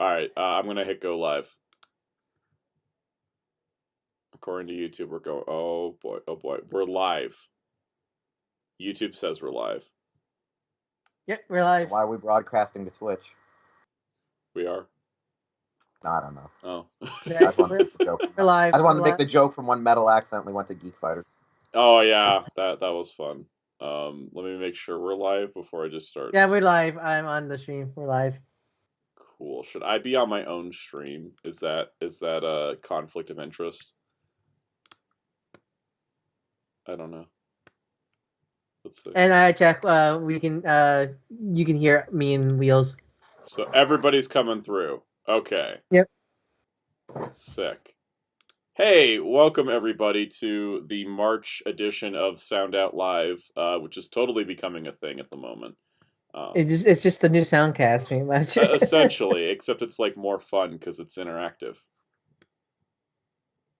Alright, I'm gonna hit go live. According to YouTube, we're going... Oh boy. We're live. YouTube says we're live. Yep, we're live. Why are we broadcasting to Twitch? We are? I don't know. Oh. I just wanted to make the joke. We're live. I just wanted to make the joke from when Metal accidentally went to Geek Fighters. Oh, yeah. That was fun. Let me make sure we're live before I just start. Yeah, we're live. I'm on the stream. We're live. Cool. Should I be on my own stream? Is that a conflict of interest? I don't know. Let's see. And I check. You can hear me and Wheels. So everybody's coming through. Okay. Yep. Sick. Hey, welcome everybody to the March edition of Soundout Live, which is totally becoming a thing at the moment. It's just a new soundcast, pretty much. Essentially, except it's like more fun because it's interactive.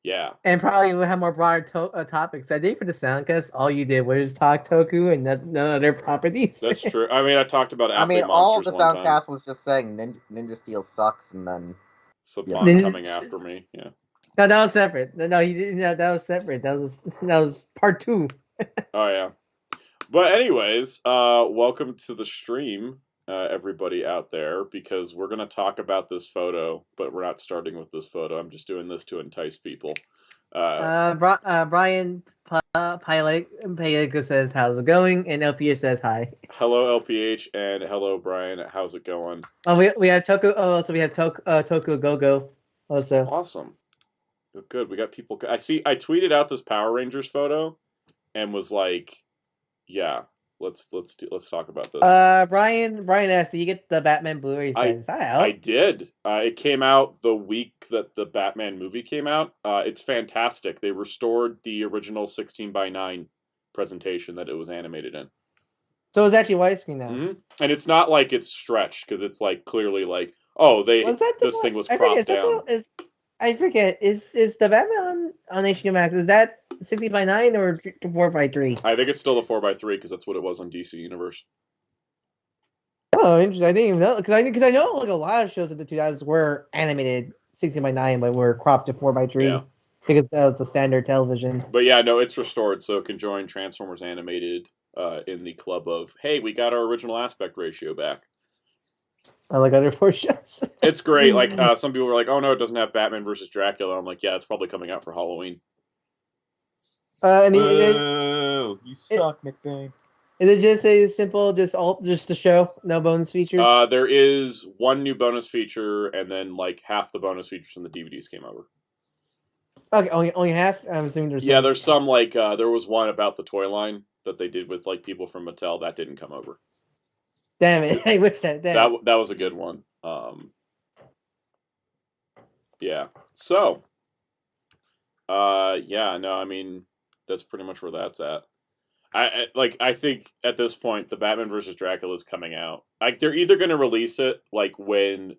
Yeah. And probably we'll have more broader topics. I think for the soundcast, all you did was talk Toku and none other properties. That's true. I mean, I talked about All of Monsters the one soundcast time. was just saying Ninja Steel sucks, and then Saban coming after me. Yeah. No, that was separate. No, he didn't. No, that was separate. That was part 2. Oh yeah. But anyways, welcome to the stream, everybody out there, because we're gonna talk about this photo, but we're not starting with this photo. I'm just doing this to entice people. Brian Pilot says, "How's it going?" And LPH says, "Hi." Hello, LPH, and hello, Brian. How's it going? We have Toku. Oh, so we have Toku Go also. Awesome. Good. We got people. I tweeted out this Power Rangers photo, and was like, "Yeah, let's talk about this." Brian asked, "Did you get the Batman Blu-ray?" I did. It came out the week that the Batman movie came out. It's fantastic. They restored the original 16:9 presentation that it was animated in. So it's actually widescreen now. Mm-hmm. And it's not like it's stretched, because it's like clearly like, oh, this thing was cropped down. I forget. Is the Batman on HBO Max? Is that 16:9 or 4:3? I think it's still the 4:3 because that's what it was on DC Universe. Oh, interesting. I didn't even know, because I know like a lot of shows of the 2000s were animated 16:9, but were cropped to 4:3 Yeah. because that was the standard television. But yeah, no, it's restored, so it can join Transformers Animated in the club of, hey, we got our original aspect ratio back. Like other 4 shows. It's great. Like some people were like, "Oh no, it doesn't have Batman versus Dracula." I'm like, "Yeah, it's probably coming out for Halloween." You suck, McBain. Is it just a simple, just the show, no bonus features? There is one new bonus feature, and then like half the bonus features in the DVDs came over. Okay, only half. I'm assuming there's there's some like there was one about the toy line that they did with like people from Mattel that didn't come over. Damn it! I wish that. That was a good one. Yeah. So. Yeah. No. I mean, that's pretty much where that's at. I think at this point the Batman versus Dracula is coming out. Like they're either going to release it like when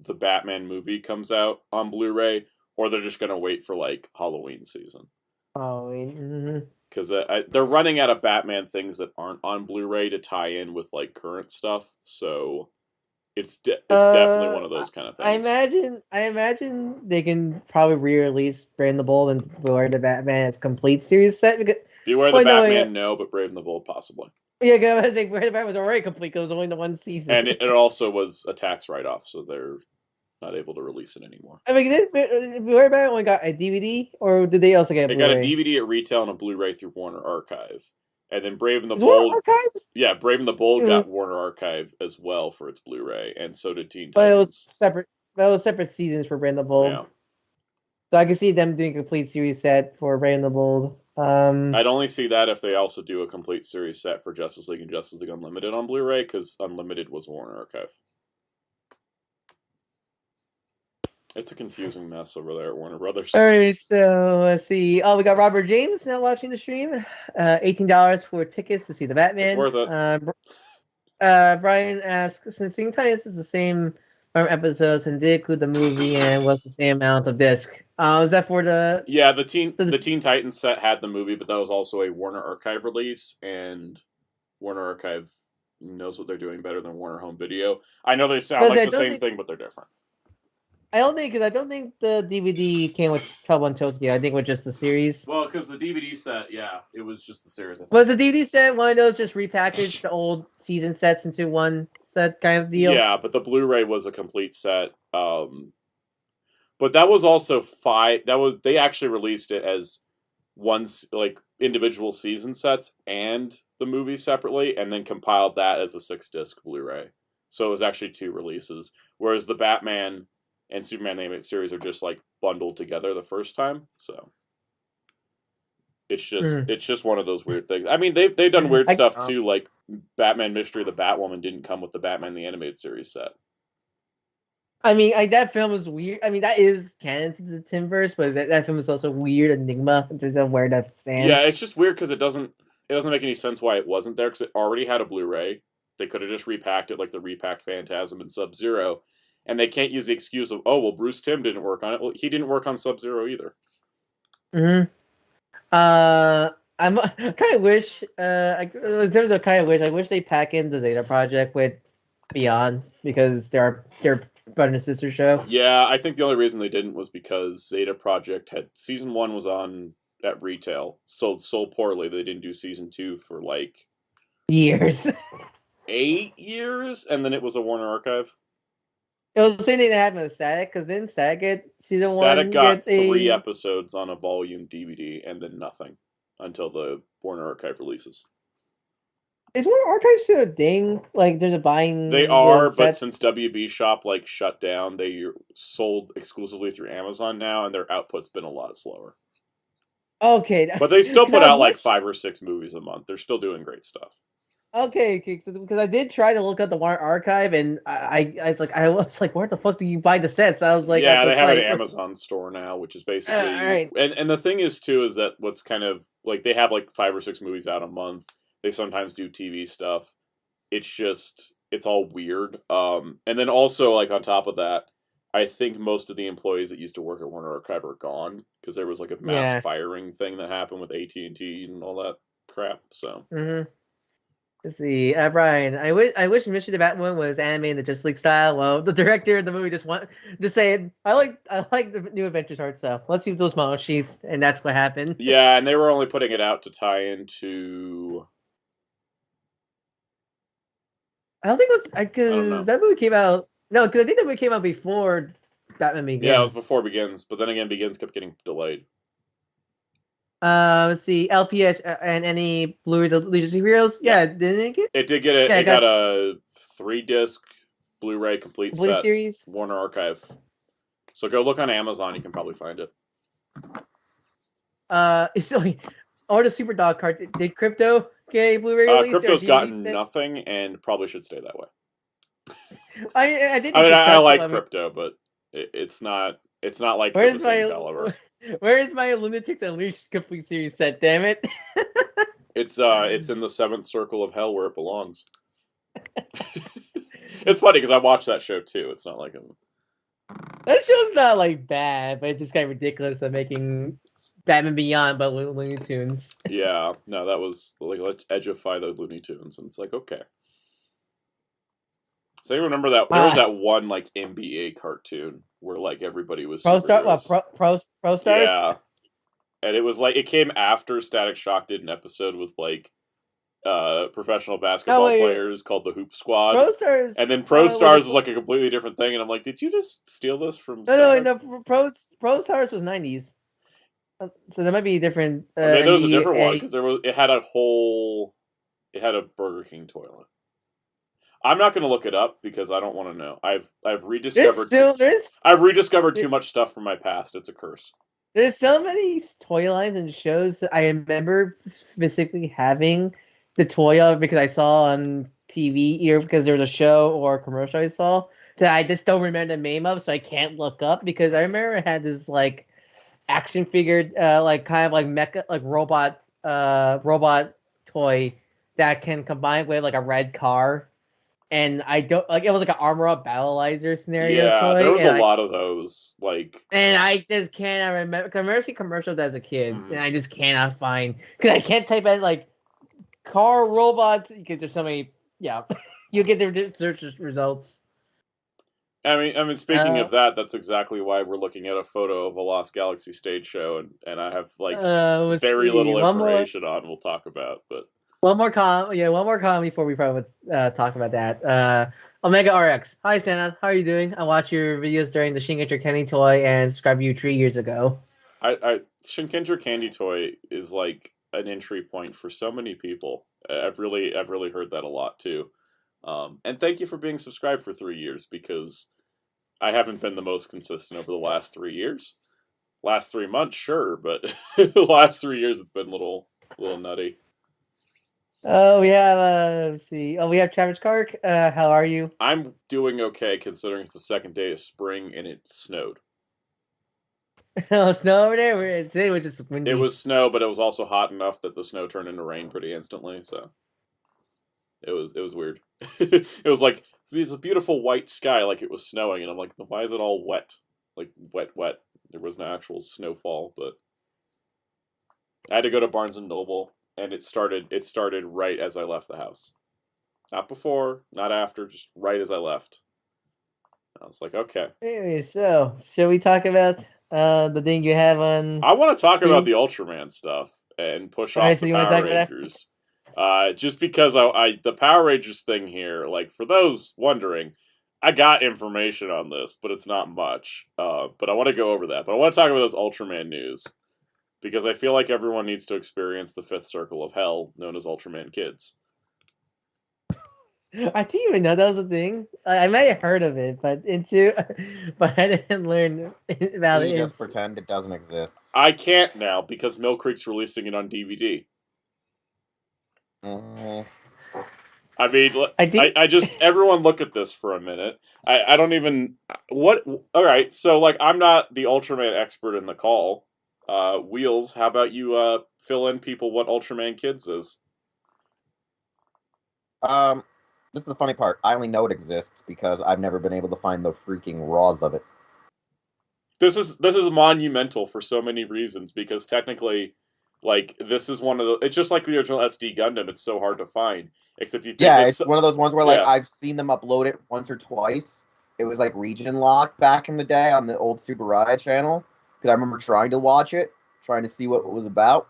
the Batman movie comes out on Blu-ray, or they're just going to wait for like Halloween season. Because they're running out of Batman things that aren't on Blu-ray to tie in with like current stuff, so it's definitely one of those kind of things. I imagine they can probably re-release Brave and the Bold and Beware the Batman as complete series set. Beware the Batman, no, but Brave and the Bold possibly. Yeah, because I was like, Beware the Batman was already complete because it was only the one season, and it also was a tax write-off, so they're not able to release it anymore. I mean, did Beware the Batman only got a DVD, or did they also get a Blu-ray? They got a DVD at retail and a Blu-ray through Warner Archive. And then Brave and the Bold... Archives? Yeah, Brave and the Bold got Warner Archive as well for its Blu-ray, and so did Teen Titans. But it was separate. That was separate seasons for Brave and the Bold. Yeah. So I can see them doing a complete series set for Brave and the Bold. I'd only see that if they also do a complete series set for Justice League and Justice League Unlimited on Blu-ray, because Unlimited was Warner Archive. It's a confusing mess over there at Warner Brothers. All right, so let's see. Oh, we got Robert James now watching the stream. $18 for tickets to see the Batman. It's worth it. Brian asks, since Teen Titans is the same episodes and did include the movie and was the same amount of disc. Is that for the... Yeah, the Teen Titans set had the movie, but that was also a Warner Archive release, and Warner Archive knows what they're doing better than Warner Home Video. I know they sound like the same thing, but they're different. I don't think the DVD came with Trouble in Tokyo. I think with just the series. Well, because the DVD set, yeah, it was just the series. Was the DVD set one of those just repackaged the old season sets into one set kind of deal? Yeah, but the Blu-ray was a complete set. But that was also they actually released it as like individual season sets and the movie separately, and then compiled that as a 6-disc Blu-ray. So it was actually 2 releases. Whereas the Batman and Superman animated series are just like bundled together the first time. So it's just one of those weird things. I mean, they've done weird stuff too, like Batman Mystery of the Batwoman didn't come with the Batman the Animated Series set. I mean, that film is weird. I mean, that is canon to the Timverse, but that film is also weird enigma in terms of where that stands. Yeah, it's just weird because it doesn't make any sense why it wasn't there, because it already had a Blu-ray. They could have just repacked it like the repacked Phantasm and Sub-Zero, and they can't use the excuse of, oh, well, Bruce Timm didn't work on it. Well, he didn't work on Sub-Zero either. Mm-hmm. I'm kind of wish, in terms of I wish they pack in the Zeta Project with Beyond, because they're brother and sister show. Yeah, I think the only reason they didn't was because Zeta Project had season 1 was on at retail, sold so poorly they didn't do season 2 for like years. 8 years, and then it was a Warner Archive. It was the same thing that happened with Static, because didn't Static get season 1? Static got 3 episodes on a volume DVD, and then nothing until the Warner Archive releases. Is Warner Archive still a thing? Like, there's a buying. They are, but since WB Shop like shut down, they sold exclusively through Amazon now, and their output's been a lot slower. Okay, but they still put out like 5 or 6 movies a month. They're still doing great stuff. Okay, because I did try to look at the Warner Archive, and I was like, where the fuck do you buy the sets? I was like, yeah, they have an Amazon store now, which is basically right. And the thing is too is that what's kind of like they have like 5 or 6 movies out a month. They sometimes do TV stuff. It's all weird. And then also like on top of that, I think most of the employees that used to work at Warner Archive are gone because there was like a mass firing thing that happened with AT&T and all that crap. So. Mm-hmm. Let's see, Brian. I wish Mission to Batman was animated in the Justice League style. Well, the director of the movie just saying, I like the New Adventures art style. Let's use those model sheets, and that's what happened. Yeah, and they were only putting it out to tie into. I don't think it was because that movie came out. No, because I think that movie came out before Batman Begins. Yeah, it was before Begins, but then again, Begins kept getting delayed. Let's see, LPH and any Blu-rays of Legion of Heroes. Yeah, didn't it get? It did get it. Yeah, it got a 3-disc Blu-ray complete set series. Warner Archive. So go look on Amazon. You can probably find it. It's only or the Superdog card. Did Crypto get a Blu-ray release? Crypto's gotten nothing, and probably should stay that way. I like Crypto, but it's not like the same caliber. Where is my Lunatics Unleashed complete series set? Damn it! It's in the 7th circle of hell where it belongs. It's funny because I watched that show too. It's not like that show's not like bad, but it's just kind of ridiculous of making Batman Beyond but Looney Tunes. Yeah, no, that was like let's edgify the Looney Tunes, and it's like okay. So you remember that there was that one like NBA cartoon where like everybody was Pro Stars? Yeah, and it was like it came after Static Shock did an episode with like professional basketball players called the Hoop Squad. Pro Stars, and then Pro Stars was like a completely different thing, and I'm like, did you just steal this from? No. Pro Stars was '90s, so there might be a different. There was a different one because it had a Burger King toilet. I'm not going to look it up because I don't want to know. I've rediscovered. I've rediscovered too much stuff from my past. It's a curse. There's so many toy lines and shows that I remember specifically having the toy of because I saw on TV, either because there was a show or a commercial I saw that I just don't remember the name of, so I can't look up because I remember it had this like action figure, like kind of like mecha, like robot toy that can combine with like a red car. And I don't like it was like an armor up battleizer scenario toy. There was a lot of those. And I just cannot remember. Cause I remember seeing commercials as a kid, and I just cannot find because I can't type in like car robots because there's so many. Yeah, you get the search results. Speaking of that, that's exactly why we're looking at a photo of a Lost Galaxy stage show, and I have like let's very see. little One more. information on. We'll talk about, but One more comment before we probably talk about that. Omega RX. Hi, Santa. How are you doing? I watched your videos during the Shinkenger Kenny toy and subscribed to you 3 years ago. Shinkenger Candy Toy is like an entry point for so many people. I've really heard that a lot too. And thank you for being subscribed for 3 years, because I haven't been the most consistent over the last 3 years. Last 3 months, sure, but the last 3 years it's been a little nutty. Oh, we have let's see. Oh, we have Travis Kark. How are you? I'm doing okay considering it's the second day of spring and it snowed. Snow over there. Today was just windy. It was snow, but it was also hot enough that the snow turned into rain pretty instantly. So it was weird. It was like it's a beautiful white sky, like it was snowing, and I'm like, why is it all wet? Like wet. There was no actual snowfall, but I had to go to Barnes and Noble, and it started right as I left the house. Not before, not after, just right as I left. I was like, okay. Anyway, so shall we talk about the thing you have on? I want to talk about the Ultraman stuff and push off the Power Rangers. Just because I the Power Rangers thing here, like for those wondering, I got information on this, but it's not much. But I want to go over that. But I want to talk about this Ultraman news, because I feel like everyone needs to experience the fifth circle of hell known as Ultraman Kids. I didn't even know that was a thing. I might have heard of it, but I didn't learn about it. You just pretend it doesn't exist. I can't now because Mill Creek's releasing it on DVD. I mean, I just everyone look at this for a minute. I don't even what. All right, so like I'm not the Ultraman expert in the call. Wheels, how about you fill in people what Ultraman Kids is? This is the funny part. I only know it exists because I've never been able to find the freaking raws of it. This is monumental for so many reasons, because technically, like, this is one of the. It's just like the original SD Gundam. It's so hard to find, except you think. Yeah, it's one of those ones where like I've seen them upload it once or twice. It was like region locked back in the day on the old Super Riot channel, because I remember trying to watch it, trying to see what it was about,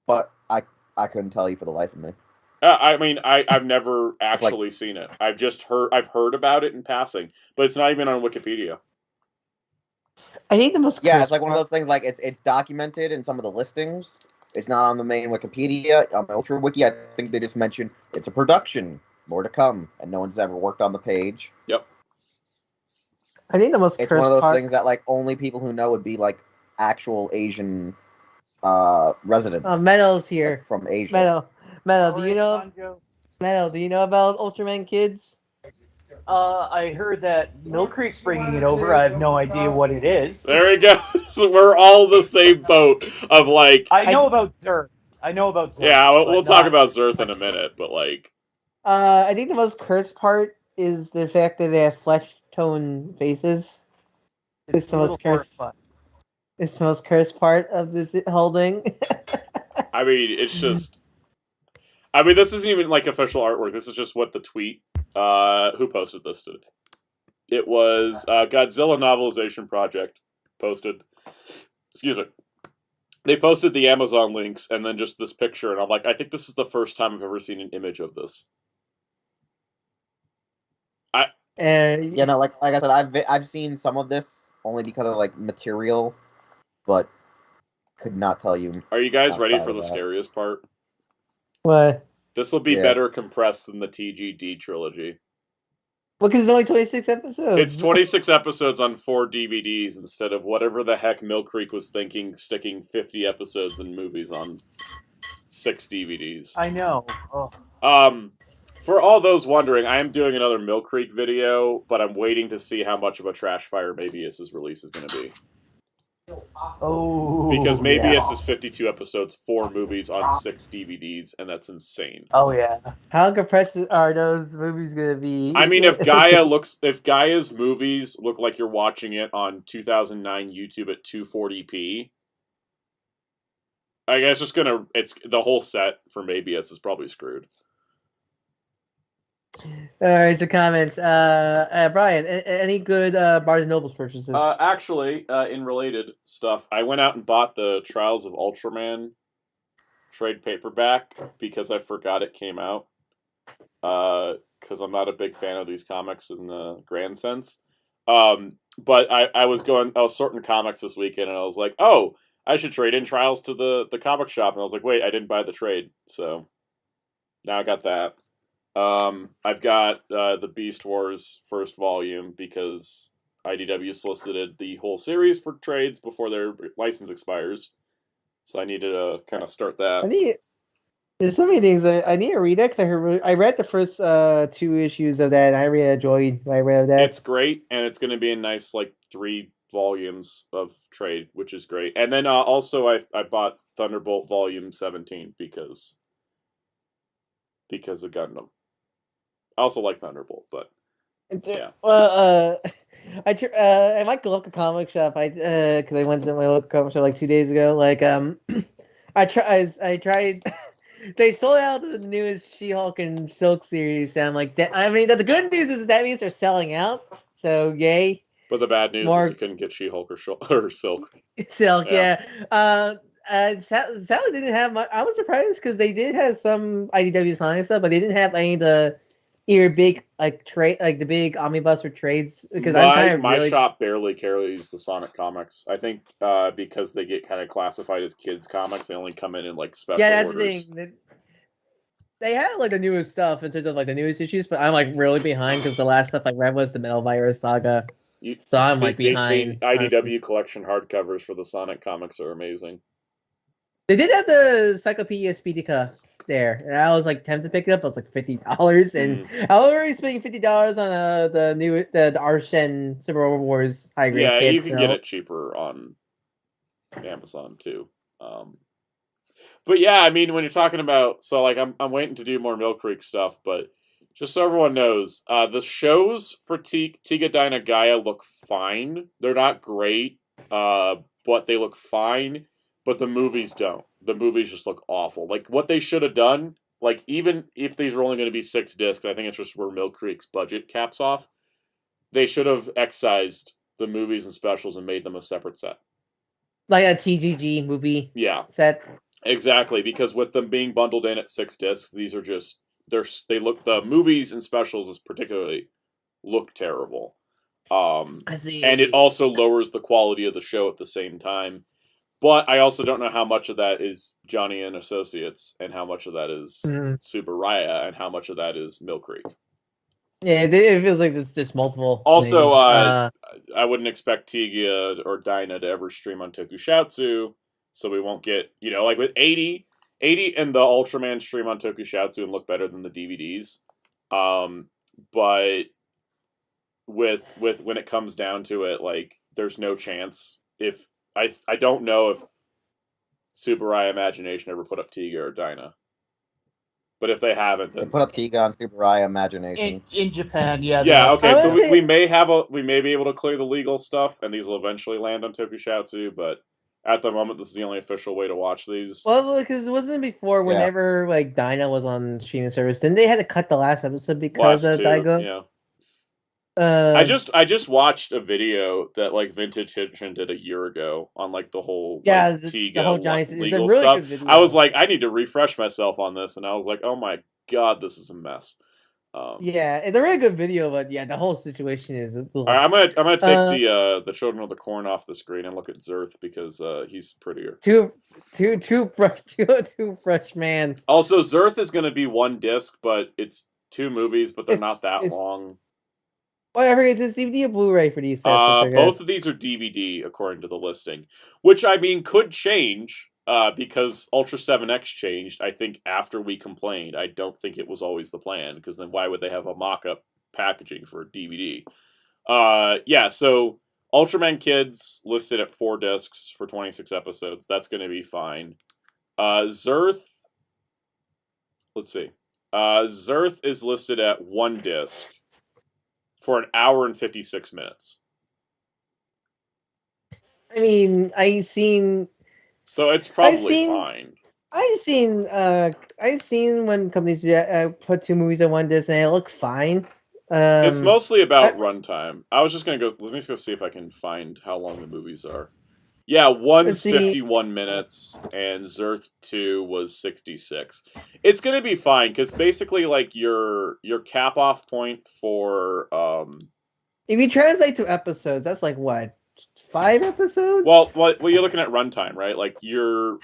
but I couldn't tell you for the life of me. I mean, I've never actually seen it. I've heard about it in passing, but it's not even on Wikipedia. I hate the most. Yeah, it's like one of those things. Like it's documented in some of the listings. It's not on the main Wikipedia. On the Ultra Wiki, I think they just mentioned it's a production, more to come, and no one's ever worked on the page. Yep. I think the most. It's one of those things that like only people who know would be like actual Asian residents. Metal's here like, from Asia. Metal, do you know? Metal, do you know about Ultraman Kids? I heard that Mill Creek's bringing it over. I have no idea what it is. There we go. So we're all the same boat of like. I know about Zerth. Yeah, we'll talk about Zerth in a minute, but like. I think the most cursed part is the fact that they have flesh tone faces. It's the most cursed. It's the most cursed part of this whole thing. I mean, it's just. I mean, this isn't even like official artwork. This is just what the tweet. Who posted this today? It was Godzilla Novelization Project posted. Excuse me. They posted the Amazon links and then just this picture, and I'm like, I think this is the first time I've ever seen an image of this. You know, like I said, I've seen some of this only because of like material, but could not tell you. Are you guys ready for the scariest part? What? This will be better compressed than the TGD trilogy. Well, because it's only 26 episodes. It's 26 episodes on 4 DVDs instead of whatever the heck Mill Creek was thinking, sticking 50 episodes and movies on 6 DVDs. I know. Oh. For all those wondering, I am doing another Mill Creek video, but I'm waiting to see how much of a trash fire Mabius's release is going to be. Oh, because Mabius is 52 episodes, 4 movies on 6 DVDs, and that's insane. Oh yeah. How compressed are those movies gonna be? I mean, if Gaia's movies look like you're watching it on 2009 YouTube at 240p, I guess it's the whole set for Mabius is probably screwed. All right, so comments. Brian, any good Barnes and Nobles purchases? Actually, in related stuff, I went out and bought the Trials of Ultraman trade paperback because I forgot it came out. Because I'm not a big fan of these comics in the grand sense. But I was sorting comics this weekend, and I was like, oh, I should trade in Trials to the comic shop, and I was like, wait, I didn't buy the trade, so now I got that. I've got the Beast Wars first volume because IDW solicited the whole series for trades before their license expires, so I needed to kind of start that. There's so many things I need to read that because I read the first 2 issues of that, and I really enjoyed what I read of that. It's great, and it's going to be a nice 3 volumes of trade, which is great. And then also I bought Thunderbolt Volume 17 because of Gundam. I also like Thunderbolt, but yeah. Well, I might go look a comic shop. Because I went to my local comic shop 2 days ago. I tried. They sold out the newest She-Hulk and Silk series, and I'm like, I mean, the good news is that means they're selling out. So yay! But the bad news is you couldn't get She-Hulk or Silk. Silk, yeah. Sadly, didn't have much. I was surprised because they did have some IDW Sonic stuff, but they didn't have any of the big trade, the big omnibus or trades. Because my shop barely carries the Sonic comics. I think because they get kind of classified as kids comics, they only come in special. Yeah, that's orders. the thing. They had the newest stuff in terms of the newest issues, but I'm really behind because the last stuff I read was the Metal Virus saga. So I'm behind. The IDW collection hardcovers for the Sonic comics are amazing. They did have the Encyclopedia Speedica there, and I was tempted to pick it up. I was $50, and I was already spending $50 on the Arshen Super Wars high grade kit. Yeah, you can get it cheaper on Amazon too. But yeah, I mean, when you're talking about I'm waiting to do more Mill Creek stuff, but just so everyone knows, the shows for Tiga Dyna Gaia look fine. They're not great, but they look fine. But the movies don't. The movies just look awful. What they should have done, even if these were only going to be 6 discs, I think it's just where Mill Creek's budget caps off. They should have excised the movies and specials and made them a separate set. Like a TGG movie set. Exactly, because with them being bundled in at 6 discs, these are just the movies and specials particularly look terrible. I see. And it also lowers the quality of the show at the same time. But I also don't know how much of that is Johnny and Associates and how much of that is Super Raya and how much of that is Mill Creek. Yeah, it feels like there's just multiple. Also, I wouldn't expect Tiga or Dyna to ever stream on Tokusatsu, so we won't get, with 80 and the Ultraman stream on Tokusatsu and look better than the DVDs. But with when it comes down to it, there's no chance if I don't know if Super Raya Imagination ever put up Tiga or Dyna. But if they haven't, then... They put up Tiga on Super Raya Imagination. In Japan, yeah. Yeah, okay, so we may be able to clear the legal stuff, and these will eventually land on Tokusatsu, but at the moment, this is the only official way to watch these. Well, because it wasn't before, whenever Dyna was on streaming service, then they had to cut the last episode because of Daigo. Yeah. I just watched a video that Vintage Kitchen did a year ago on the whole Tiga the whole Giants legal really stuff. Good video. I was like, I need to refresh myself on this, and I was like, oh my god, this is a mess. Yeah, it's a really good video, but yeah, the whole situation is. All right, I'm gonna take the Children of the Corn off the screen and look at Zerth because he's prettier. Too fresh, man. Also, Zerth is gonna be 1 disc, but it's 2 movies, but they're not that long. Well, I forget, is this DVD or Blu-ray for these sets? Both of these are DVD, according to the listing. Which, I mean, could change, because Ultra 7X changed, I think, after we complained. I don't think it was always the plan, because then why would they have a mock-up packaging for a DVD? Yeah, so Ultraman Kids listed at 4 discs for 26 episodes. That's going to be fine. Zerth... Let's see. Zerth is listed at 1 disc for 1 hour and 56 minutes. I mean, So it's probably fine. I've seen when companies put two movies on one disc and they look fine. It's mostly about runtime. I was just gonna go. Let me just go see if I can find how long the movies are. Yeah, one's 51 minutes, and Zerth 2 was 66. It's gonna be fine because basically, like your cap off point for if you translate to episodes, that's like what 5 episodes. Well, you're looking at runtime, right? Like your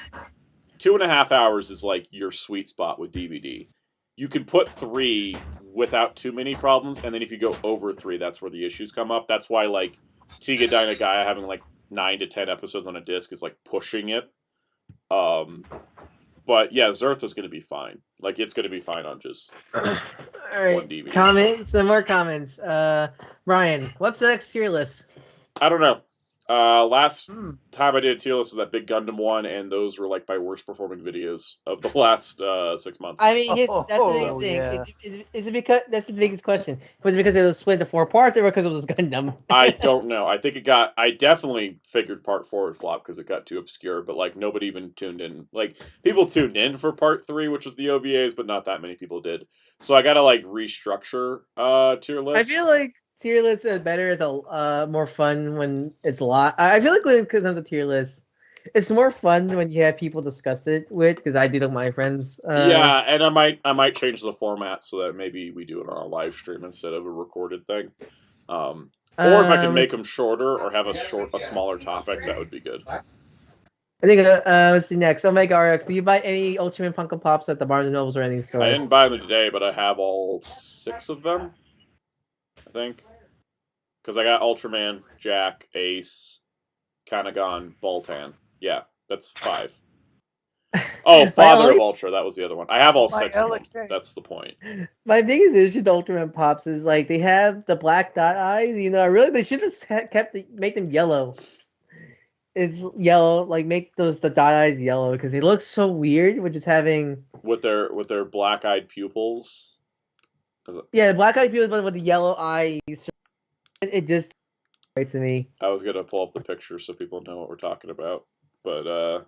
2.5 hours is like your sweet spot with DVD. You can put 3 without too many problems, and then if you go over 3, that's where the issues come up. That's why like Tiga Dyna Gaia having like 9 to 10 episodes on a disc is like pushing it. But yeah, Zerth is going to be fine. Like it's going to be fine on just all right. one DVD. Comments, some more comments. Brian, what's the next tier list? I don't know. Last time I did a tier list was that Big Gundam one, and those were like my worst performing videos of the last 6 months. I mean, that's the thing. Yeah. Is it because that's the biggest question? Was it because it was split into 4 parts, or because it was Gundam? I don't know. I think I definitely figured part 4 would flop because it got too obscure, but like nobody even tuned in. Like people tuned in for part 3, which was the OVAs, but not that many people did. So I gotta like restructure tier list. I feel like tier lists are better. It's more fun when it's a lot. I feel like when it comes to tier lists, it's more fun when you have people discuss it with. Because I do with my friends. Yeah, and I might change the format so that maybe we do it on a live stream instead of a recorded thing. Or if I can make them shorter or have a smaller topic, that would be good. I think let's see next. Omega RX. Do you buy any Ultraman Funko Pops at the Barnes and Nobles or any store? I didn't buy them today, but I have all 6 of them. I think. Because I got Ultraman, Jack, Ace, Kanagon, Boltan. Yeah, that's 5. Oh, Father of Ultra. That was the other one. I have all 6 of them. That's the point. My biggest issue with Ultraman Pops is like they have the black dot eyes. You know, really they should have make them yellow. It's yellow, like make the dot eyes yellow because they look so weird with just having with their black-eyed pupils. Yeah, the black-eyed pupils, but with the yellow eyes. It just right to me. I was gonna pull up the picture so people know what we're talking about, but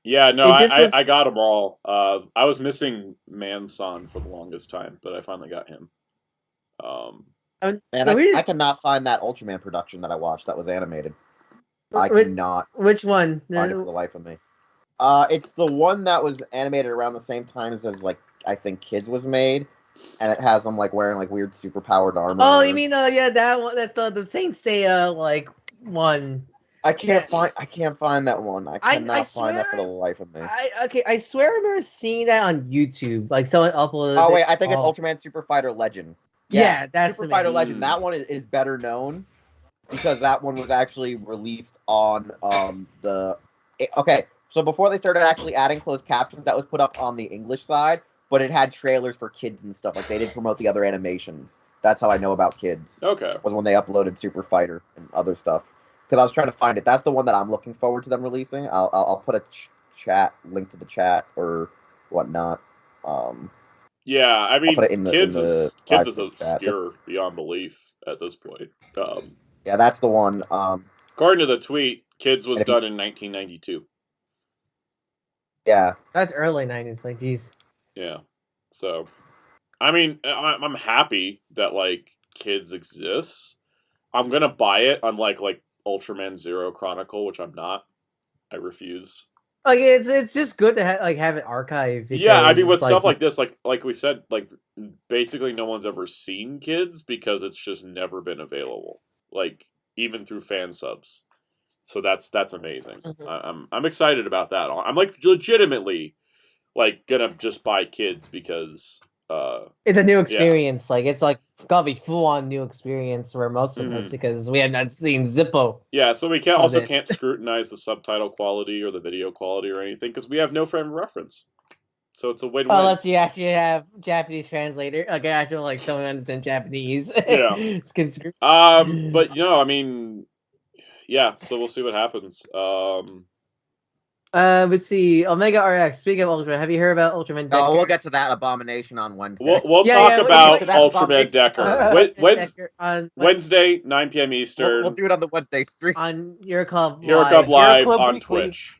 yeah, no, I got them all. I was missing Man-san for the longest time, but I finally got him. Man, I cannot find that Ultraman production that I watched that was animated. I cannot. Which one? Find it for the life of me. It's the one that was animated around the same time as like I think Kids was made. And it has them like wearing like weird super powered armor. Oh, you mean yeah, that one? That's the Saint Seiya like one. I can't find that one. I cannot find that for the life of me. I swear I remember seeing that on YouTube. Like someone uploaded. Oh wait, I think it's Ultraman Super Fighter Legend. Yeah, that's Super Fighter Legend. That one is better known because that one was actually released on Okay, so before they started actually adding closed captions, that was put up on the English side. But it had trailers for kids and stuff. Like, they did promote the other animations. That's how I know about Kids. Okay. Was when they uploaded Super Fighter and other stuff. Because I was trying to find it. That's the one that I'm looking forward to them releasing. I'll put a link to the chat or whatnot. Yeah, I mean, Kids is obscure beyond belief at this point. Yeah, that's the one. According to the tweet, Kids was done in 1992. Yeah. That's early 90s. Like, geez. Yeah, so, I mean, I'm happy that, like, Kids exists. I'm gonna buy it, unlike, like, Ultraman Zero Chronicle, which I'm not. I refuse. Like, it's just good to have it archived. Yeah, I mean, with stuff like this, like we said, like, basically no one's ever seen Kids because it's just never been available. Like, even through fan subs. So that's amazing. Mm-hmm. I'm excited about that. I'm, like, legitimately... like gonna just buy Kids because it's a new experience. Yeah. Like it's like gotta be full on new experience for most of us because we have not seen Zippo. Yeah, so we can't scrutinize the subtitle quality or the video quality or anything because we have no frame of reference. So it's a win-win. Unless you actually have Japanese translator, like actually like someone understands Japanese. Yeah. But I mean, yeah. So we'll see what happens. Let's see. Omega RX. Speaking of Ultraman, have you heard about Ultraman Decker? Oh, we'll get to that abomination on Wednesday. We'll talk about Ultraman Decker. Wednesday, 9 p.m. Eastern. We'll do it on the Wednesday stream. On Hero Club Live on Twitch.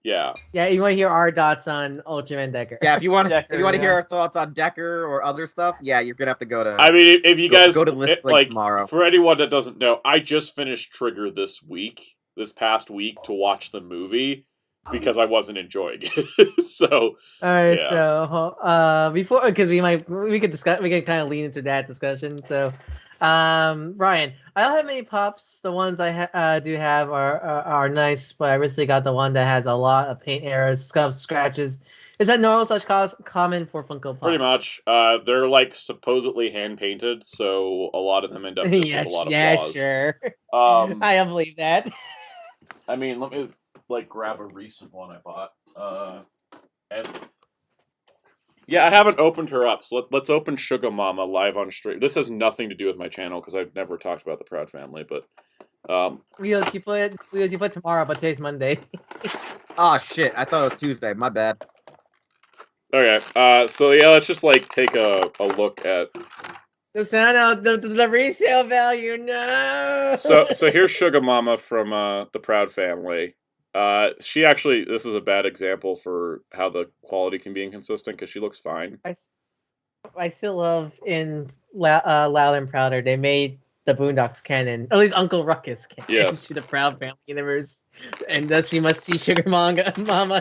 Yeah. Yeah, you want to hear our thoughts on Ultraman Decker? Yeah, if you want Decker, to hear yeah. our thoughts on Decker or other stuff, yeah, you're gonna have to go to. I mean, if you guys go to list link like tomorrow. for anyone that doesn't know, I just finished Trigger this past week to watch the movie because I wasn't enjoying it. So, All right, yeah. so before we could kind of lean into that discussion. So, Ryan, I don't have many pops. The ones I do have are nice, but I recently got the one that has a lot of paint errors, scuffs, scratches. Is that normal / common for Funko Pops? Pretty much. They're like supposedly hand painted, so a lot of them end up just with a lot of flaws. Sure. I don't believe that. I mean, let me like grab a recent one I bought. And yeah, I haven't opened her up, so let's open Sugar Mama live on stream. This has nothing to do with my channel because I've never talked about the Proud Family, but Leos, you play it tomorrow, but today's Monday. Oh shit! I thought it was Tuesday. My bad. Okay, so yeah, let's just like take a look at the Soundout, the resale value. No. So here's Sugar Mama from the Proud Family. She actually, this is a bad example for how the quality can be inconsistent because she looks fine. I still love in Loud and Prouder they made the Boondocks canon, at least Uncle Ruckus canon to the Proud Family universe, and thus we must see Sugar Mama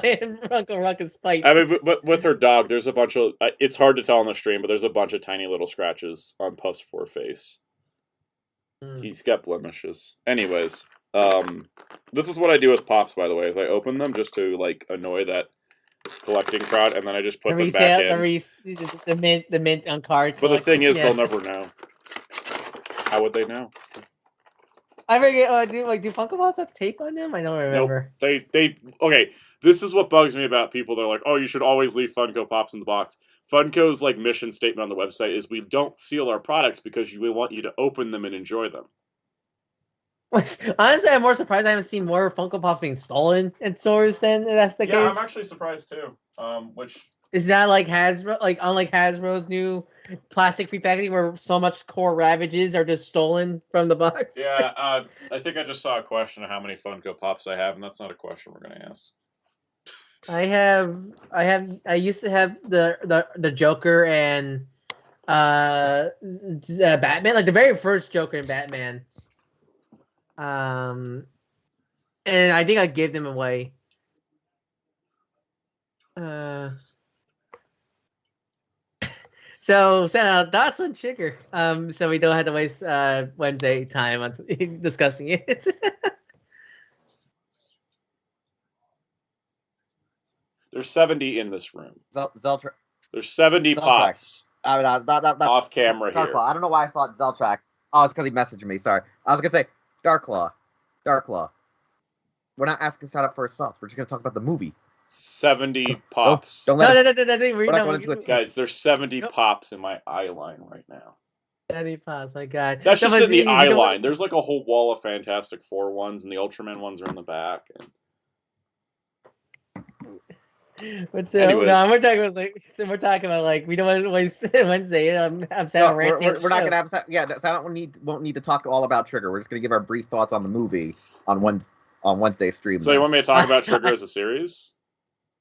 and Uncle Ruckus fight. I mean, but with her dog, there's a bunch of. It's hard to tell on the stream, but there's a bunch of tiny little scratches on Puff's poor face. He's got blemishes. Anyways, this is what I do with pops. By the way, is I open them just to like annoy that collecting crowd, and then I just put them back in. The mint on card. But the thing is, they'll never know. How would they know? I forget. Do Funko Pops have tape on them? I don't remember. Nope. They okay. This is what bugs me about people. They're like, oh, you should always leave Funko Pops in the box. Funko's like mission statement on the website is we don't seal our products because we want you to open them and enjoy them. Honestly, I'm more surprised I haven't seen more Funko Pops being stolen in stores than that's the case. Yeah, I'm actually surprised too. Which is that like Hasbro, like unlike Hasbro's new plastic-free packaging, where so much core ravages are just stolen from the box. Yeah, I think I just saw a question of how many Funko Pops I have, and that's not a question we're gonna ask. I used to have the Joker and Batman, like the very first Joker and Batman. And I think I gave them away. So that's on Trigger. So we don't have to waste Wednesday time on discussing it. There's 70 in this room. There's 70 Zeltrax. pops. That off camera Dark here. Claw. I don't know why I thought Zeltrax. Oh, it's because he messaged me. Sorry. I was gonna say Dark Claw. We're not asking shout out for ourselves. We're just gonna talk about the movie. 70 pops. Don't let Guys, there's 70 pops in my eye line right now. 70 pops, my god. That's just in the eye line. There's like a whole wall of Fantastic Four ones, and the Ultraman ones are in the back. But we're talking about like we don't want to waste Wednesday. I'm saying we're not gonna have Soundout won't need to talk all about Trigger. We're just gonna give our brief thoughts on the movie on Wednesday's stream. So you want me to talk about Trigger as a series?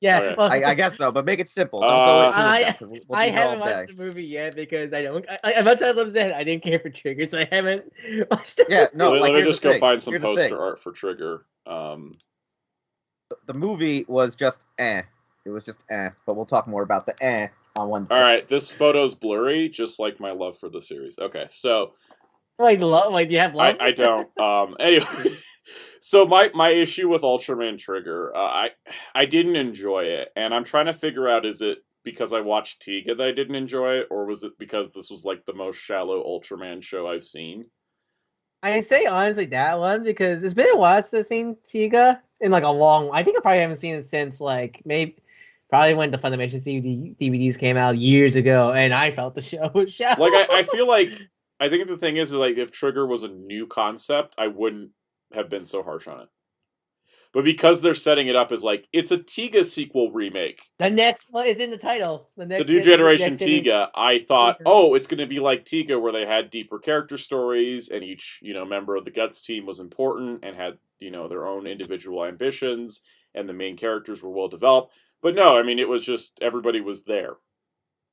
Yeah, okay. well, I guess so, but make it simple. Don't go into it. I haven't watched the movie yet because I don't. As much as I love Zen, I didn't care for Trigger, so I haven't watched it. Yeah, no. Let me just go find some here's poster art for Trigger. The movie was just eh. It was just eh. But we'll talk more about the eh on Wednesday. All right, this photo's blurry, just like my love for the series. Okay, so like you have love. I don't. Anyway. So my issue with Ultraman Trigger, I didn't enjoy it, and I'm trying to figure out, is it because I watched Tiga that I didn't enjoy it, or was it because this was like the most shallow Ultraman show I've seen? I say honestly that one because it's been a while since I've seen Tiga in like a long. I think I probably haven't seen it since like probably when the Funimation DVDs came out years ago, and I felt the show was shallow. Like I feel like I think the thing is like if Trigger was a new concept, I wouldn't have been so harsh on it. But because they're setting it up as like it's a Tiga sequel remake, The next one is in the title. the new generation Tiga, I thought, Mhm. oh, it's going to be like Tiga, where they had deeper character stories, and each member of the Guts team was important and had their own individual ambitions, and the main characters were well developed. But no, I mean, it was just everybody was there.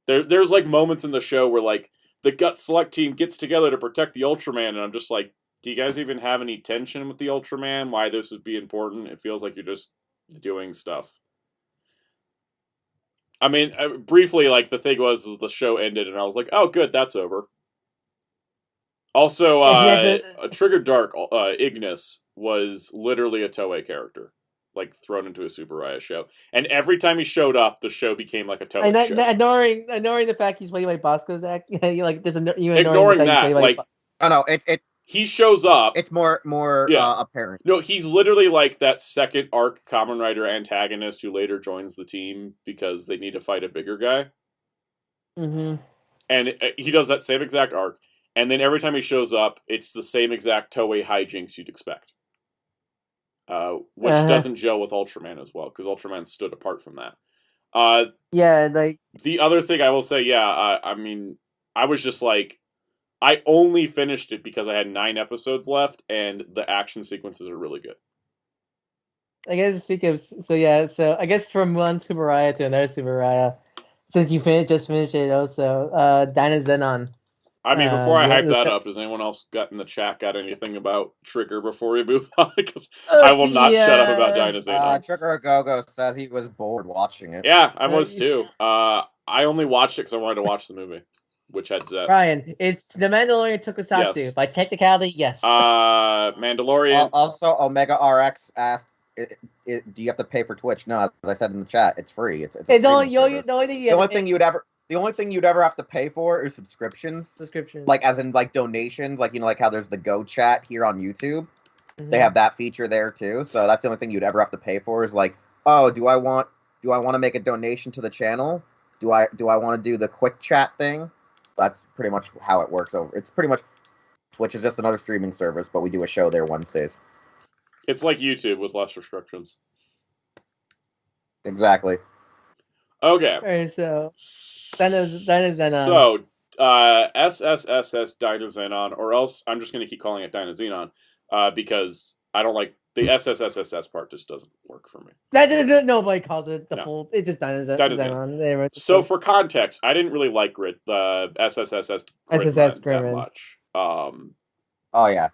There's like moments in the show where like the Guts select team gets together to protect the Ultraman, and I'm just like, do you guys even have any tension with the Ultraman? Why this would be important? It feels like you're just doing stuff. I mean, briefly, like the thing was, the show ended, and I was like, "Oh, good, that's over." Also, Trigger Dark Ignis was literally a Toei character, like thrown into a Super Raya show, and every time he showed up, the show became like a Toei show. Ignoring the fact he's played by Bosco's act, like there's ignoring that, like, oh no, it's he shows up. It's more apparent. No, he's literally like that second arc Kamen Rider antagonist who later joins the team because they need to fight a bigger guy. Mm-hmm. And he does that same exact arc, and then every time he shows up, it's the same exact Toei hijinks you'd expect. Which doesn't gel with Ultraman as well, because Ultraman stood apart from that. Yeah, like the other thing I will say, I mean, I was just like, I only finished it because I had 9 episodes left, and the action sequences are really good. I guess speaking of, so I guess from one Super Raya to another Super Raya, since you just finished it also, Dynazenon. I mean, before I hype that up, does anyone else got in the chat got anything about Trigger before we move on? Because I will not shut up about Dynazenon. Trigger Gogo said he was bored watching it. Yeah, I was too. I only watched it because I wanted to watch the movie, which had Zep. Ryan, it's The Mandalorian Tokusatsu. Yes. By technicality, yes. Mandalorian. Also, Omega RX asked, do you have to pay for Twitch? No, as I said in the chat, it's free. It's the only thing you'd ever have to pay for is subscriptions. Like, as in, like, donations. Like, like how there's the Go Chat here on YouTube. Mm-hmm. They have that feature there, too. So that's the only thing you'd ever have to pay for is, like, oh, do I want to make a donation to the channel? Do I want to do the quick chat thing? That's pretty much how it works over. It's pretty much, Twitch is just another streaming service, but we do a show there Wednesdays. It's like YouTube with less restrictions. Exactly. Okay. Alright, so Dynazenon. So, SSSS Dynazenon, or else I'm just going to keep calling it Dynazenon, because I don't like the SSSS part. Just doesn't work for me. Nobody calls it the full. It's just Dynazenon. So for context, I didn't really like the SSSS that much. Oh yeah.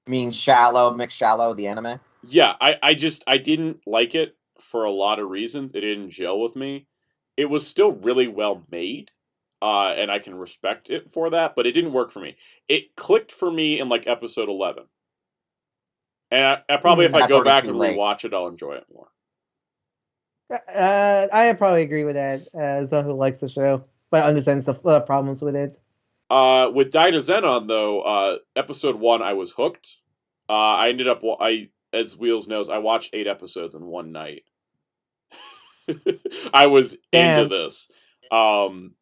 I mean, Mick Shallow, the anime? Yeah, I didn't like it for a lot of reasons. It didn't gel with me. It was still really well made, and I can respect it for that, but it didn't work for me. It clicked for me in, like, episode 11. And I probably, if I go back and rewatch it, I'll enjoy it more. I probably agree with that, as someone who likes the show, but understands the problems with it. With Dynazenon, though, episode 1, I was hooked. I ended up, as Wheels knows, I watched 8 episodes in one night. I was into this. And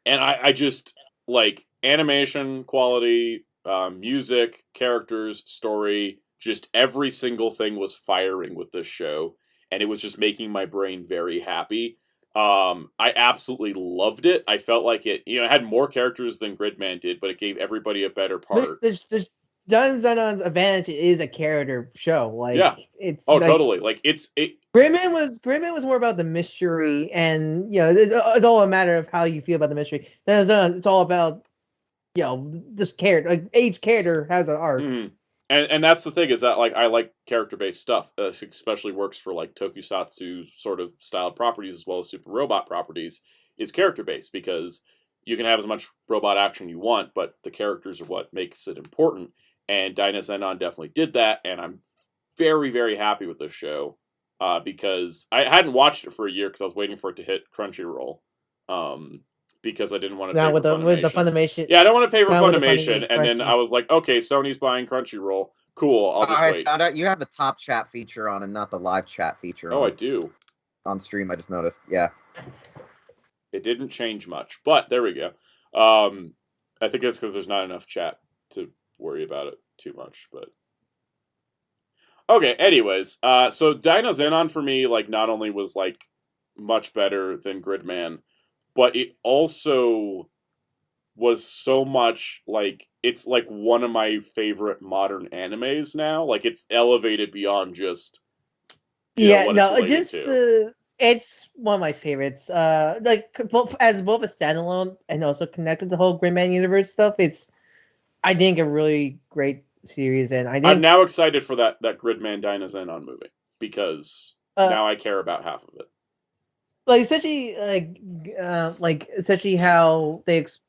I just, like, animation quality, music, characters, story, just every single thing was firing with this show. And it was just making my brain very happy. I absolutely loved it. I felt like it, it had more characters than Gridman did, but it gave everybody a better part. Dynazenon's advantage is a character show. Like, yeah. It's totally. Like, Gridman was more about the mystery, and it's all a matter of how you feel about the mystery. Dynazenon, it's all about this character. Like, each character has an arc. Mm-hmm. And that's the thing, is that, like, I like character-based stuff. Especially works for, like, tokusatsu sort of styled properties as well as super robot properties, is character-based, because you can have as much robot action you want, but the characters are what makes it important. And Dynazenon definitely did that, and I'm very, very happy with this show, because I hadn't watched it for a year because I was waiting for it to hit Crunchyroll. Because I didn't want to pay for Funimation. With the Funimation. Yeah, I don't want to pay for Funimation. And then I was like, okay, Sony's buying Crunchyroll. Cool, I'll just wait. Soundout, you have the top chat feature on and not the live chat feature on. Oh, I do. On stream, I just noticed. Yeah. It didn't change much, but there we go. I think it's because there's not enough chat to worry about it too much. But Okay, anyways, so Dino Xenon for me, like, not only was, like, much better than Gridman, but it also was so much, like, it's, like, one of my favorite modern animes now. Like, it's elevated beyond just, what it's related to. It's one of my favorites. Like, both a standalone and also connected to the whole Gridman universe stuff, it's, I think, a really great series, and I think I'm now excited for that Gridman Dino Xenon movie, because now I care about half of it. Like, essentially, essentially how they, because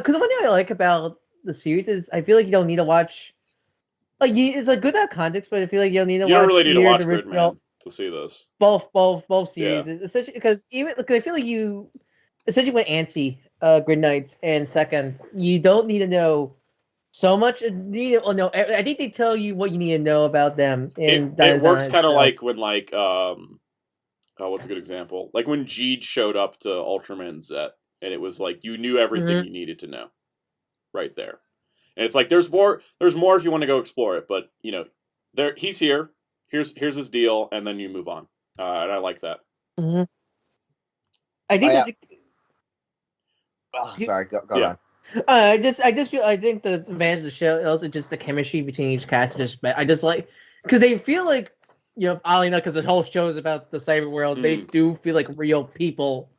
one thing I like about the series is I feel like you don't need to watch, like, it's like good at context, but I feel like you don't need to watch. You don't really need to watch Gridman to see this. Both series, essentially, because I feel like you essentially went anti Grid Knights, and second, you don't need to know so much. I think they tell you what you need to know about them. It works kind of like when, like, what's a good example? Like when Jeed showed up to Ultraman Z, and it was like you knew everything you needed to know, right there. And it's like there's more if you want to go explore it, but he's here. Here's his deal, and then you move on. And I like that. Mm-hmm. I think. Sorry, go on. I think the advantage of the show is also just the chemistry between each cast. I just like, because they feel like, oddly enough, because the whole show is about the cyber world, they do feel like real people,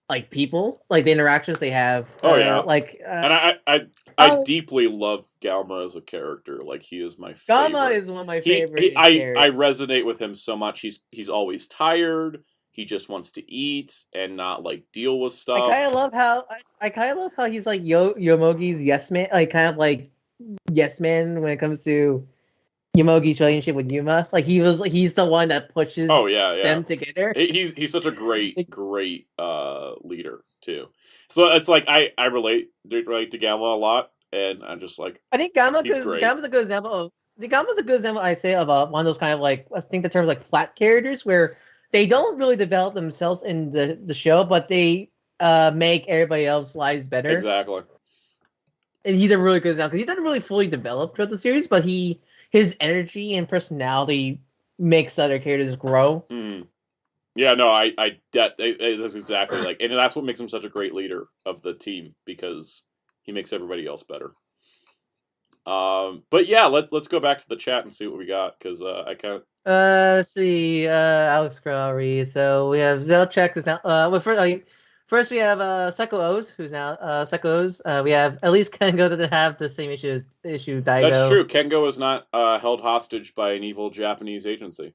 like the interactions they have. Oh yeah, and I deeply love Galma as a character. Like, he is my favorite. Galma is one of my favorite. I resonate with him so much. He's always tired. He just wants to eat and not, like, deal with stuff. I kind of love how he's like Yomogi's yes man, like kind of like yes man when it comes to Yomogi's relationship with Yuma. Like, he's the one that pushes them together. He's such a great leader too. So it's like I relate to Gamma a lot, and I'm just like, I think Gamma's a good example I'd say of one of those kind of, like, I think the term is like flat characters, where they don't really develop themselves in the show, but they make everybody else's lives better. Exactly. And he's a really good example, because he doesn't really fully develop throughout the series, but his energy and personality makes other characters grow. Mm. Yeah, no, that's exactly like, and that's what makes him such a great leader of the team, because he makes everybody else better. But yeah, let's go back to the chat and see what we got, because I kind of. Let's see. Alex I'll read. So we have Zelchex is now. First we have Psycho O's, who's now Psycho O's. We have, at least Kengo doesn't have the same issue Daigo. That's true. Kengo is not held hostage by an evil Japanese agency.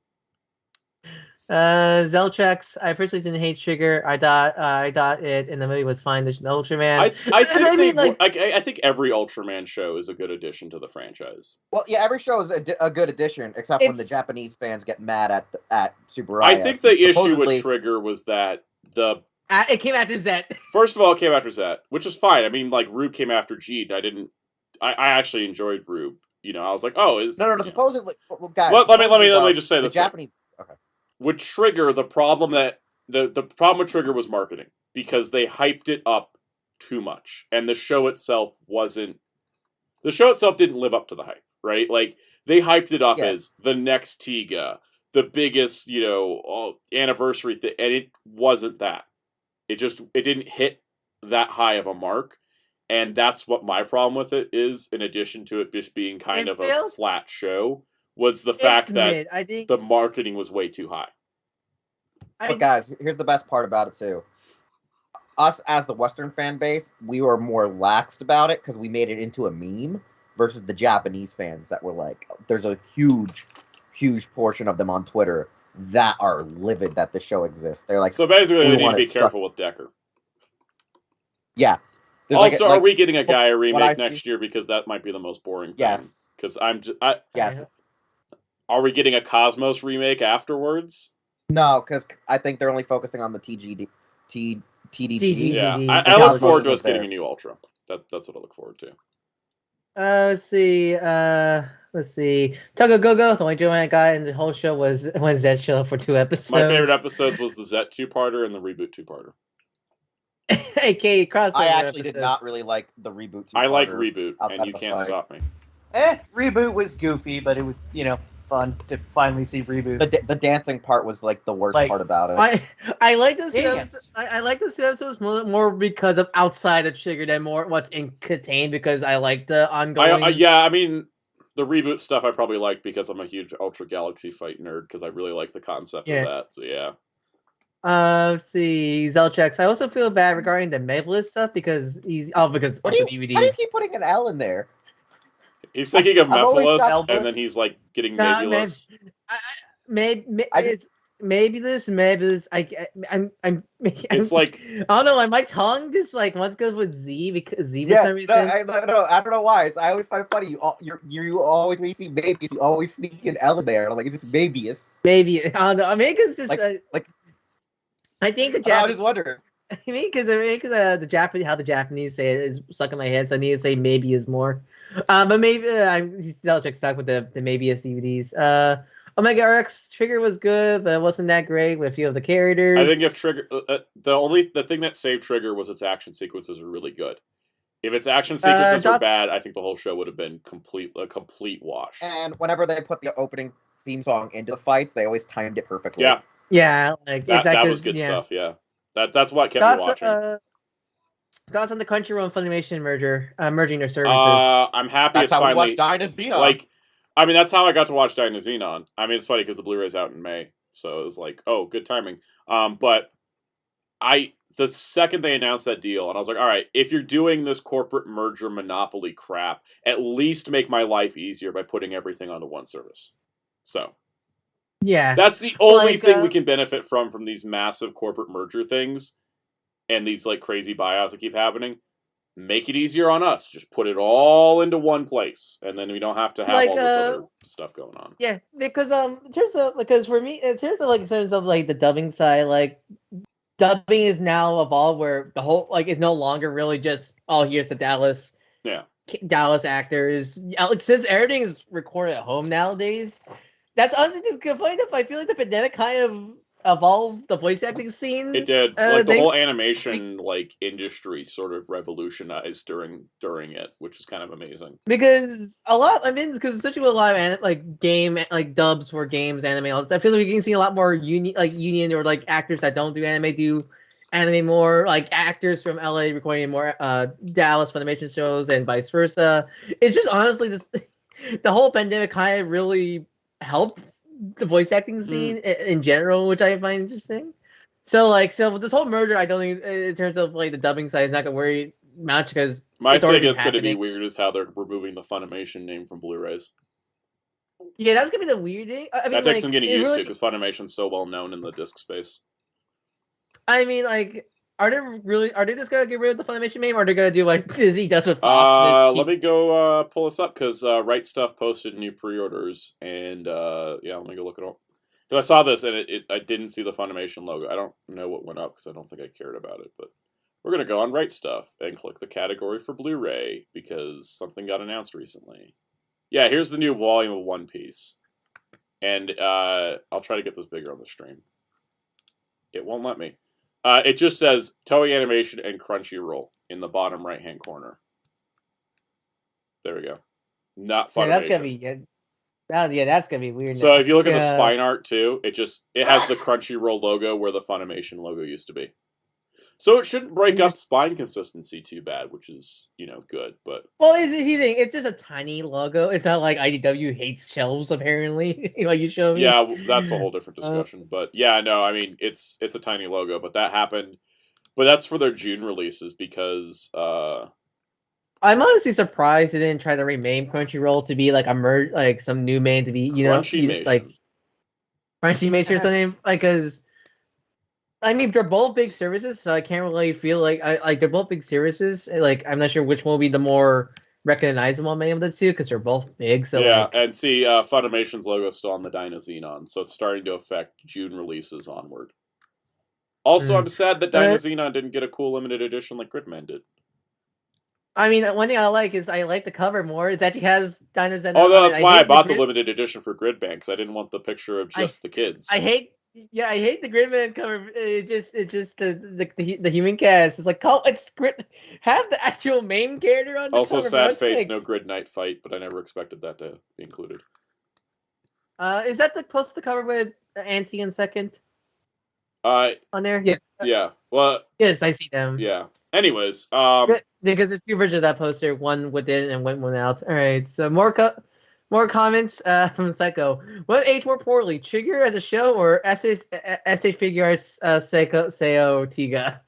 Zelchex, I personally didn't hate Trigger. I thought it in the movie was fine. There's no Ultraman. I think every Ultraman show is a good addition to the franchise. Well, yeah, every show is a good addition, except when the Japanese fans get mad at Super Raya. I think the issue with Trigger was that it came after Zet. First of all, it came after Zet, which is fine. I mean, like, Rube came after Jeed. I actually enjoyed Rube. I was like, oh, supposedly, guys. Let me just say this. Japanese. Okay. With Trigger, the problem with Trigger was marketing, because they hyped it up too much, and the show itself didn't live up to the hype, right? Like, they hyped it up as the next Tiga, the biggest, anniversary thing, and it wasn't that. It didn't hit that high of a mark, and that's what my problem with it is, in addition to it just being kind of a flat show, was the fact that the marketing was way too high. But guys, here's the best part about it too. Us, as the Western fan base, we were more laxed about it because we made it into a meme, versus the Japanese fans that were like, there's a huge portion of them on Twitter that are livid that the show exists. They're like, so basically, they need to be careful with Decker. Yeah. Also, are we getting a Gaia remake next year? Because that might be the most boring thing. Yes. Because yes. Are we getting a Cosmos remake afterwards? No, because I think they're only focusing on the TDG. Yeah, I look forward to us getting a new Ultra. That's what I look forward to. Let's see. Tuggo Go-Go, the only joke I got in the whole show was when Zed showed up for 2 episodes. My favorite episodes was the Zet 2-parter and the Reboot 2-parter. Okay, crossover I actually episodes. did not really like the Reboot 2-parter. I like Reboot, and you can't stop me. Reboot was goofy, but it was, fun to finally see reboot. The dancing part was like the worst part about it. I like those Dang episodes. I like those episodes more because of outside of Trigger than more what's in contained because I like the ongoing. Yeah, I mean, the reboot stuff I probably like because I'm a huge Ultra Galaxy Fight nerd because I really like the concept of that. So yeah. Let's see, Zelchex. I also feel bad regarding the Mabelist stuff because because of the DVDs. Why do you keep putting an L in there? He's thinking of Mephiles, and then he's like getting Mabulous. It's Mabulous. I'm. It's like I don't know. My tongue just like once goes with Z because Z for some reason. I don't know why. I always find it funny. You always when you see Mabius, you always sneak an L in there. I'm like, it's just Mabius. Maybe I don't know. I mean, because just I think the Japanese. I was wondering. I mean, because the Japanese, how the Japanese say it is stuck in my head, so I need to say maybe is more. But maybe I'm still stuck with the Mabius DVDs. Omega RX Trigger was good, but it wasn't that great with a few of the characters. I think if Trigger, the thing that saved Trigger was its action sequences were really good. If its action sequences were bad, I think the whole show would have been a complete wash. And whenever they put the opening theme song into the fights, they always timed it perfectly. Yeah, like that was good stuff. Yeah, that's what kept me watching. Thoughts on the Crunchyroll and Funimation merging their services? I'm happy that's it's how finally we watched Dynazenon. Like, I mean, that's how I got to watch Dynazenon. I mean, it's funny because the Blu-ray's out in May, so it was like, oh, good timing. But the second they announced that deal, and I was like, all right, if you're doing this corporate merger monopoly crap, at least make my life easier by putting everything onto one service. So, yeah, that's the only thing we can benefit from these massive corporate merger things and these like crazy buyouts that keep happening. Make it easier on us. Just put it all into one place, and then we don't have to have all this other stuff going on. Yeah, because for me, in terms of the dubbing side, like dubbing is now evolved where the whole is no longer really just here's the Dallas actors. Since everything is recorded at home nowadays, that's honestly the complaint. I feel like the pandemic kind of evolved the voice acting scene. It did. The whole animation industry sort of revolutionized during it, which is kind of amazing. Because especially with a lot of game dubs for games, anime, I feel like we can see a lot more union or actors that don't do anime more, like actors from LA recording more Dallas Funimation shows and vice versa. It's just honestly the whole pandemic kind of really helped the voice acting scene in general, which I find interesting. So with this whole merger, I don't think in terms of the dubbing side is not gonna worry much because my thing it's going to be weird is how they're removing the Funimation name from Blu-rays. Yeah, that's gonna be the weird thing. I mean, that takes some getting used to because Funimation's so well known in the disc space. I mean, are they just gonna get rid of the Funimation name, or are they gonna do like Disney does with Fox? Let me go pull this up because Right Stuff posted new pre-orders, and let me go look it up. Because I saw this and I didn't see the Funimation logo. I don't know what went up because I don't think I cared about it, but we're gonna go on Right Stuff and click the category for Blu-ray because something got announced recently. Yeah, here's the new volume of One Piece, and I'll try to get this bigger on the stream. It won't let me. It just says Toei Animation and Crunchyroll in the bottom right-hand corner. There we go. Not Funimation. Yeah, that's gonna be good. That's gonna be weird. So if you look at the spine art too, it has the Crunchyroll logo where the Funimation logo used to be. So it shouldn't break up spine consistency too bad, which is good. But it's just a tiny logo. It's not like IDW hates shelves apparently. Like you showed me. Yeah, that's a whole different discussion. But yeah, no, I mean it's a tiny logo, but that happened. But that's for their June releases because I'm honestly surprised they didn't try to rename Crunchyroll to be like a merge, like some new name to be Crunchymation. Like Crunchymation or something. Because I mean they're both big services, so I can't really feel like they're both big services. Like I'm not sure which one will be the more recognizable of the two because they're both big. So yeah, and see, Funimation's logo is still on the Dynazenon, so it's starting to affect June releases onward. Also, I'm sad that Dynazenon didn't get a cool limited edition like Gridman did. I mean, one thing I like the cover more. It actually has Dynazenon. Oh, that's why I bought the limited edition for Gridman because I didn't want the picture of just the kids. I hate the Gridman cover. It's just the human cast. It's like have the actual main character on the also, cover. sad face, no Grid Knight fight, but I never expected that to be included. Is that the post the cover with Auntie and Second Uh, on there? Yes. yeah. Well, Yes, I see them. yeah. Anyways, Because there's two versions of that poster, one within and one out. All right, so more comments from Psycho. What aged more poorly, Trigger as a show or SJ Figure Arts Seo Tiga?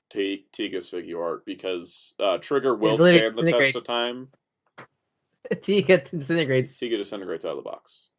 Tiga's figure art, because Trigger will literally stand the test of disintegrates. time. Tiga disintegrates. Tiga disintegrates out of the box.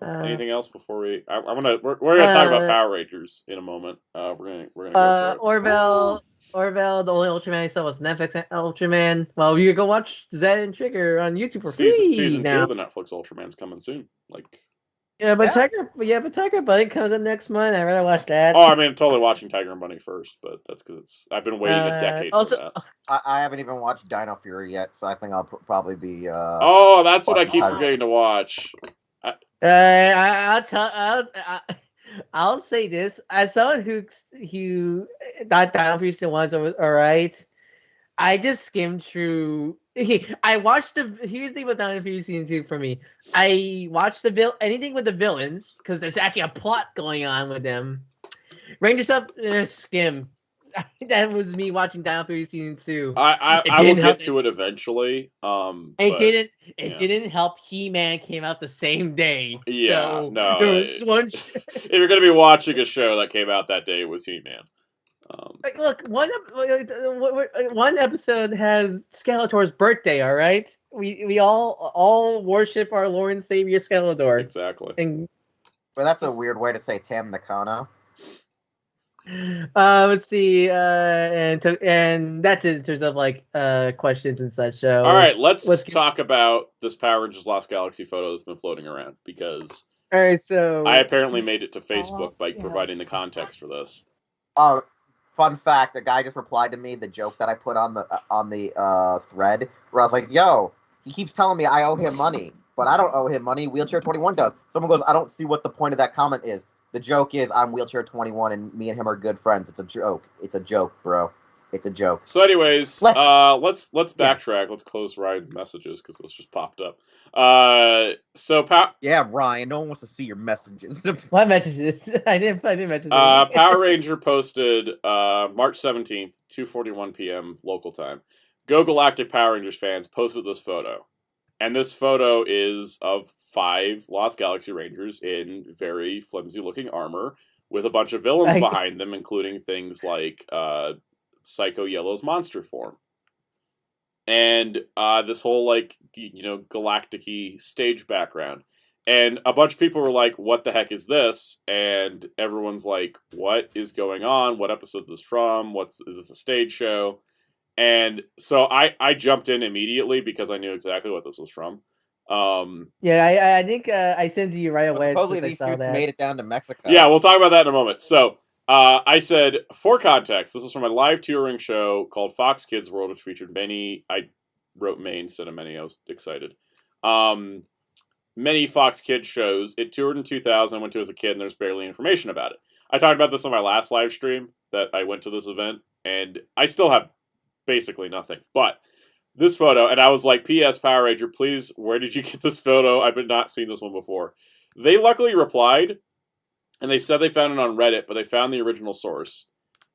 Anything else before we? We're gonna talk about Power Rangers in a moment. We're gonna go for it. Orville, the only Ultraman I saw was Netflix Ultraman. Well, you can go watch Zed and Trigger on YouTube for free Season now. 2 of the Netflix Ultraman's coming soon. But Tiger Bunny comes in next month. I'd rather watch that. Oh, I mean, I'm totally watching Tiger and Bunny first, but that's because I've been waiting a decade for that. I haven't even watched Dino Fury yet, so I think I'll probably be. Oh, that's what I keep forgetting to watch. I'll say this as someone who thought Dino Fury still was alright. I just skimmed through. I watched here's the thing with Dino Fury season 2 for me. I watched anything with the villains because there's actually a plot going on with them. Ranger stuff, skim. That was me watching Dino Fury season 2. I will get to it eventually. It didn't help. He-Man came out the same day. Yeah, so no. If you're gonna be watching a show that came out that day, it was He-Man. Look, one episode has Skeletor's birthday. All right, we all worship our Lord and Savior Skeletor. Exactly. But that's a weird way to say Tam Nakano. Let's see, and that's it in terms of questions and such. So, all right, let's talk about this Power Rangers Lost Galaxy photo that's been floating around, because all right, so I apparently made it to Facebook by providing the context for this. Oh, fun fact: a guy just replied to me the joke that I put on the thread, where I was like, "Yo, he keeps telling me I owe him money, but I don't owe him money. Wheelchair 21 does." Someone goes, "I don't see what the point of that comment is." The joke is I'm Wheelchair 21 and me and him are good friends. It's a joke. It's a joke, bro. It's a joke. So anyways, let's backtrack. Let's close Ryan's messages because those just popped up. Yeah, Ryan, no one wants to see your messages. What messages? I didn't mention Power Ranger posted March 17th, 2:41 p.m. local time. Go Galactic Power Rangers fans posted this photo. And this photo is of 5 Lost Galaxy Rangers in very flimsy-looking armor with a bunch of villains behind them, including things like Psycho Yellow's monster form. And this whole, galactic-y stage background. And a bunch of people were like, what the heck is this? And everyone's like, what is going on? What episode is this from? Is this a stage show? And so I jumped in immediately because I knew exactly what this was from. I think I sent to you right away. Supposedly these suits made it down to Mexico. Yeah, we'll talk about that in a moment. So I said, for context, this was from a live touring show called Fox Kids World, which featured many. I wrote May instead of many. I was excited. Many Fox Kids shows. It toured in 2000. I went to as a kid, and there's barely information about it. I talked about this on my last live stream that I went to this event, and I still have basically nothing. But this photo, and I was like, P.S. Power Ranger, please, where did you get this photo? I've not seen this one before. They luckily replied, and they said they found it on Reddit, but they found the original source.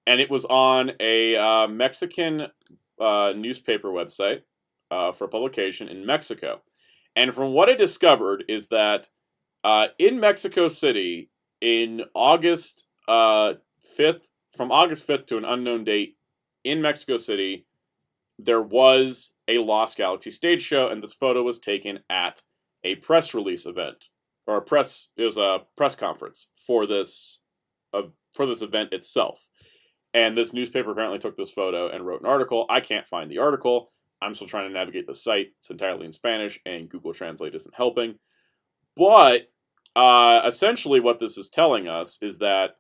And it was on a Mexican newspaper website for publication in Mexico. And from what I discovered is that in Mexico City, in August 5th, from August 5th to an unknown date, in Mexico City, there was a Lost Galaxy stage show, and this photo was taken at a press release event, or it was a press conference for this event itself. And this newspaper apparently took this photo and wrote an article. I can't find the article. I'm still trying to navigate the site. It's entirely in Spanish, and Google Translate isn't helping. But essentially what this is telling us is that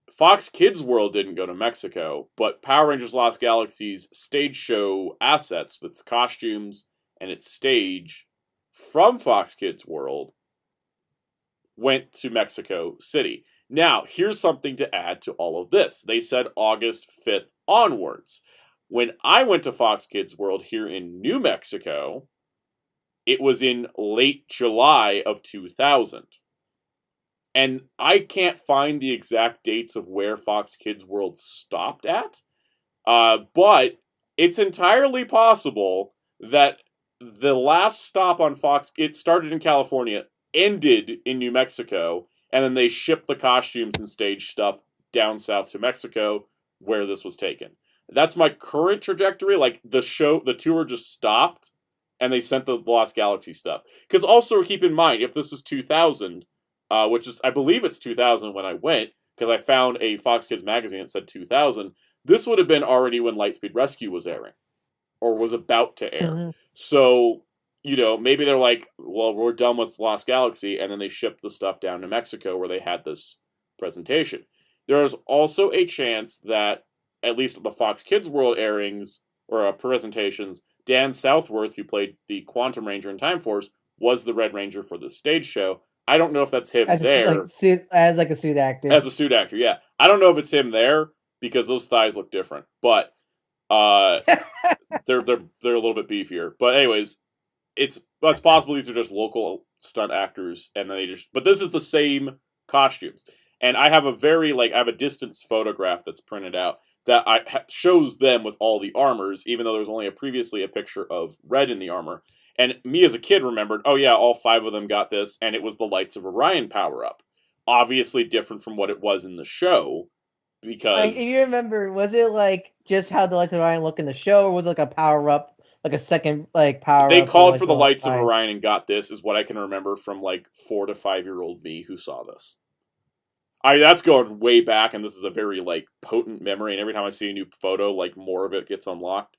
Fox Kids World didn't go to Mexico, but Power Rangers Lost Galaxy's stage show assets, its costumes and its stage from Fox Kids World, went to Mexico City. Now, here's something to add to all of this. They said August 5th onwards. When I went to Fox Kids World here in New Mexico, it was in late July of 2000. And I can't find the exact dates of where Fox Kids World stopped at, but it's entirely possible that the last stop on Fox, it started in California, ended in New Mexico, and then they shipped the costumes and stage stuff down south to Mexico, where this was taken. That's my current trajectory. Like, the tour just stopped, and they sent the Lost Galaxy stuff. Because also, keep in mind, if this is 2000, which is, I believe it's 2000 when I went, because I found a Fox Kids magazine that said 2000, this would have been already when Lightspeed Rescue was airing, or was about to air. Mm-hmm. So, maybe they're like, well, we're done with Lost Galaxy, and then they shipped the stuff down to Mexico where they had this presentation. There is also a chance that, at least at the Fox Kids World airings, or presentations, Dan Southworth, who played the Quantum Ranger in Time Force, was the Red Ranger for the stage show. I don't know if that's him there. As a suit actor. As a suit actor, yeah. I don't know if it's him there, because those thighs look different. But they're a little bit beefier. But anyways, it's possible these are just local stunt actors, and then but this is the same costumes. And I have a distance photograph that's printed out that shows them with all the armors, even though there was only previously a picture of Red in the armor. And me as a kid remembered, oh yeah, all 5 of them got this, and it was the Lights of Orion power-up. Obviously different from what it was in the show, because... If you remember, was it just how the Lights of Orion look in the show, or was it a power-up, a second power-up? They called for the Lights of Orion and got this, is what I can remember from 4 to 5-year-old me who saw this. That's going way back, and this is a very potent memory, and every time I see a new photo, more of it gets unlocked.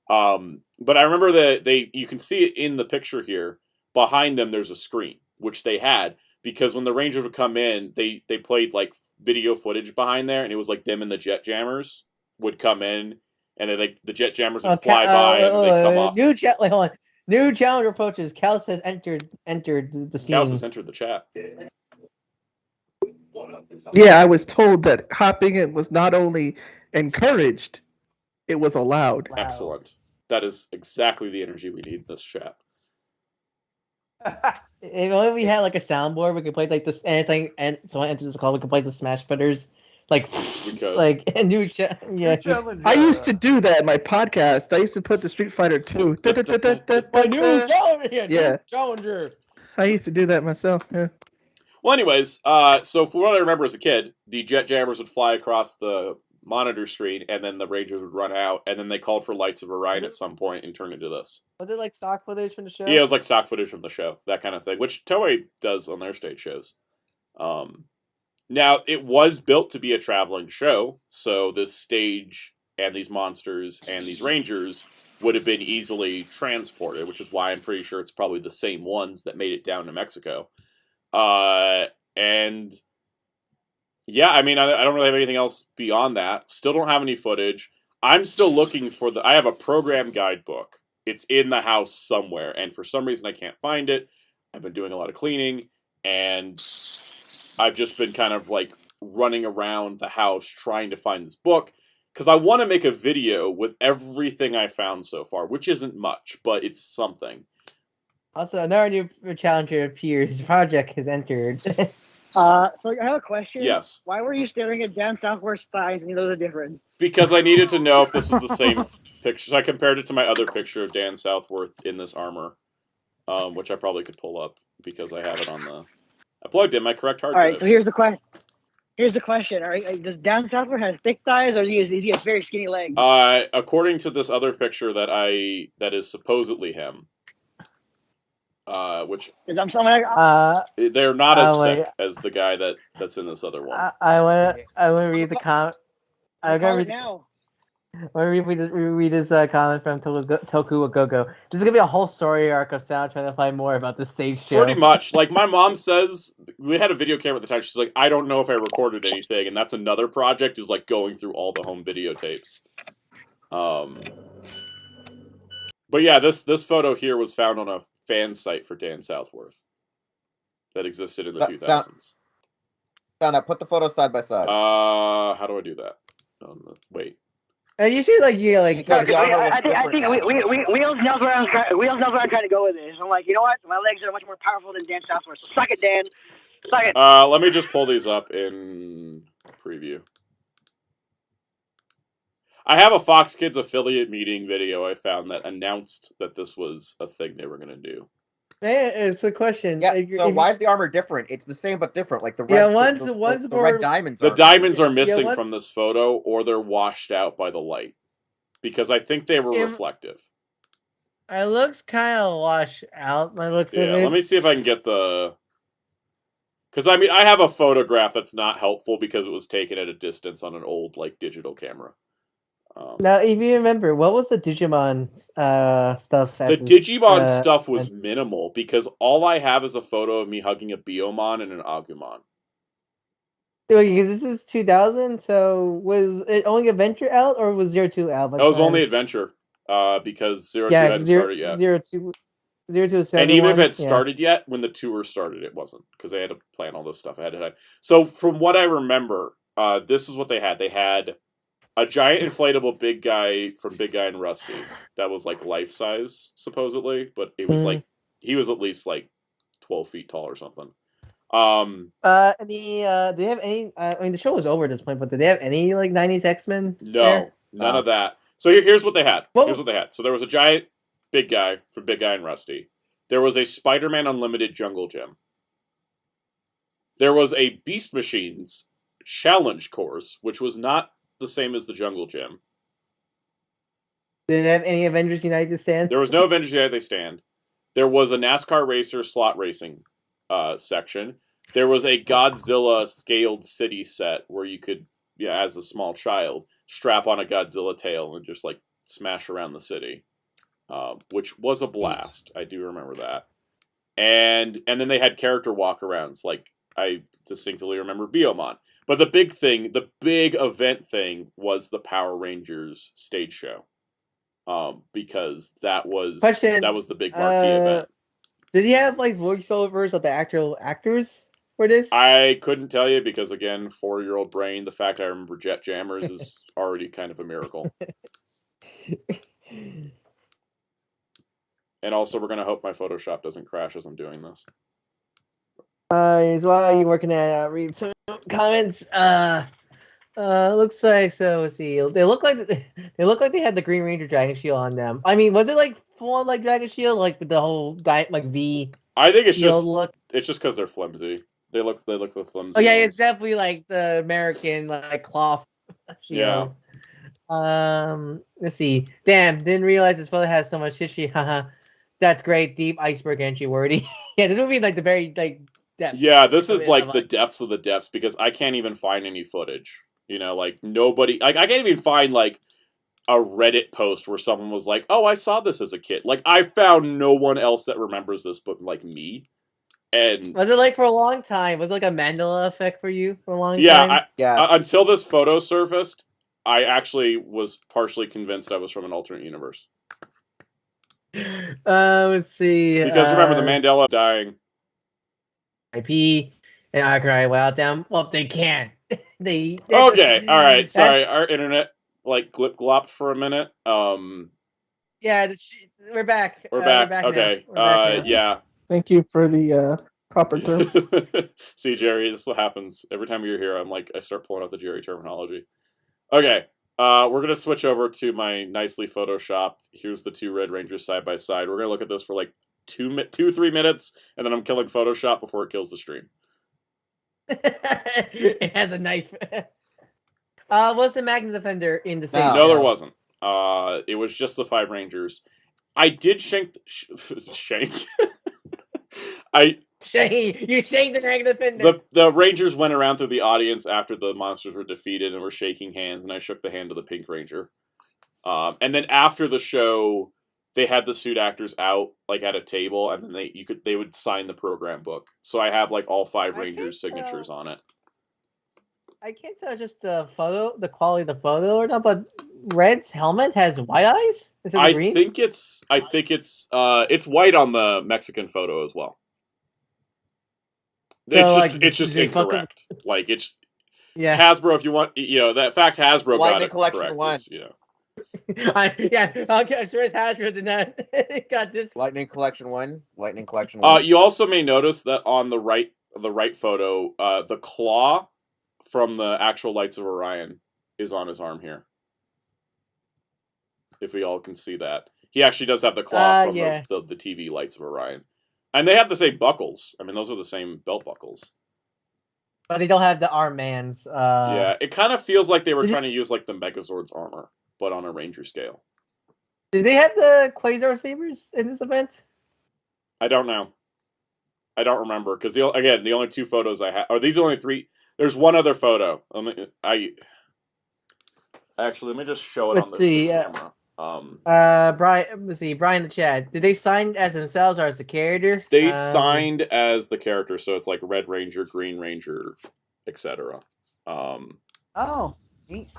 But I remember that you can see it in the picture here. Behind them, there's a screen, which they had, because when the Rangers would come in, they played video footage behind there, and it was them and the Jet Jammers would come in, and then the Jet Jammers would fly by and they'd come off. Hold on. New challenger approaches. Kaus has entered the scene. Kaus has entered the chat. Yeah, I was told that hopping in was not only encouraged, it was allowed. Wow. Excellent. That is exactly the energy we need in this chat. If only we had a soundboard, we could play this anything, and someone enters the call, we could play the Smash Brothers, a new yeah. I used to do that in my podcast. I used to put the Street Fighter 2. New challenger. Yeah. New challenger. I used to do that myself. Yeah. Well, anyways, so from what I remember as a kid, the Jet Jammers would fly across the monitor screen, and then the Rangers would run out, and then they called for Lights of Orion at some point and turned into this. Was it stock footage from the show? Yeah, it was stock footage from the show, that kind of thing, which Toei does on their stage shows. Now, it was built to be a traveling show, so this stage and these monsters and these Rangers would have been easily transported, which is why I'm pretty sure it's probably the same ones that made it down to Mexico. And yeah, I mean, I don't really have anything else beyond that. Still don't have any footage. I'm still looking for I have a program guidebook. It's in the house somewhere, and for some reason I can't find it. I've been doing a lot of cleaning, and I've just been kind of running around the house trying to find this book, because I want to make a video with everything I found so far, which isn't much, but it's something. Also, another new challenger appears. Project has entered. So I have a question. Yes. Why were you staring at Dan Southworth's thighs and you know the difference? Because I needed to know if this is the same picture. So I compared it to my other picture of Dan Southworth in this armor, which I probably could pull up because I have it on the... I plugged in my correct hard drive. All right, so here's the question. All right, does Dan Southworth have thick thighs, or is he a very skinny leg? According to this other picture that is supposedly him, which they're not as thick as the guy that's in this other one. I want to read the comment. I'm gonna read now. I want to read this comment from Toku Agogo. This is gonna be a whole story arc of Sound trying to find more about the stage show. Pretty much. My mom says, we had a video camera at the time. She's like, I don't know if I recorded anything, and that's another project, is going through all the home videotapes. But yeah, this photo here was found on a fan site for Dan Southworth that existed in the 2000s. Soundout, put the photos side by side. How do I do that? Wait. And you should like Because the armor looks I think different now. Wheels knows where I'm trying to go with this. I'm like, you know what? My legs are much more powerful than Dan Southworth. So suck it, Dan. Suck it. Let me just pull these up in preview. I have a Fox Kids affiliate meeting video I found that announced that this was a thing they were going to do. It's a question. Yeah. So why is the armor different? It's the same but different. Like the red. Yeah, one's the more. red diamonds. The diamonds are Yeah, missing what- from this photo, or they're washed out by the light, because I think they were reflective. It looks kind of washed out. My looks of Yeah, it. let me see if I can get the. Because I mean, I have a photograph that's not helpful because it was taken at a distance on an old like digital camera. Now, if you remember, what was the Digimon stuff? The Digimon stuff was minimal because all I have is a photo of me hugging a Biomon and an Agumon. This is 2000, so was it only Adventure out or was 02 out? That was only Adventure, because 02 hadn't started yet. 02 and even if it started yet, when the tour started, it wasn't because they had to plan all this stuff ahead of time. So from what I remember, this is what they had. They had a giant inflatable big guy from Big Guy and Rusty that was like life size supposedly, but it was like he was at least like 12 feet tall or something. do they have any? I mean, the show was over at this point, but did they have any like 90s X-Men? No, none of that. So here's what they had. Here's what they had. So there was a giant big guy from Big Guy and Rusty. There was a Spider-Man Unlimited Jungle Gym. There was a Beast Machines challenge course, which was not the same as the Jungle Gym. Did they have any Avengers United stand? There was no Avengers United stand. There was a NASCAR racer slot racing section. There was a Godzilla scaled city set where you could, as a small child, strap on a Godzilla tail and just like smash around the city, which was a blast. I do remember that. And then they had character walkarounds. Like I distinctly remember Biomon. But the big thing, the big event thing, was the Power Rangers stage show, because that was the big marquee event. Did he have like voiceovers of the actual actors for this? I couldn't tell you because, again, 4-year-old brain. The fact I remember Jet Jammers is already kind of a miracle. And also, we're gonna hope my Photoshop doesn't crash as I'm doing this. While you're working at read some comments. Looks like Let's see. They look like they had the Green Ranger Dragon Shield on them. I mean, was it like full like Dragon Shield, like with the whole like V? I think it's shield just look? It's just because they're flimsy. They look the flimsy. Oh yeah, ones. it's definitely like the American like cloth shield. Yeah. Let's see. Damn, didn't realize this photo has so much history. Haha. That's great. Deep iceberg entry wordy. Yeah, this would be like the very like depths. Yeah, this is like the depths of the depths because I can't even find any footage. Like nobody, like I can't even find like a Reddit post where someone was like, "Oh, I saw this as a kid." Like I found no one else that remembers this, but like me. And was it like for a long time? Was it like a Mandela effect for you for a long time? Yeah. Until this photo surfaced, I actually was partially convinced I was from an alternate universe. Let's see. Because remember, the Mandela dying. IP and I cry wow down. Well, they can't. they okay. All right. Sorry, our internet like glip glopped for a minute. Yeah, we're back. We're back. Okay. Yeah. Thank you for the proper term. See, Jerry, this is what happens every time you're here. I start pulling out the Jerry terminology. Okay. We're gonna switch over to my nicely photoshopped. Here's the two Red Rangers side by side. We're gonna look at this for like 3 minutes, and then I'm killing Photoshop before it kills the stream. It has a knife. Was the Magnus Defender in the same? No, there wasn't. It was just the 5 Rangers. I did shank. Shank. You shanked the Magnus Defender. The Rangers went around through the audience after the monsters were defeated and were shaking hands, and I shook the hand of the Pink Ranger. And then after the show, they had the suit actors out like at a table, and then they would sign the program book. So I have like all 5 Rangers' signatures on it. I can't tell just the photo, the quality of the photo or not, but Red's helmet has white eyes. Is it green? I think it's white on the Mexican photo as well. So, it's just incorrect. Like it's Hasbro. If you want, that fact Hasbro got it Collection correct. one. Is, I'm sure it's Hasbro did not got this. Lightning Collection win. Lightning Collection win. You also may notice that on the right photo, the claw from the actual Lights of Orion is on his arm here. If we all can see that. He actually does have the claw from the TV Lights of Orion. And they have the same buckles. I mean, those are the same belt buckles. But they don't have the armbands. Yeah, it kind of feels like they were trying to use like the Megazord's armor, but on a Ranger scale. Did they have the Quasar Sabers in this event? I don't know. I don't remember because the only two photos I have, or these are only three. There's one other photo. Actually, let me just show it on the camera. Brian. Let's see. Brian in the chat. Did they sign as themselves or as the character? They signed as the character, so it's like Red Ranger, Green Ranger, etc. Oh, neat.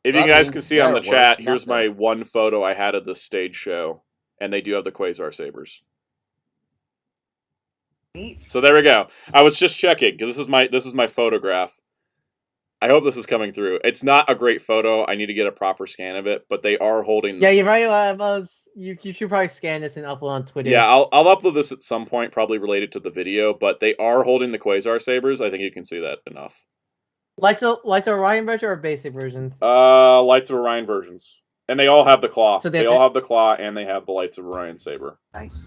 If you guys can see on the chat, here's my one photo I had at the stage show, and they do have the Quasar Sabers. Neat. So there we go. I was just checking because this is my photograph. I hope this is coming through. It's not a great photo. I need to get a proper scan of it, but they are holding. Yeah, you're right. You should probably scan this and upload on Twitter. Yeah, I'll upload this at some point, probably related to the video. But they are holding the Quasar Sabers. I think you can see that enough. Lights of Orion version or basic versions? Lights of Orion versions, and they all have the claw. So they all have the claw, and they have the Lights of Orion saber. Nice.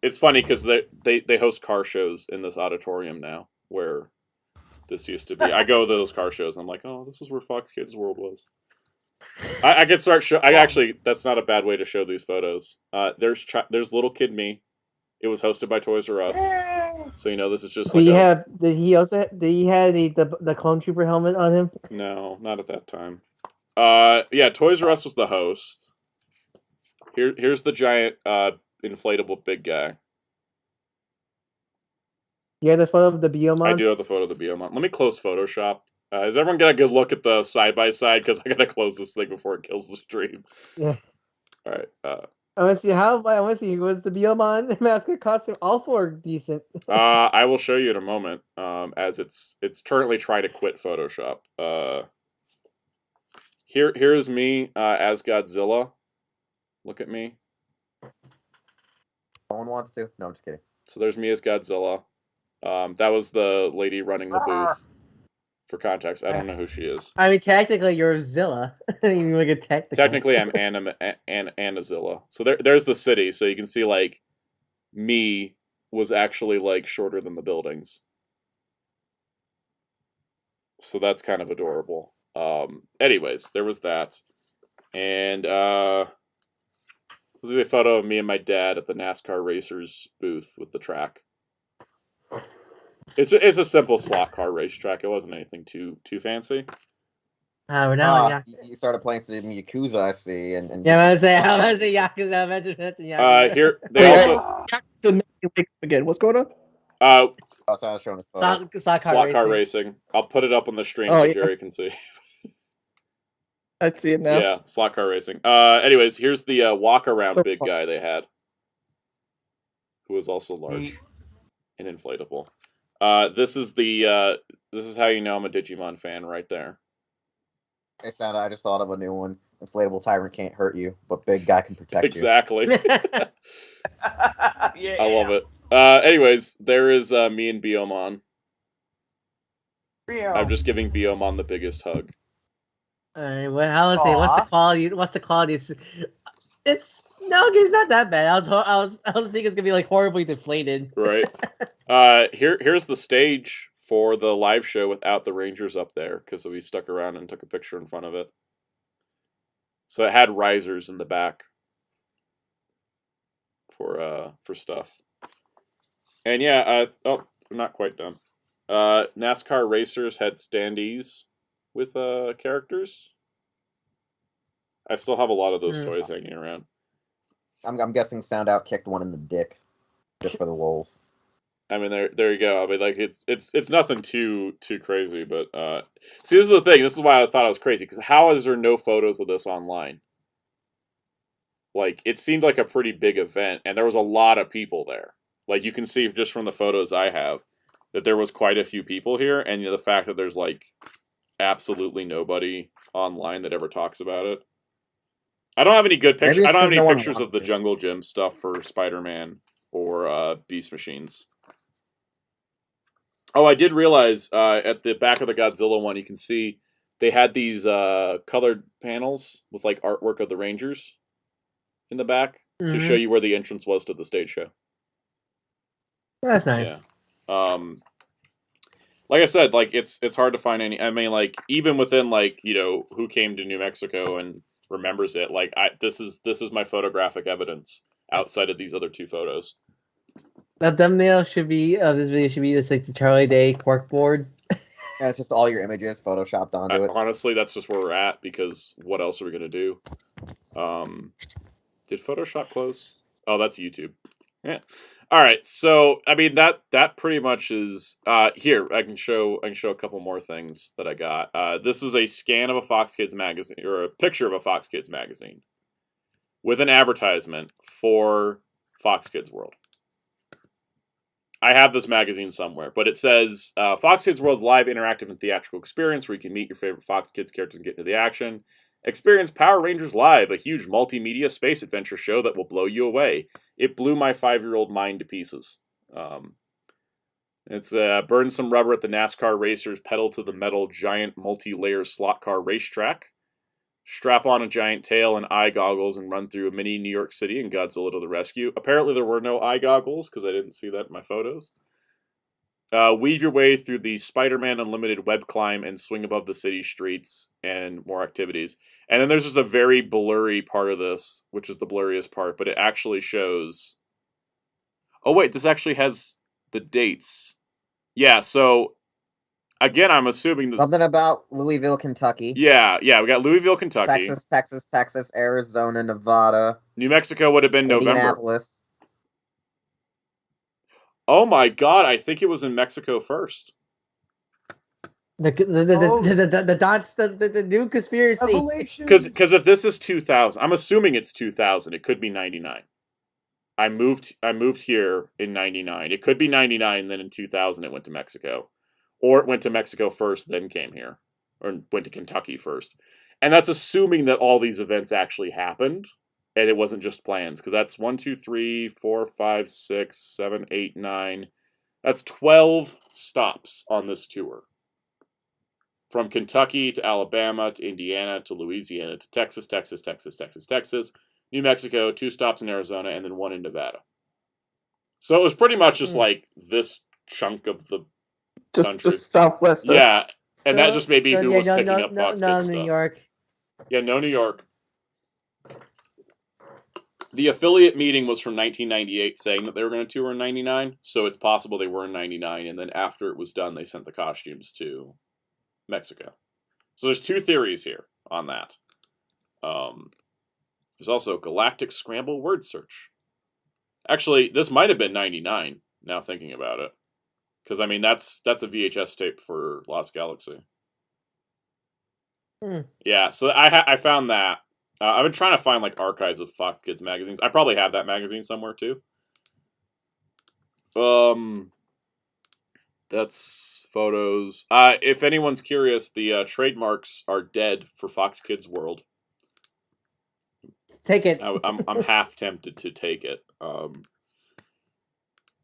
It's funny because they host car shows in this auditorium now, where this used to be. I go to those car shows. And I'm like, oh, this is where Fox Kids World was. I could start show. I actually, that's not a bad way to show these photos. There's Little Kid Me. It was hosted by Toys R Us. So this is just. Did he have the Clone Trooper helmet on him? No, not at that time. Yeah, Toys R Us was the host. Here's the giant inflatable big guy. You have the photo of the Biomon? I do have the photo of the Biomon. Let me close Photoshop. Is everyone got a good look at the side-by-side? Because I got to close this thing before it kills the stream. Yeah. All right. I want to see, was the Biomon mascot costume all four decent? I will show you in a moment, as it's currently trying to quit Photoshop. Here's me as Godzilla. Look at me. No one wants to. No, I'm just kidding. So there's me as Godzilla. That was the lady running the booth. For context, I don't know who she is. I mean, technically, you're Zilla. You look at technical. Technically, I'm Anazilla. So there's the city. So you can see, like, me was actually, like, shorter than the buildings. So that's kind of adorable. Anyways, there was that. And, this is a photo of me and my dad at the NASCAR Racers booth with the track. It's a simple slot car racetrack. It wasn't anything too fancy. We're now you started playing some Yakuza, I see, and yeah, I was gonna say Yakuza. I mentioned Yakuza. Here they also again. What's going on? so I was showing us slot car racing. I'll put it up on the stream so Jerry can see. I see it now. Yeah, slot car racing. Anyways, here's the walk around big guy they had, who was also large and inflatable. This is how you know I'm a Digimon fan right there. Hey, Soundout, I just thought of a new one. Inflatable Tyrant can't hurt you, but big guy can protect you. Exactly. Yeah. I love it. Anyways, there is me and Biomon. I'm just giving Biomon the biggest hug. Alright, let's see. What's the quality? What's the quality? It's not that bad. I was thinking it's gonna be like horribly deflated. Right. Here's the stage for the live show without the Rangers up there because we stuck around and took a picture in front of it. So it had risers in the back for stuff. And yeah, we're not quite done. NASCAR Racers had standees with characters. I still have a lot of those toys hanging around. I'm guessing Soundout kicked one in the dick just for the lulz. I mean, there you go. I mean, like it's nothing too crazy, but see, this is the thing. This is why I thought it was crazy because how is there no photos of this online? Like, it seemed like a pretty big event, and there was a lot of people there. Like, you can see just from the photos I have that there was quite a few people here, and the fact that there's like absolutely nobody online that ever talks about it. I don't have any good pictures. Maybe I don't have it's any 'cause no one pictures of wants the to. Jungle Gym stuff for Spider-Man or Beast Machines. Oh, I did realize at the back of the Godzilla one, you can see they had these colored panels with like artwork of the Rangers in the back to show you where the entrance was to the stage show. That's nice. Yeah. Like I said, like it's hard to find any. I mean, like even within like who came to New Mexico and remembers it. Like this is my photographic evidence outside of these other two photos. The thumbnail should be of this video should be just like the Charlie Day cork board. Yeah, it's just all your images photoshopped onto it. Honestly, that's just where we're at because what else are we gonna do? Did Photoshop close? Oh, that's YouTube. Yeah. All right. So I mean that pretty much is here. I can show a couple more things that I got. This is a scan of a Fox Kids magazine or a picture of a Fox Kids magazine with an advertisement for Fox Kids World. I have this magazine somewhere, but it says Fox Kids World's live, interactive, and theatrical experience where you can meet your favorite Fox Kids characters and get into the action. Experience Power Rangers Live, a huge multimedia space adventure show that will blow you away. It blew my 5-year-old mind to pieces. It's burn some rubber at the NASCAR racers, pedal to the metal giant multi-layer slot car racetrack. Strap on a giant tail and eye goggles and run through a mini New York City and Godzilla to the rescue. Apparently there were no eye goggles because I didn't see that in my photos. Weave your way through the Spider-Man Unlimited web climb and swing above the city streets and more activities. And then there's just a very blurry part of this, which is the blurriest part, but it actually shows... Oh wait, this actually has the dates. Yeah, so... Again, I'm assuming this... Something about Louisville, Kentucky. Yeah, we got Louisville, Kentucky. Texas, Arizona, Nevada. New Mexico would have been November. Indianapolis. Oh my god, I think it was in Mexico first. The dots, the new conspiracy. Because if this is 2000, I'm assuming it's 2000. It could be 99. I moved here in 99. It could be 99, then in 2000 it went to Mexico. Or it went to Mexico first, then came here. Or went to Kentucky first. And that's assuming that all these events actually happened. And it wasn't just plans. Because that's 1, 2, 3, 4, 5, 6, 7, 8, 9. That's 12 stops on this tour. From Kentucky to Alabama to Indiana to Louisiana to Texas, New Mexico, 2 stops in Arizona, and then 1 in Nevada. So it was pretty much just like this chunk of the country. Just southwest. Yeah, and that just may be who was picking up Fox Kids No, stuff. New York. Yeah, no New York. The affiliate meeting was from 1998 saying that they were going to tour in 99, so it's possible they were in 99, and then after it was done, they sent the costumes to Mexico. So there's 2 theories here on that. There's also Galactic Scramble word search. Actually, this might have been 99, now thinking about it. Because, I mean, that's a VHS tape for Lost Galaxy. Yeah, so I found that. I've been trying to find, like, archives of Fox Kids magazines. I probably have that magazine somewhere, too. That's photos. If anyone's curious, the trademarks are dead for Fox Kids World. Take it. I'm half tempted to take it.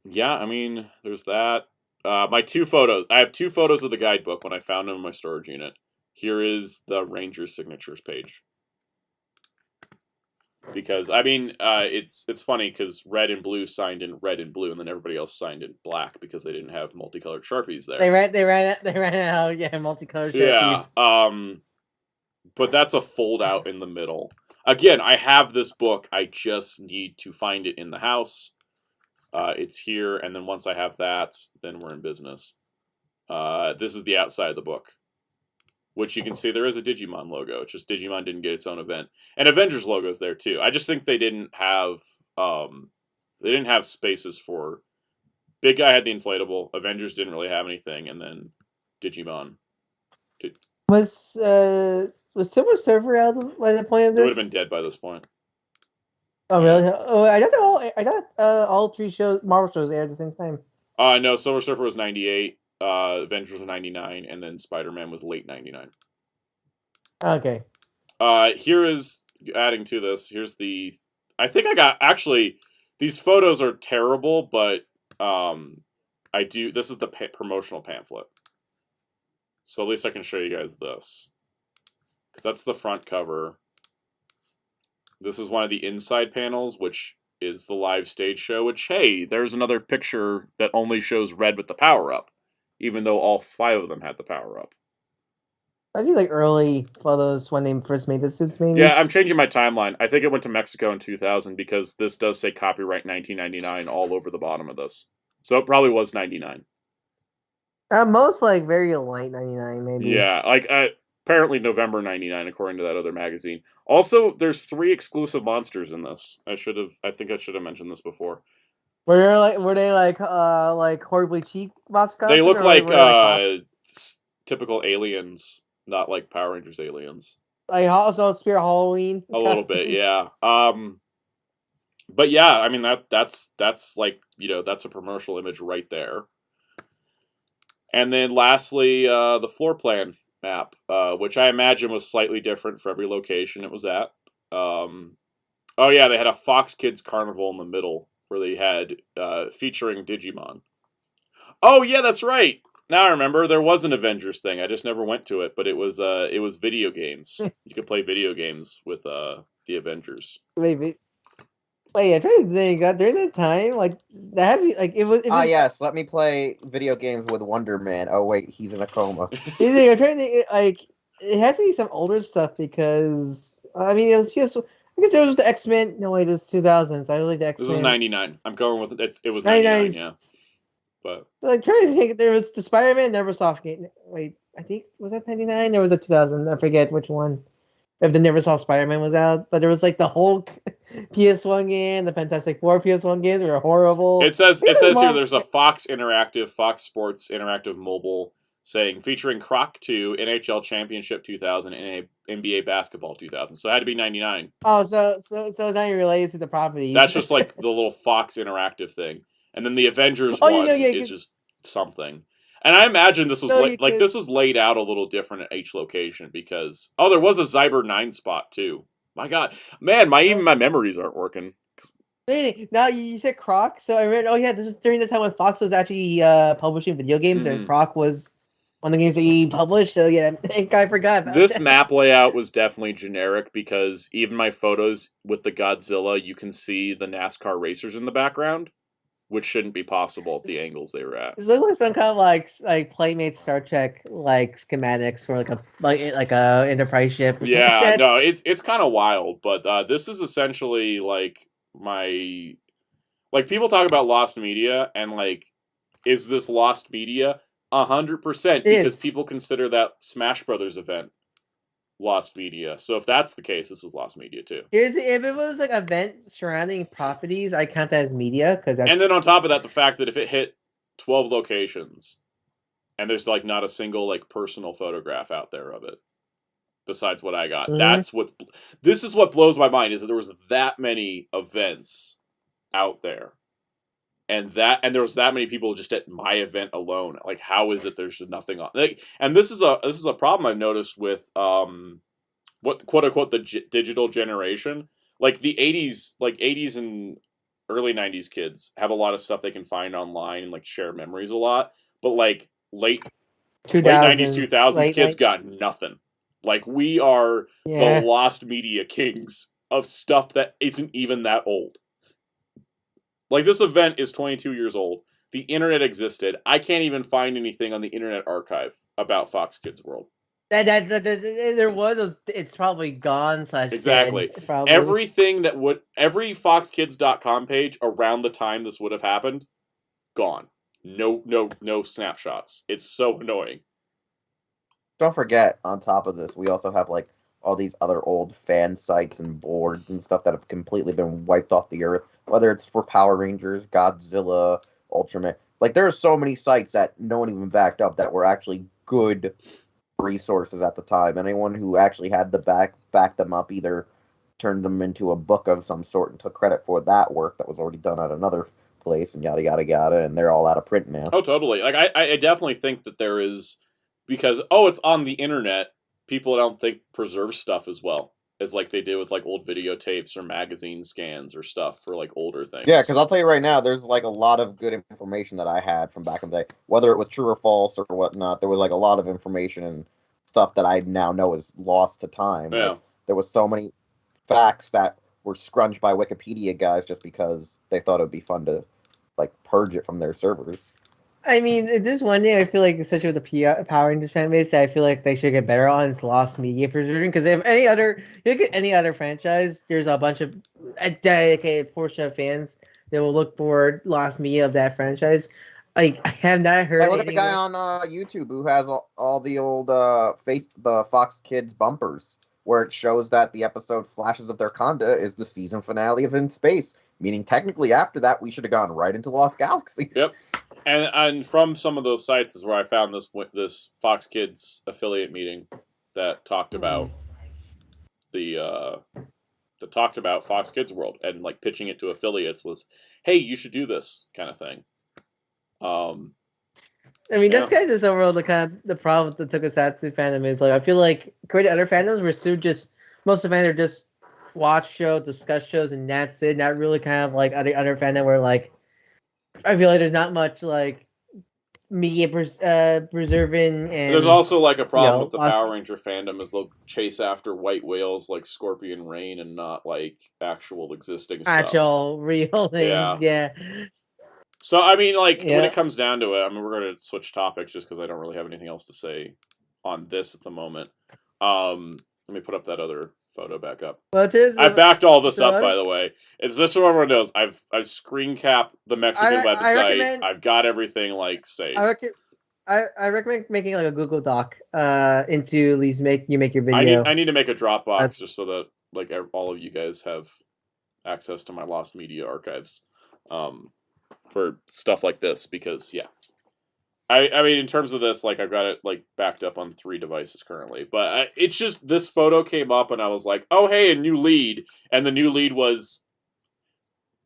Yeah, I mean, there's that. My 2 photos. I have 2 photos of the guidebook when I found them in my storage unit. Here is the Ranger signatures page. Because I mean, it's funny because red and blue signed in red and blue, and then everybody else signed in black because they didn't have multicolored Sharpies there. They ran out. Yeah, multicolored Sharpies. Yeah. But that's a fold out in the middle. Again, I have this book. I just need to find it in the house. It's here, and then once I have that, then we're in business. This is the outside of the book, which you can see there is a Digimon logo. It's just Digimon didn't get its own event, and Avengers logo's there too. I just think they didn't have spaces for. Big Guy had the inflatable. Avengers didn't really have anything, and then Digimon. Was Silver Surfer out by the point of this? It would have been dead by this point. Oh really? Oh, I thought all 3 shows, Marvel shows, aired at the same time. No, Silver Surfer was 98, Avengers was 99, and then Spider-Man was late 99. Okay. Here is adding to this, here's the. I think I got actually. These photos are terrible, but I do. This is the promotional pamphlet, so at least I can show you guys this, because that's the front cover. This is one of the inside panels, which is the live stage show. Which, hey, there's another picture that only shows Red with the power up, even though all 5 of them had the power up. I do like early photos when they first made the suits, maybe. Yeah, I'm changing my timeline. I think it went to Mexico in 2000 because this does say copyright 1999 all over the bottom of this. So it probably was 99. Most like very light 99, maybe. Yeah, like apparently November 99 according to that other magazine. Also, there's 3 exclusive monsters in this. I think I should have mentioned this before. Were they like horribly cheap mascots? They look like typical aliens. Not like Power Rangers aliens. Like also Spirit Halloween. A little bit, yeah. But yeah, I mean that's like, that's a promotional image right there. And then lastly, the floor plan map, which I imagine was slightly different for every location it was at. Oh yeah, they had a Fox Kids Carnival in the middle where they had featuring Digimon. Oh yeah, that's right. Now I remember there was an Avengers thing. I just never went to it, but it was video games. You could play video games with the Avengers. Wait, I'm trying to think. During that time, like that had to be, like it was. Yes, let me play video games with Wonder Man. Oh wait, he's in a coma. I'm trying to think, like it has to be some older stuff because I mean it was just. I guess there was the X-Men. No wait, this is 2000s. I like the X-Men. This is 99. I'm going with it. It was 99. Yeah. But so I'm trying to think. There was the Spider-Man Neversoft game. Wait, I think was that 99 or was it 2000? I forget which one. If the Neversoft Spider-Man was out, but there was like the Hulk PS1 game, the Fantastic Four PS1 games were horrible. It says here there's a Fox Sports Interactive Mobile saying featuring Croc 2, NHL Championship 2000, and NBA Basketball 2000. So it had to be 99. Oh, so now you're related to the property. That's just like the little Fox Interactive thing. And then the Avengers one is just something. And I imagine this was this was laid out a little different at each location because there was a Zyber 9 spot too. My God, man, even my memories aren't working. Now you said Croc, so I read. Oh yeah, this is during the time when Fox was actually publishing video games, and Croc was one of the games that he published. So yeah, I think I forgot about this that. Map layout was definitely generic because even my photos with the Godzilla, you can see the NASCAR racers in the background, which shouldn't be possible at the angles they were at. This looks like some kind of like Playmate Star Trek like schematics for like a Enterprise ship. Yeah, no, it's kind of wild, but this is essentially like people talk about lost media and like, is this lost media? 100% because people consider that Smash Brothers event lost media. So if that's the case, this is lost media too. If it was like an event surrounding properties, I count that as media because that's. And then on top of that, the fact that if it hit 12 locations, and there's like not a single like personal photograph out there of it, besides what I got, this is what blows my mind is that there was that many events out there, and there was that many people just at my event alone. Like, how is it there's nothing on? Like, and this is a problem I've noticed with what quote unquote the digital generation. Like the 80s and early 90s kids have a lot of stuff they can find online and like share memories a lot, but like late 90s 2000s kids got nothing. Like, we are the lost media kings of stuff that isn't even that old. Like, this event is 22 years old. The internet existed. I can't even find anything on the Internet Archive about Fox Kids World. There was. It's probably gone. Exactly. Dead, probably. Every FoxKids.com page around the time this would have happened, gone. No snapshots. It's so annoying. Don't forget, on top of this, we also have like all these other old fan sites and boards and stuff that have completely been wiped off the earth. Whether it's for Power Rangers, Godzilla, Ultraman. Like, there are so many sites that no one even backed up that were actually good resources at the time. Anyone who actually had the back them up either turned them into a book of some sort and took credit for that work that was already done at another place and yada yada yada, and they're all out of print now. Oh, totally. Like, I definitely think that there is, because it's on the internet, people don't think preserve stuff as well. as like they did with like old videotapes or magazine scans or stuff for like older things. Yeah, because I'll tell you right now, there's like a lot of good information that I had from back in the day, whether it was true or false or whatnot. There was like a lot of information and stuff that I now know is lost to time. Yeah. Like, there was so many facts that were scrunched by Wikipedia guys just because they thought it would be fun to like purge it from their servers. I mean, there's one thing I feel like, especially with the Power Rangers fan base, that I feel like they should get better on is lost media preserving. Because if you look at any other franchise, there's a dedicated portion of fans that will look for lost media of that franchise. Like, I have not heard. Hey, look at the guy on YouTube who has all the old the Fox Kids bumpers, where it shows that the episode Flashes of Darkonda is the season finale of In Space, meaning technically after that we should have gone right into Lost Galaxy. Yep. And from some of those sites is where I found this Fox Kids affiliate meeting that talked about Fox Kids World and like pitching it to affiliates was, hey, you should do this kind of thing. I mean, that's kind of just overall the problem with the Tokusatsu fandom is, like, I feel like compared to other fandoms, we're still just, most of the fans are just watch shows, discuss shows, and that's it. Not really kind of like other fandom where, like, I feel like there's not much like media preserving, and there's also like a problem with the Power Ranger fandom is they'll chase after white whales like Scorpion Rain and not like actual existing stuff. Actual real things, yeah. So I mean, like when it comes down to it, I mean, we're going to switch topics just because I don't really have anything else to say on this at the moment. Let me put up that other photo back up. Well, I backed all this up, by the way. It's just so everyone knows. I've screen capped the Mexican website. I've got everything like saved. I recommend making like a Google Doc into at least make your video. I need to make a Dropbox just so that like all of you guys have access to my lost media archives for stuff like this, because I mean, in terms of this, like, I've got it, like, backed up on 3 devices currently. But it's just, this photo came up, and I was like, oh, hey, a new lead. And the new lead was,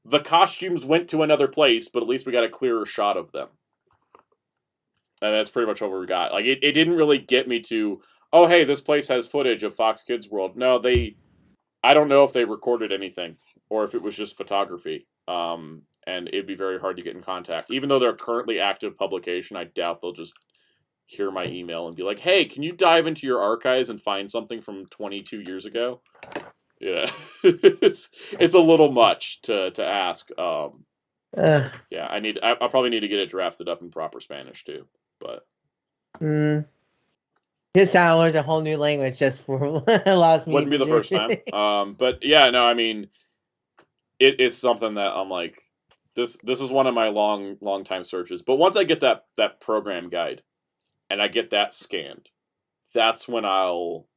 the costumes went to another place, but at least we got a clearer shot of them. And that's pretty much what we got. Like, it didn't really get me to, oh, hey, this place has footage of Fox Kids World. No, I don't know if they recorded anything, or if it was just photography. And it'd be very hard to get in contact. Even though they're currently active publication, I doubt they'll just hear my email and be like, hey, can you dive into your archives and find something from 22 years ago? Yeah. it's a little much to ask. Yeah, I'll probably need to get it drafted up in proper Spanish too. But His sound learns a whole new language just for lost media. Wouldn't be the first time. But yeah, no, I mean, it's something that I'm like, this is one of my long time searches. But once I get that program guide and I get that scanned, that's when I'll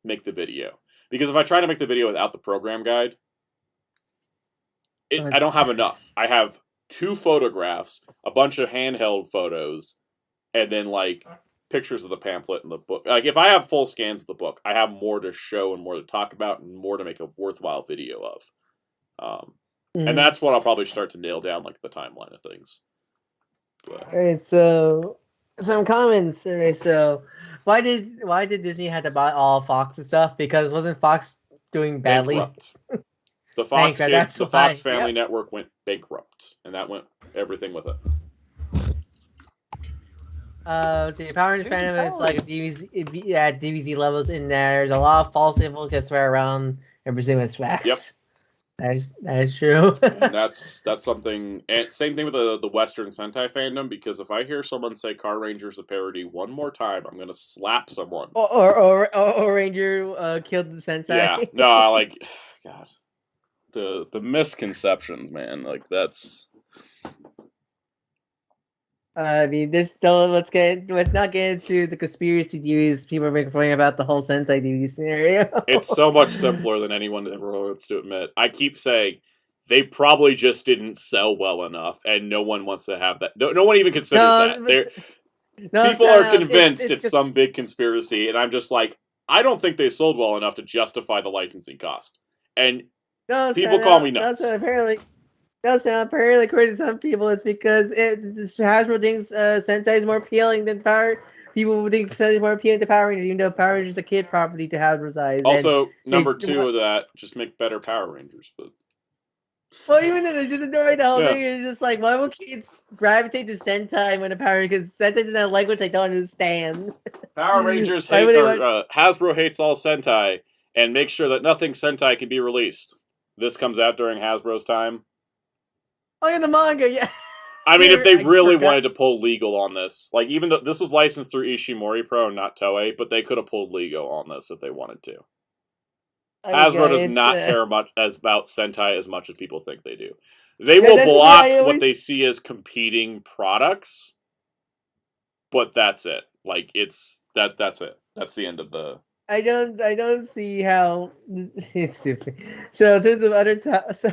make the video. Because if I try to make the video without the program guide, I don't have enough. I have 2 photographs, a bunch of handheld photos, and then like pictures of the pamphlet and the book. Like, if I have full scans of the book, I have more to show and more to talk about and more to make a worthwhile video of. And that's what I'll probably start to nail down, like the timeline of things. But. All right, so some comments. All right, so why did Disney have to buy all Fox's stuff? Because wasn't Fox doing badly? Bankrupt. The Fox Fox Family Network went bankrupt, and that went everything with it. See, Power Rangers fandom is like a DBZ levels in there. There's a lot of false info gets spread around and presume it's facts. Yep. That is true. And that's something. And same thing with the Western Sentai fandom, because if I hear someone say Car Ranger's a parody one more time, I'm gonna slap someone. Or Ranger killed the Sentai. Yeah, no, I like, God, the misconceptions, man. Like, that's. I mean, there's still let's not get into the conspiracy theories people are making about the whole Sentai DVD scenario. It's so much simpler than anyone ever wants to admit. I keep saying they probably just didn't sell well enough, and no one wants to have that. No one even considers that. People are convinced it's some big conspiracy, and I'm just like, I don't think they sold well enough to justify the licensing cost. And people call me nuts. Apparently, according to some people, it's because Hasbro thinks Sentai is more appealing than Power people would think it's more appealing to Power Rangers, even though Power Rangers is a kid property to Hasbro size. Also, number 2 of that, just make better Power Rangers. But well, even though they just enjoy the whole Yeah. thing, it's just like, why will kids gravitate to Sentai when a Power Ranger? Because Sentai is a language I don't understand. Power Rangers Why hate, would they or Hasbro hates all Sentai, and makes sure that nothing Sentai can be released. This comes out during Hasbro's time. Oh, yeah, the manga, yeah. I mean, if Here, they I really forgot. wanted to pull legal on this, like even though this was licensed through Ishimori Pro, not Toei, but they could have pulled legal on this if they wanted to. Hasbro does not care about Sentai as much as people think they do. They will that's the thing, block I always- what they see as competing products, but that's it. Like that's it. That's the end of the. I don't see how it's stupid. So in terms of other so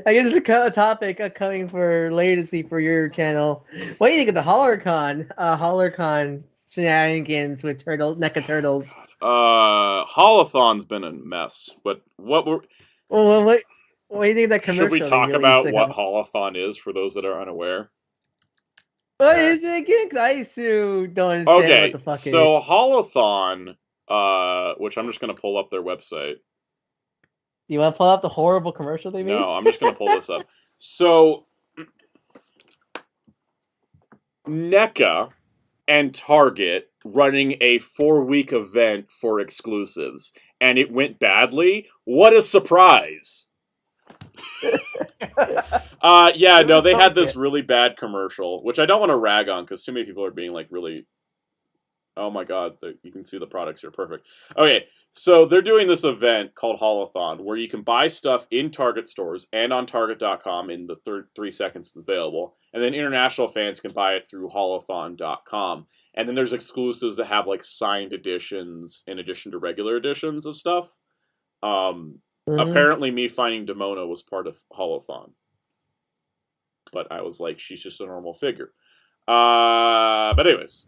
I guess it's a topic coming for later this week for your channel. What do you think of the Hollercon shenanigans with NECA turtles? Holothon's been a mess, but what do you think of that commercial? should we talk about what Holothon is for those that are unaware? What is it again? Because I still don't understand what the fuck it is. So Holothon, which I'm just gonna pull up their website. You want to pull up the horrible commercial they made? No, I'm just gonna pull this up. So NECA and Target running a 4-week event for exclusives, and it went badly. What a surprise! Yeah, no, they had this really bad commercial, which I don't want to rag on because too many people are being like really. Oh my god, you can see the products here. Perfect. Okay, so they're doing this event called Holothon where you can buy stuff in Target stores and on Target.com in the 3 seconds it's available. And then international fans can buy it through holothon.com. And then there's exclusives that have like signed editions in addition to regular editions of stuff. Apparently me finding Demona was part of Holothon. But I was like, she's just a normal figure. But anyways.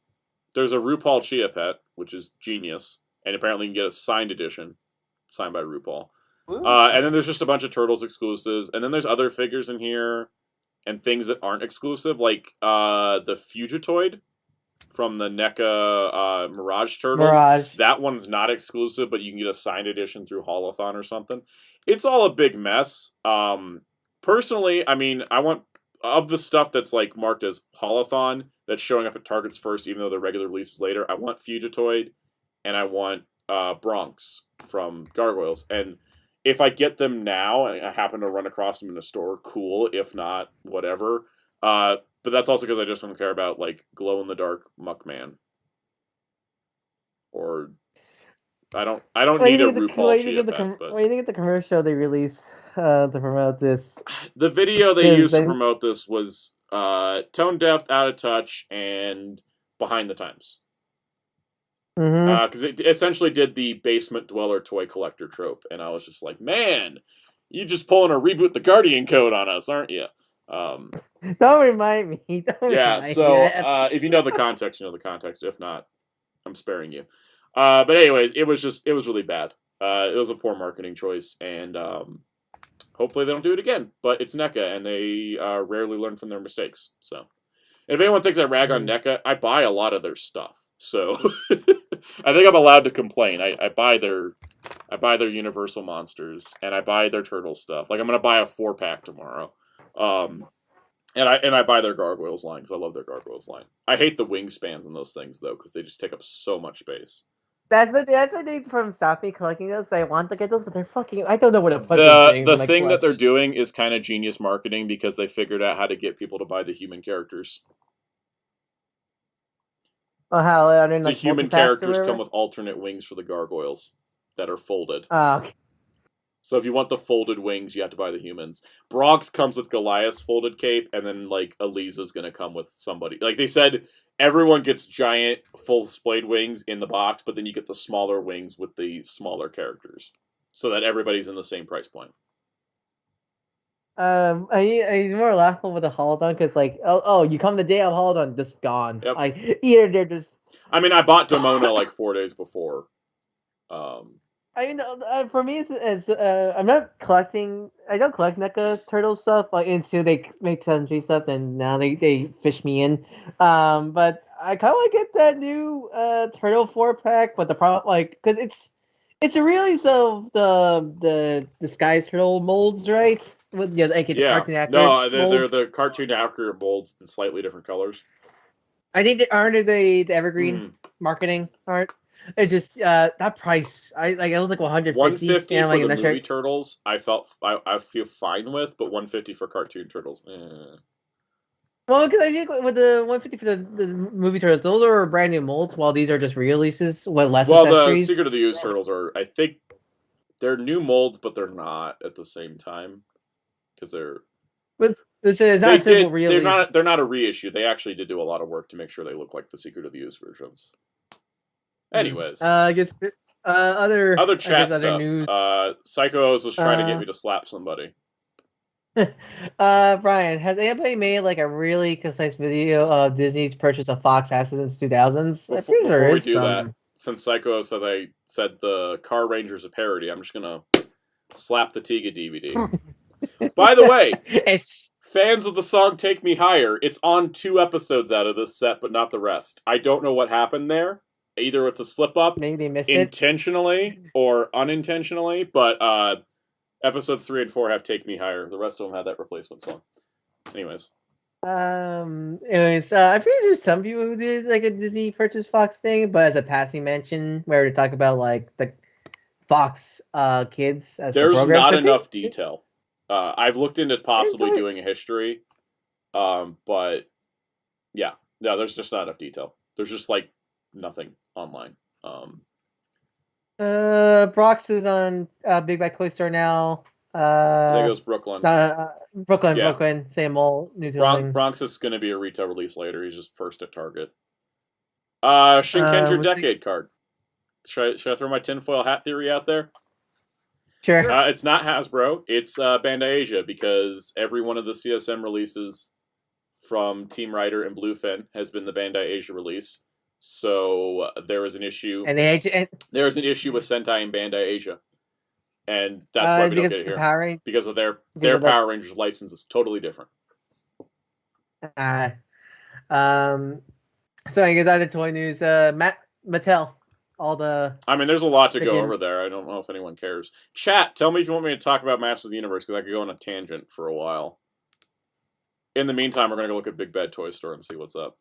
There's a RuPaul Chia Pet, which is genius, and apparently you can get a signed edition, signed by RuPaul. And then there's just a bunch of Turtles exclusives, and then there's other figures in here, and things that aren't exclusive, like the Fugitoid from the NECA Mirage Turtles. Mirage. That one's not exclusive, but you can get a signed edition through Holothon or something. It's all a big mess. Personally, I mean, I want... Of the stuff that's like marked as Holothon that's showing up at Targets first, even though the regular release is later, I want Fugitoid and I want Bronx from Gargoyles. And if I get them now and I happen to run across them in a store, cool. If not, whatever. But that's also because I just don't care about like glow in the dark Muckman. Or I don't need a RuPaul Chia Pet. What do you think of the commercial they released to promote this? The video they used to promote this was tone deaf, out of touch, and behind the times. Because it essentially did the basement dweller toy collector trope, and I was just like, man, you just pulling a Reboot the Guardian code on us, aren't you? Don't remind me. If you know the context, you know the context. If not, I'm sparing you. But anyways, it was really bad. It was a poor marketing choice, and hopefully they don't do it again. But it's NECA, and they rarely learn from their mistakes. So, if anyone thinks I rag on NECA, I buy a lot of their stuff. So, I think I'm allowed to complain. I buy their Universal monsters, and I buy their turtle stuff. Like I'm gonna buy a 4-pack tomorrow. And I buy their Gargoyles line because I love their Gargoyles line. I hate the wingspans in those things though because they just take up so much space. That's what they from stop me collecting those. I want to get those, but they're fucking. I don't know where to put these things. The thing that they're doing is kind of genius marketing because they figured out how to get people to buy the human characters. Oh, how are they like the human characters come with alternate wings for the Gargoyles that are folded. Oh, okay. So if you want the folded wings, you have to buy the humans. Bronx comes with Goliath's folded cape, and then like Eliza's gonna come with somebody. Like they said, everyone gets giant full splayed wings in the box, but then you get the smaller wings with the smaller characters, so that everybody's in the same price point. I more laughable with the Holodon because like you come the day of Holodon, just gone. Yep. Like either they're just. I mean, I bought Demona like 4 days before. I mean, for me, I'm not collecting. I don't collect NECA turtle stuff. Like until they make 7G stuff, and now they fish me in. But I kind of want to get that new Turtle 4-pack, but the problem, like, because it's a release of the Sky's Turtle molds, right? With like the cartoon accurate no, they're molds. the cartoon accurate molds in slightly different colors. I think aren't they the evergreen marketing art? It just that price, it was like 150. 150 and I'm for like, the not movie sure. Turtles. I feel fine with, but 150 for cartoon Turtles. Well, because I think with the 150 for the movie Turtles, those are brand new molds, while these are just re-releases with less Well, the accessories. Secret of the Ooze Turtles are, I think, they're new molds, but they're not at the same time because they're. But it's not a simple release. They're not a reissue. They actually did do a lot of work to make sure they look like the Secret of the Ooze versions. Anyways, I guess other chat other stuff. news. Psychos was trying to get me to slap somebody. Brian, has anybody made like a really concise video of Disney's purchase of Fox assets since 2000s? Before we do that, since Psycho says I said the Car Ranger's a parody, I'm just gonna slap the Tiga DVD. By the way, fans of the song "Take Me Higher," it's on 2 episodes out of this set, but not the rest. I don't know what happened there. Either it's a slip up, maybe they missed intentionally or unintentionally, but episodes 3 and 4 have "Take Me Higher." The rest of them had that replacement song. Anyways. I figured there's some people who did like a Disney purchase Fox thing, but as a passing mention, where to talk about like the Fox kids as there's the program. Not enough detail. I've looked into possibly doing a history, but yeah, no, there's just not enough detail. There's just like nothing online. Brox is on Big Bad Toy Store now. There goes Brooklyn. Brooklyn, same old New Zealand. Bronx is going to be a retail release later. He's just first at Target. Shinkenger Decade card. Should I throw my tinfoil hat theory out there? Sure. It's not Hasbro. It's Bandai Asia, because every one of the CSM releases from Team Rider and Bluefin has been the Bandai Asia release. So there is an issue. There is an issue with Sentai and Bandai Asia. And that's why we don't get it here. Because of their Power Rangers license is totally different. So I guess out of toy news, Mattel. There's a lot to go over there. I don't know if anyone cares. Chat, tell me if you want me to talk about Masters of the Universe, because I could go on a tangent for a while. In the meantime, we're going to go look at Big Bad Toy Store and see what's up.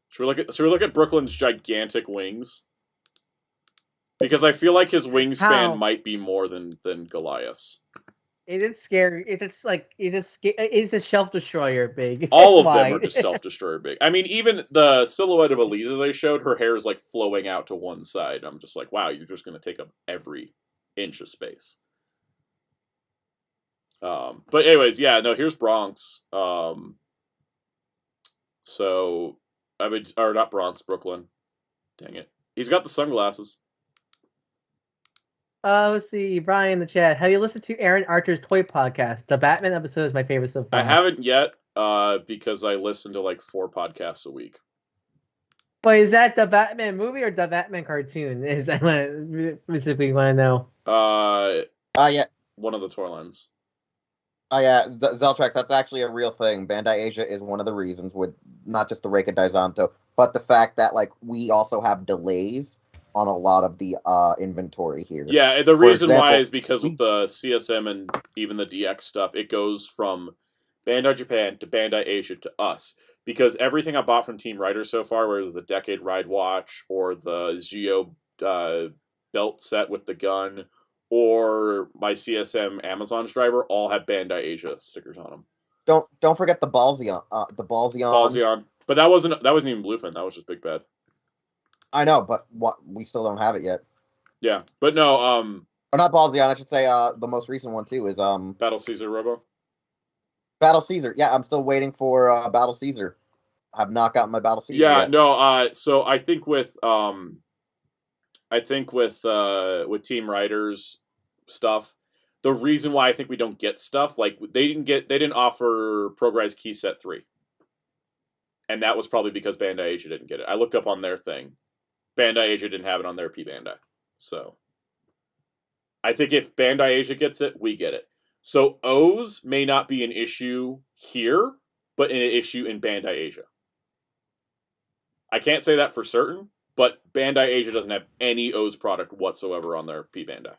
Should we look at Brooklyn's gigantic wings? Because I feel like his wingspan might be more than Goliath's. It is scary. It's a shelf destroyer big. All of them are just self destroyer big. I mean, even the silhouette of Eliza they showed, her hair is like flowing out to one side. I'm just like, wow, you're just going to take up every inch of space. But anyways, yeah, no, here's Bronx. Or not Bronx, Brooklyn. Dang it. He's got the sunglasses. Let's see, Brian in the chat. Have you listened to Aaron Archer's Toy Podcast? The Batman episode is my favorite so far. I haven't yet, because I listen to like 4 podcasts a week. But is that the Batman movie or the Batman cartoon? Is that what I specifically want to know? Yeah. One of the toy lines. Yeah, Zeltrax, that's actually a real thing. Bandai Asia is one of the reasons, with not just the Reika Daizanto, but the fact that like we also have delays on a lot of the inventory here. Yeah, the reason why is because with the CSM and even the DX stuff, it goes from Bandai Japan to Bandai Asia to us. Because everything I bought from Team Rider so far, whether it was the Decade Ride Watch or the Zio belt set with the gun or my CSM Amazon's driver, all have Bandai Asia stickers on them. Don't forget the Ballzeon. Ballzeon. But that wasn't even Bluefin, that was just Big Bad. I know, but we still don't have it yet. Yeah, but no, or not Ballzeon, I should say the most recent one too is Battle Caesar Robo. Battle Caesar. Yeah, I'm still waiting for Battle Caesar. I have not gotten my Battle Caesar yet. Yeah, no, so I think with Team Rider's stuff, the reason why I think we don't get stuff, like they didn't offer Progrise Key Set 3. And that was probably because Bandai Asia didn't get it. I looked up on their thing. Bandai Asia didn't have it on their P Bandai. So I think if Bandai Asia gets it, we get it. So O's may not be an issue here, but an issue in Bandai Asia. I can't say that for certain, but Bandai Asia doesn't have any O's product whatsoever on their P Bandai.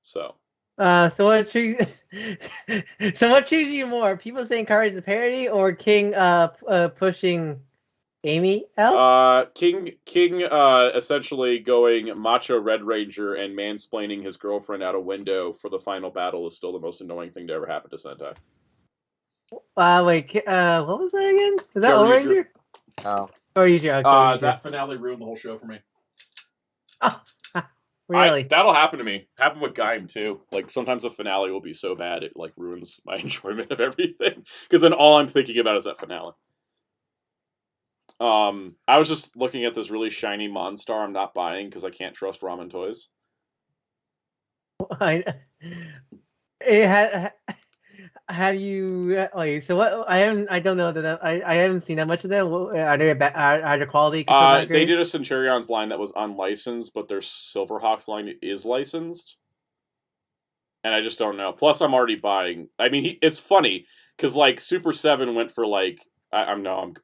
So. So what choose? So what choose you more? People saying Courage is a parody, or King pushing Amy out? King essentially going macho Red Ranger and mansplaining his girlfriend out a window for the final battle is still the most annoying thing to ever happen to Sentai. Wait, what was that again? Was that Old Ranger? Oh. Or Yuji? That finale ruined the whole show for me. Oh, really? That'll happen to me. Happened with Gaim too. Like sometimes the finale will be so bad it like ruins my enjoyment of everything. Because then all I'm thinking about is that finale. I was just looking at this really shiny Monstar I'm not buying because I can't trust ramen toys. Have you like so what? I don't know that I haven't seen that much of them. Are they quality? They did a Centurion's line that was unlicensed, but their Silverhawks line is licensed, and I just don't know. Plus, I'm already buying. I mean, it's funny because like Super 7 went for like. I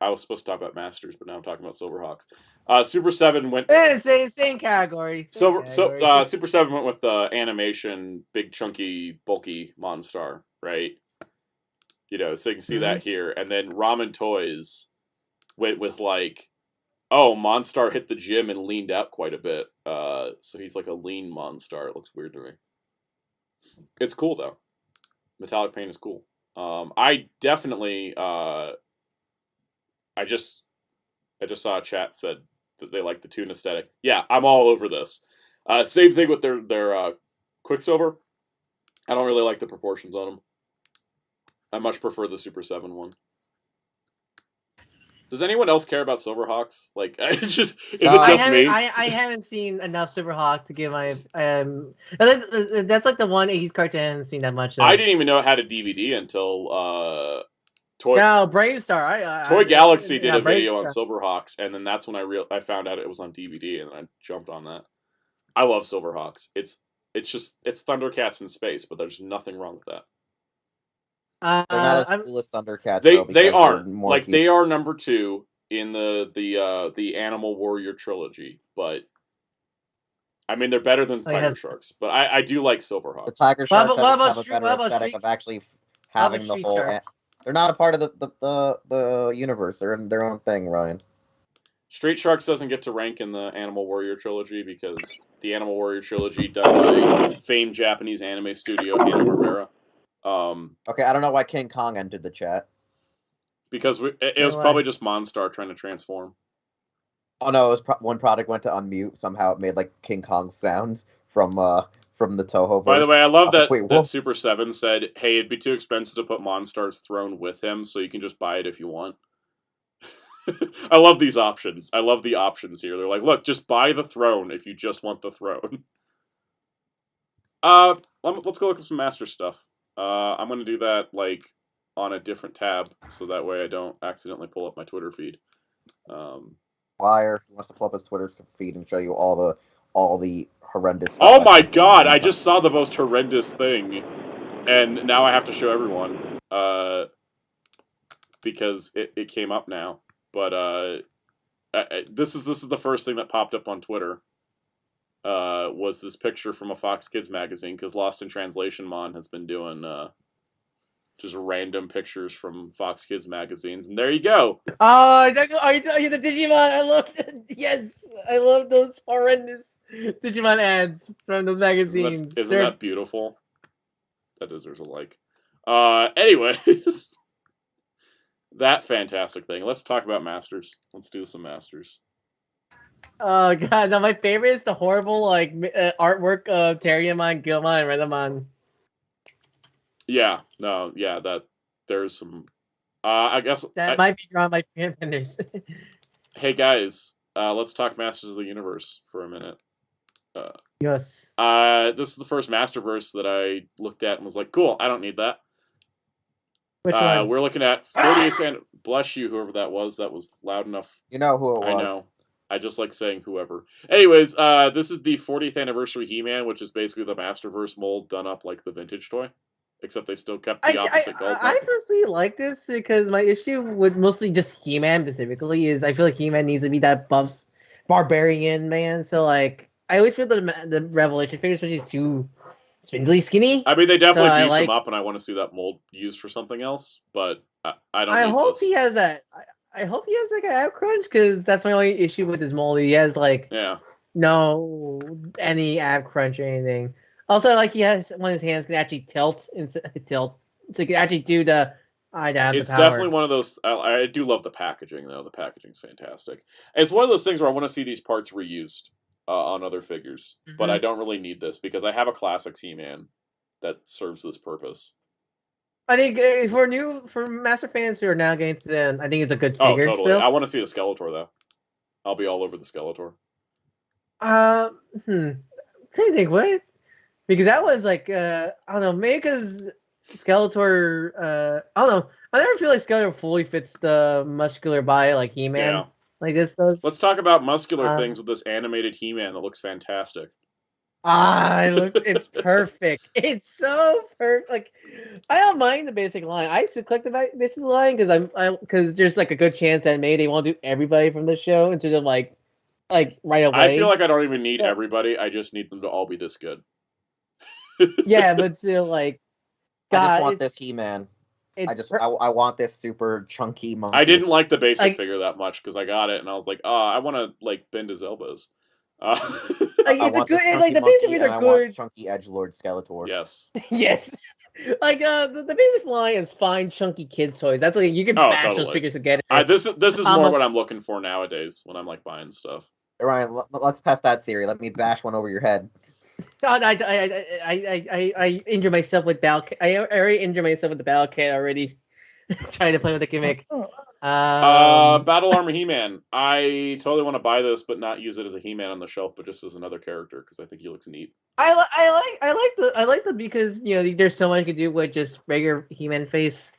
was supposed to talk about Masters, but now I'm talking about Silverhawks. Super 7 went same category. Super 7 went with the animation, big, chunky, bulky Monstar, right? You know, so you can see that here. And then Ramen Toys went with like, oh, Monstar hit the gym and leaned out quite a bit. So he's like a lean Monstar. It looks weird to me. It's cool though. Metallic paint is cool. I definitely I just saw a chat said that they like the Toon aesthetic. Yeah, I'm all over this. Same thing with their Quicksilver. I don't really like the proportions on them. I much prefer the Super 7 one. Does anyone else care about Silverhawks? Like, is it just me? I haven't seen enough Silverhawk to give my that's like the one 80s cartoon I haven't seen that much of. I didn't even know it had a DVD until Bravestar. Toy Galaxy did a video on Silverhawks, and then that's when I found out it was on DVD, and then I jumped on that. I love Silverhawks. It's Thundercats in space, but there's nothing wrong with that. They're not as cool as Thundercats. They are like they are number 2 in the Animal Warrior trilogy, but I mean they're better than Tiger Sharks. But I do like Silverhawks. The Tiger Sharks have a better aesthetic of actually having the whole. They're not a part of the universe. They're in their own thing, Ryan. Street Sharks doesn't get to rank in the Animal Warrior trilogy because the Animal Warrior trilogy done by famed Japanese anime studio Hanna-Barbera. Okay, I don't know why King Kong entered the chat. Because it was probably just Monstar trying to transform. Oh no, it was one product went to unmute. Somehow it made like King Kong sounds from the Toho. By the way, I love that Super 7 said, hey, it'd be too expensive to put Monstar's throne with him, so you can just buy it if you want. I love these options. I love the options here. They're like, look, just buy the throne if you just want the throne. Let's go look at some Master stuff. I'm going to do that, like, on a different tab, so that way I don't accidentally pull up my Twitter feed. Liar. He wants to pull up his Twitter feed and show you all the horrendous stuff. Oh my god, I just saw the most horrendous thing. And now I have to show everyone. Because it came up now. But, this is the first thing that popped up on Twitter. Was this picture from a Fox Kids magazine, because Lost in Translation Mon has been doing just random pictures from Fox Kids magazines, and there you go. Oh, are you the Digimon? I love yes, I love those horrendous Digimon ads from those magazines. Isn't that beautiful? That deserves a like. Anyways, that fantastic thing. Let's talk about Masters. Let's do some Masters. Oh god, no! My favorite is the horrible artwork of Terriermon, Gilmon, and Renamon. Yeah, no, yeah, that there's some. I guess that might be on my fingers. Hey guys, let's talk Masters of the Universe for a minute. Yes. This is the first Masterverse that I looked at and was like, cool. I don't need that. Which one? We're looking at 40th and bless you, whoever that was. That was loud enough. You know who it was. I know. I just like saying whoever. Anyways, this is the 40th anniversary He-Man, which is basically the Masterverse mold done up like the vintage toy. except they still kept the opposite goal. I personally like this because my issue with mostly just He-Man specifically is I feel like He-Man needs to be that buff barbarian man. So like I always feel the Revelation figure, especially is too spindly skinny. I mean, they definitely beefed like, him up, and I want to see that mold used for something else. But I don't. I need hope this. he has that. I hope he has like an ab crunch because that's my only issue with his mold. He has like no any ab crunch or anything. Also, like he has one of his hands can actually tilt, so he can actually do the. It's definitely one of those. I do love the packaging though. The packaging's fantastic. It's one of those things where I want to see these parts reused on other figures, but I don't really need this because I have a classics He-Man that serves this purpose. I think for Master fans who are now getting to them, I think it's a good figure. Oh, totally. Still. I want to see the Skeletor though. I'll be all over the Skeletor. Trying to think what, because that was like I don't know, maybe because Skeletor I don't know. I never feel like Skeletor fully fits the muscular body like He-Man like this does. Let's talk about muscular things with this animated He-Man that looks fantastic. It's perfect. It's so perfect. Like, I don't mind the basic line. I used to collect the basic line because there's like a good chance that maybe they won't do everybody from the show instead of like right away. I feel like I don't even need everybody. I just need them to all be this good. Yeah, but still, like, God, I just want this He-Man. I want this super chunky monkey. I didn't like the basic figure that much because I got it and I was like, I want to like bend his elbows. It's a good, like the basic figures are good. Chunky edgelord Skeletor. Yes. Yes. Like the basic line is fine, chunky kids toys. That's like you can bash those figures together. This is more what I'm looking for nowadays when I'm like buying stuff. Ryan, let's test that theory. Let me bash one over your head. I injured myself with Battle. I already injured myself with the Battle Cat already. Trying to play with the gimmick. Battle Armor He-Man. I totally want to buy this, but not use it as a He-Man on the shelf, but just as another character because I think he looks neat. I like the because there's so much you can do with just regular He-Man face.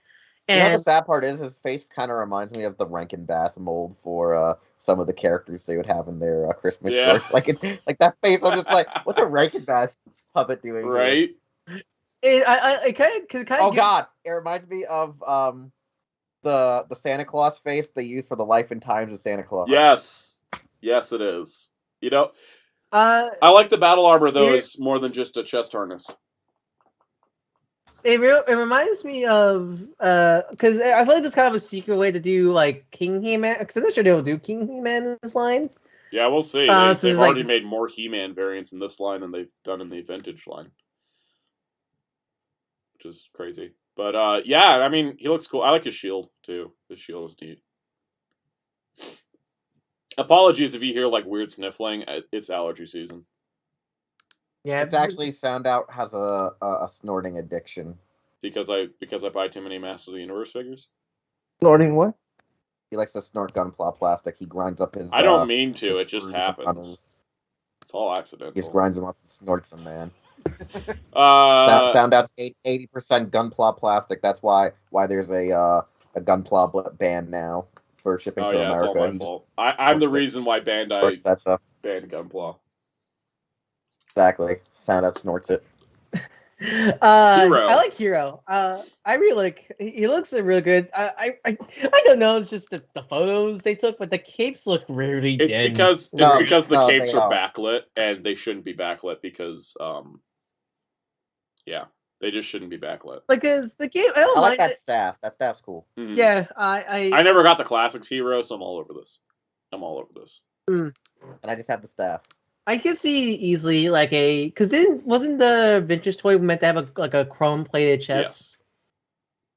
And the sad part is his face kind of reminds me of the Rankin Bass mold for some of the characters they would have in their Christmas shorts. Like that face, I'm just like, what's a Rankin Bass puppet doing? Right. God! It reminds me of the Santa Claus face they use for the Life and Times of Santa Claus. Yes, it is. I like the battle armor though. It's more than just a chest harness. It reminds me of because I feel like it's kind of a secret way to do like King He-Man. Because I'm not sure they'll do King He-Man in this line. Yeah, we'll see. They've already made more He-Man variants in this line than they've done in the vintage line, which is crazy. But I mean, he looks cool. I like his shield too. His shield is neat. Apologies if you hear like weird sniffling. It's allergy season. Yeah, it's actually Soundout has a snorting addiction. Because I buy too many Masters of the Universe figures. Snorting what? He likes to snort gunpla plastic. He grinds up his. I don't mean to. It just happens. It's all accidental. He just grinds them up and snorts them, man. Soundout's 80% gunpla plastic. That's why there's a gunpla ban now for shipping to America. It's all my fault. I'm the reason why Bandai banned gunpla. Exactly. Soundout snorts it. Hero. I like Hero. I really like. He looks really good. I don't know. It's just the photos they took, but the capes look really. It's dead. because the capes are backlit, and they shouldn't be backlit because they just shouldn't be backlit. Because the game, I like that staff. That staff's cool. Mm-hmm. Yeah, I never got the classics Hero, so I'm all over this. And I just had the staff. I could see easily because wasn't the vintage toy meant to have a chrome plated chest? Yes.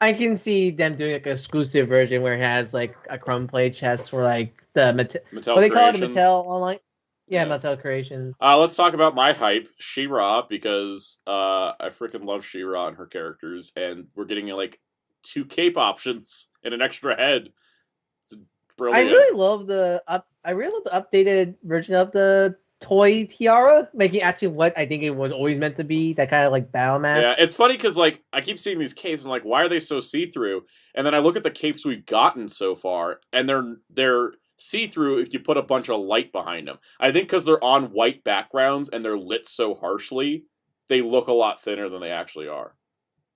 I can see them doing like an exclusive version where it has like a chrome plated chest for like the Mattel. What they call it, Mattel online. Yeah, Mattel Creations. Let's talk about my hype, She-Ra, because I freaking love She-Ra and her characters, and we're getting like 2 cape options and an extra head. It's brilliant. I really love the updated version of the toy tiara, making actually what I think it was always meant to be, that kind of like battle match. Yeah, it's funny because like I keep seeing these capes and like, why are they so see-through? And then I look at the capes we've gotten so far, and they're see-through if you put a bunch of light behind them. I think because they're on white backgrounds and they're lit so harshly, they look a lot thinner than they actually are.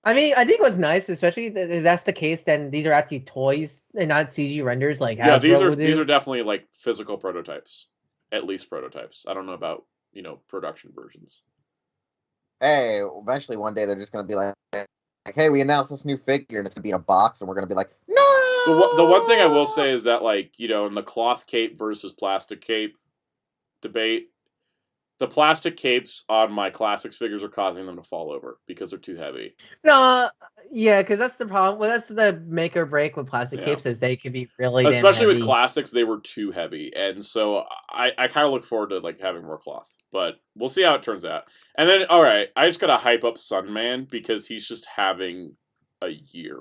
I mean, I think what's nice, especially if that's the case, then these are actually toys and not CG renders like Yeah, Hasbro these are definitely like physical prototypes, at least prototypes. I don't know about production versions. Hey, eventually one day they're just gonna be like, hey, we announced this new figure and it's gonna be in a box, and we're gonna be like, no. The one thing I will say is that, like, in the cloth cape versus plastic cape debate, the plastic capes on my classics figures are causing them to fall over because they're too heavy. No, yeah, because that's the problem. Well, that's the make or break with plastic capes, is they can be really especially damn with heavy. classics, they were too heavy, and so I kind of look forward to like having more cloth, but we'll see how it turns out. And then, all right, I just gotta hype up Sunman because he's just having a year.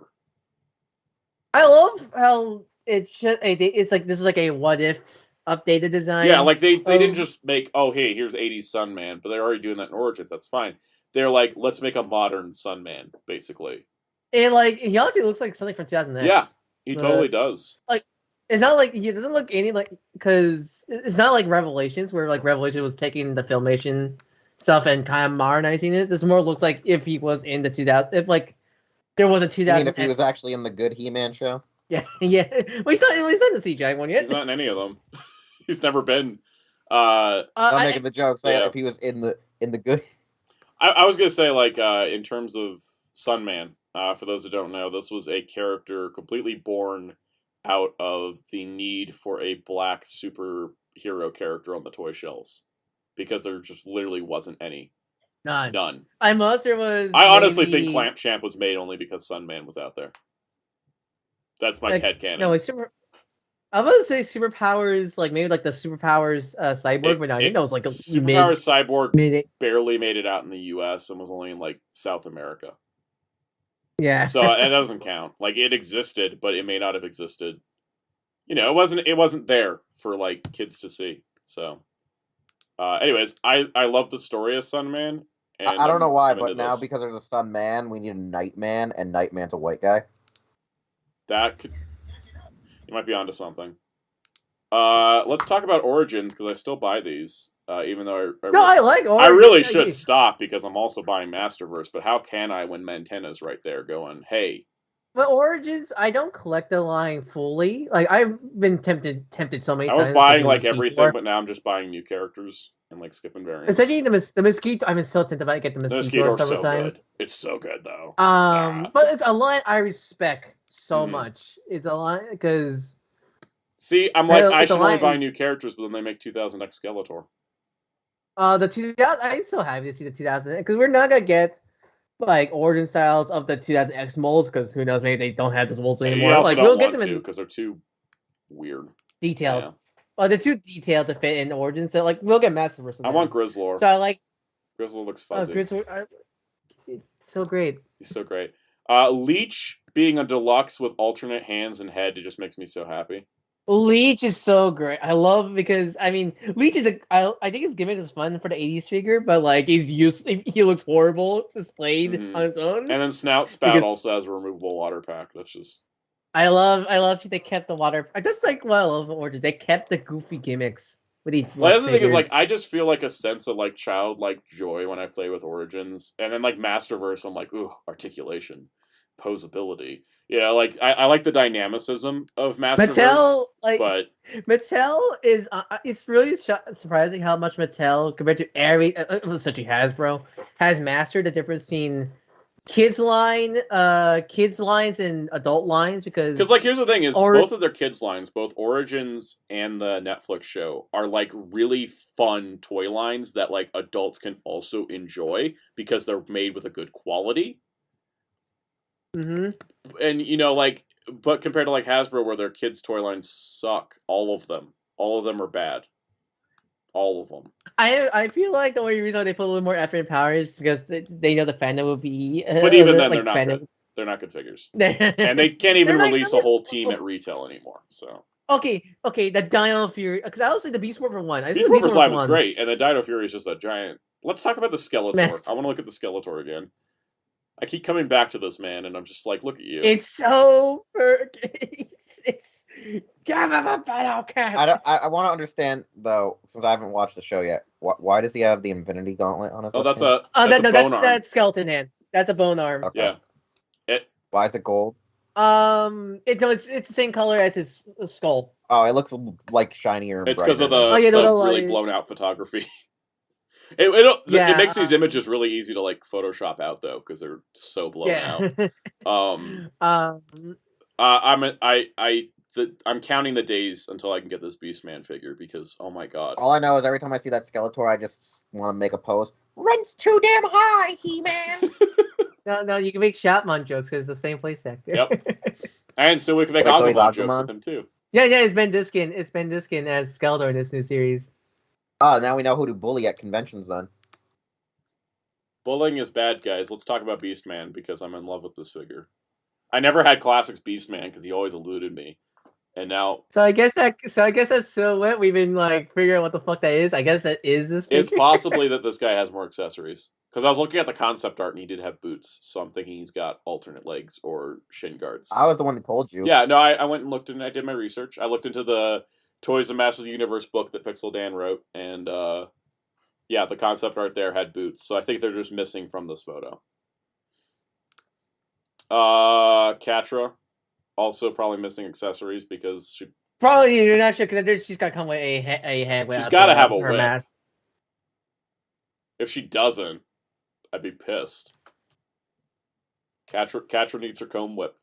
I love how it's like this is like a what if updated design. Yeah, like they didn't just make, oh hey, here's 80s Sunman, but they're already doing that in Origins. That's fine. They're like, let's make a modern Sunman, basically. And like he honestly looks like something from 2000X. Yeah, he totally does. Like it's not like he doesn't look any like because it's not like Revelations where like Revelation was taking the Filmation stuff and kind of modernizing it. This more looks like if he was in the 2000, if like there was a 2000. I mean, if he was actually in the good He-Man show. Yeah, yeah. Well, he's not in the CGI one yet. He's not in any of them. He's never been. I'm making the joke. Say if he was in the good. I was gonna say, like, in terms of Sunman, for those that don't know, this was a character completely born out of the need for a black superhero character on the toy shelves, because there just literally wasn't any. None. I honestly think Clamp Champ was made only because Sunman was out there. That's my headcanon. No, I'm gonna say Superpowers, like maybe like the Superpowers Cyborg, but I think that was like a Superpowers Cyborg barely made it out in the U.S. and was only in like South America. Yeah. So and that doesn't count. Like it existed, but it may not have existed. It wasn't there for like kids to see. So, anyways, I love the story of Sunman. And I don't know why, but now because there's a Sunman, we need a Nightman, and Nightman's a white guy. You might be onto something. Let's talk about Origins, because I still buy these, even though I like Origins. I really should stop because I'm also buying Masterverse, but how can I when Mantenna's right there going, hey? But Origins, I don't collect the line fully. Like I've been tempted so many times. I was buying like everything, but now I'm just buying new characters and like skipping variants. Essentially, the Mosquito. I'm so tempted to get the Mosquito several times. Good. It's so good though. But it's a line I respect so much. It's a line because. See, I'm like, I should only buy new characters, but then they make 2000X Skeletor. The 2000, I'm so happy to see the 2000 because we're not gonna get like origin styles of the 2000X molds because who knows, maybe they don't have those molds anymore. Like we'll get them in because they're too weird, detailed. Yeah. They're too detailed to fit in Origins, so like we'll get Masterverse. I want Grizzlor. So I like Grizzlor looks fuzzy. Grizzlor, it's so great. He's so great. Leech being a deluxe with alternate hands and head, it just makes me so happy. Leech is so great. I love because I mean Leech is I think his gimmick is fun for the 80s figure, but like he looks horrible displayed on its own. And then Snout Spout also has a removable water pack. That's just I love they kept the water. That's like what I love Origin. They kept the goofy gimmicks with these. Well, the other thing is like I just feel like a sense of like childlike joy when I play with Origins, and then like Masterverse, I'm like, ooh, articulation, posability. Yeah, like I like the dynamicism of Masterverse. Mattel is it's really surprising how much Mattel compared to such as Hasbro has mastered the difference between kids lines and adult lines because like here's the thing is both of their kids lines, both Origins and the Netflix show, are like really fun toy lines that like adults can also enjoy because they're made with a good quality. Mm-hmm. And but compared to like Hasbro, where their kids' toy lines suck, all of them are bad, all of them. I feel like the only reason why they put a little more effort and power is because they know the fandom will be. But even then, they're not good. They're not good figures, and they can't even release a whole team at retail anymore. So okay, the Dino Fury, because I was like the Beast Morpher one. Beast Morpher Slime was great, and the Dino Fury is just a giant. Let's talk about the Skeletor. I want to look at the Skeletor again. I keep coming back to this, man, and I'm just like, look at you. It's so... It's... I want to understand, though, since I haven't watched the show yet, why does he have the Infinity Gauntlet on his that's Skeleton hand. That's a bone arm. Okay. Yeah. Why is it gold? It's the same color as his skull. Oh, it looks like shinier and It's because of brighter. the no, really like- blown out photography. Yeah, It makes these images really easy to like Photoshop out though because they're so blown out. I'm counting the days until I can get this Beastman figure because oh my god. All I know is every time I see that Skeletor, I just want to make a post. Rent's too damn high, He-Man. No, you can make Shopmon jokes because it's the same place actor. Yep. And so we can make Wait, so he's Agumon jokes Agumon? with him too. Yeah, it's Ben Diskin. It's Ben Diskin as Skeletor in this new series. Oh, now we know who to bully at conventions then. Bullying is bad, guys. Let's talk about Beastman because I'm in love with this figure. I never had Classics Beastman because he always eluded me, and now So I guess that's silhouette. We've been like figuring out what the fuck that is. I guess that is this figure. it's possibly that this guy has more accessories. Because I was looking at the concept art and he did have boots, so I'm thinking he's got alternate legs or shin guards. I was the one who told you. Yeah, no, I went and looked and I did my research. I looked into the Toys and Masters of the Universe book that Pixel Dan wrote, and yeah, the concept art there had boots, so I think they're just missing from this photo. Catra, also probably missing accessories because she Probably you're not sure because she's got to come with a head. She's got to have a her whip. mask. If she doesn't, I'd be pissed. Catra needs her comb whip.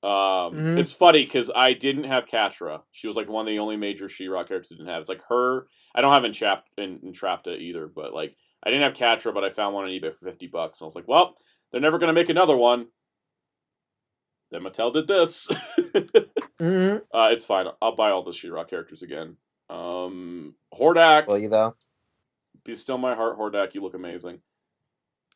It's funny because I didn't have Catra. She was like one of the only major She-Ra characters I didn't have. It's like her. I don't have Entrapta either, but like I didn't have Catra, but I found one on eBay for $50. And I was like, well, they're never gonna make another one. Then Mattel did this. It's fine. I'll buy all the She-Ra characters again. Hordak. Will you though? Be still my heart, Hordak. You look amazing.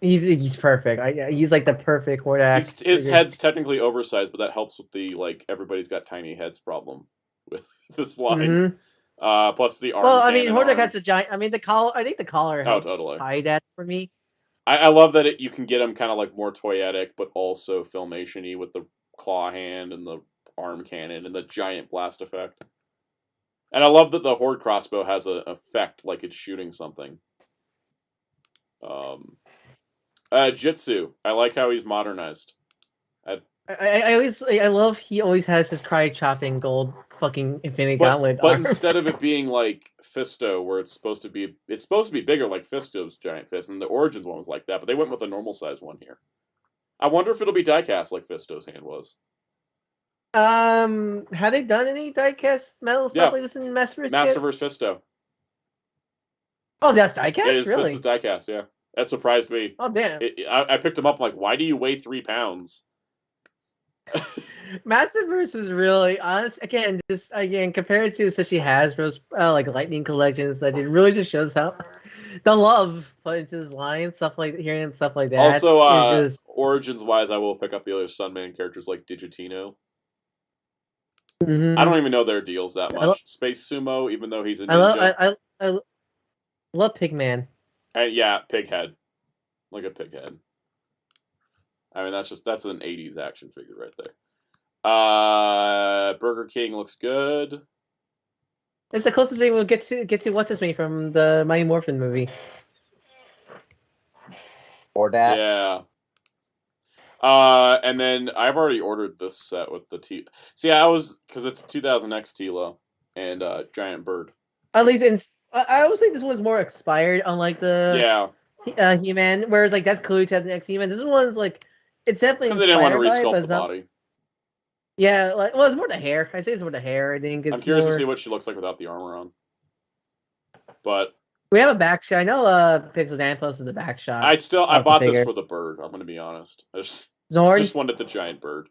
He's perfect. He's like the perfect Hordak. His head's technically oversized, but that helps with the like everybody's got tiny heads problem with this line. Plus the arm. Well, I mean, Hordak has a giant. I mean, the collar. I think the collar helps totally hide that for me. I love that you can get him kind of like more toyetic, but also Filmation-y with the claw hand and the arm cannon and the giant blast effect. And I love that the Horde crossbow has an effect like it's shooting something. Jitsu. I like how he's modernized. I love he always has his cry chopping gold fucking Infinity Gauntlet. But instead of it being like Fisto, where it's supposed to be bigger like Fisto's giant fist, and the Origins one was like that, but they went with a normal size one here. I wonder if it'll be diecast like Fisto's hand was. Have they done any diecast metal stuff like this in Masterverse? Masterverse Fisto. Oh, that's diecast? It is really? Fisto's diecast, yeah. That surprised me. Oh, damn. I picked him up like, why do you weigh 3 pounds? Masterverse is really honest. Again, compared to such Hasbro's like Lightning collections, it really just shows how the love put into his line, stuff like hearing stuff like that. Also, Origins wise, I will pick up the other Sunman characters like Digitino. I don't even know their deals that much. Space Sumo, even though he's a ninja. I love Pigman. And yeah, Pighead. Look at Pighead. I mean, that's an 80s action figure right there. Burger King looks good. It's the closest thing we'll get to what's his name from the Mighty Morphin movie. Or that. Yeah. And then I've already ordered this set with the T. See, because it's 2000X Tila and Giant Bird. At least I always think this one's more expired, unlike the He-Man, where like that's clearly 2000X He-Man. This one's like it's definitely because they didn't want to resculpt the body. Yeah, it's more the hair. I'd say it's more the hair. I think I'm curious to see what she looks like without the armor on. But we have a back shot. I know Pixel Dan posted the back shot. I bought this for the bird. I'm gonna be honest. I just wanted the giant bird.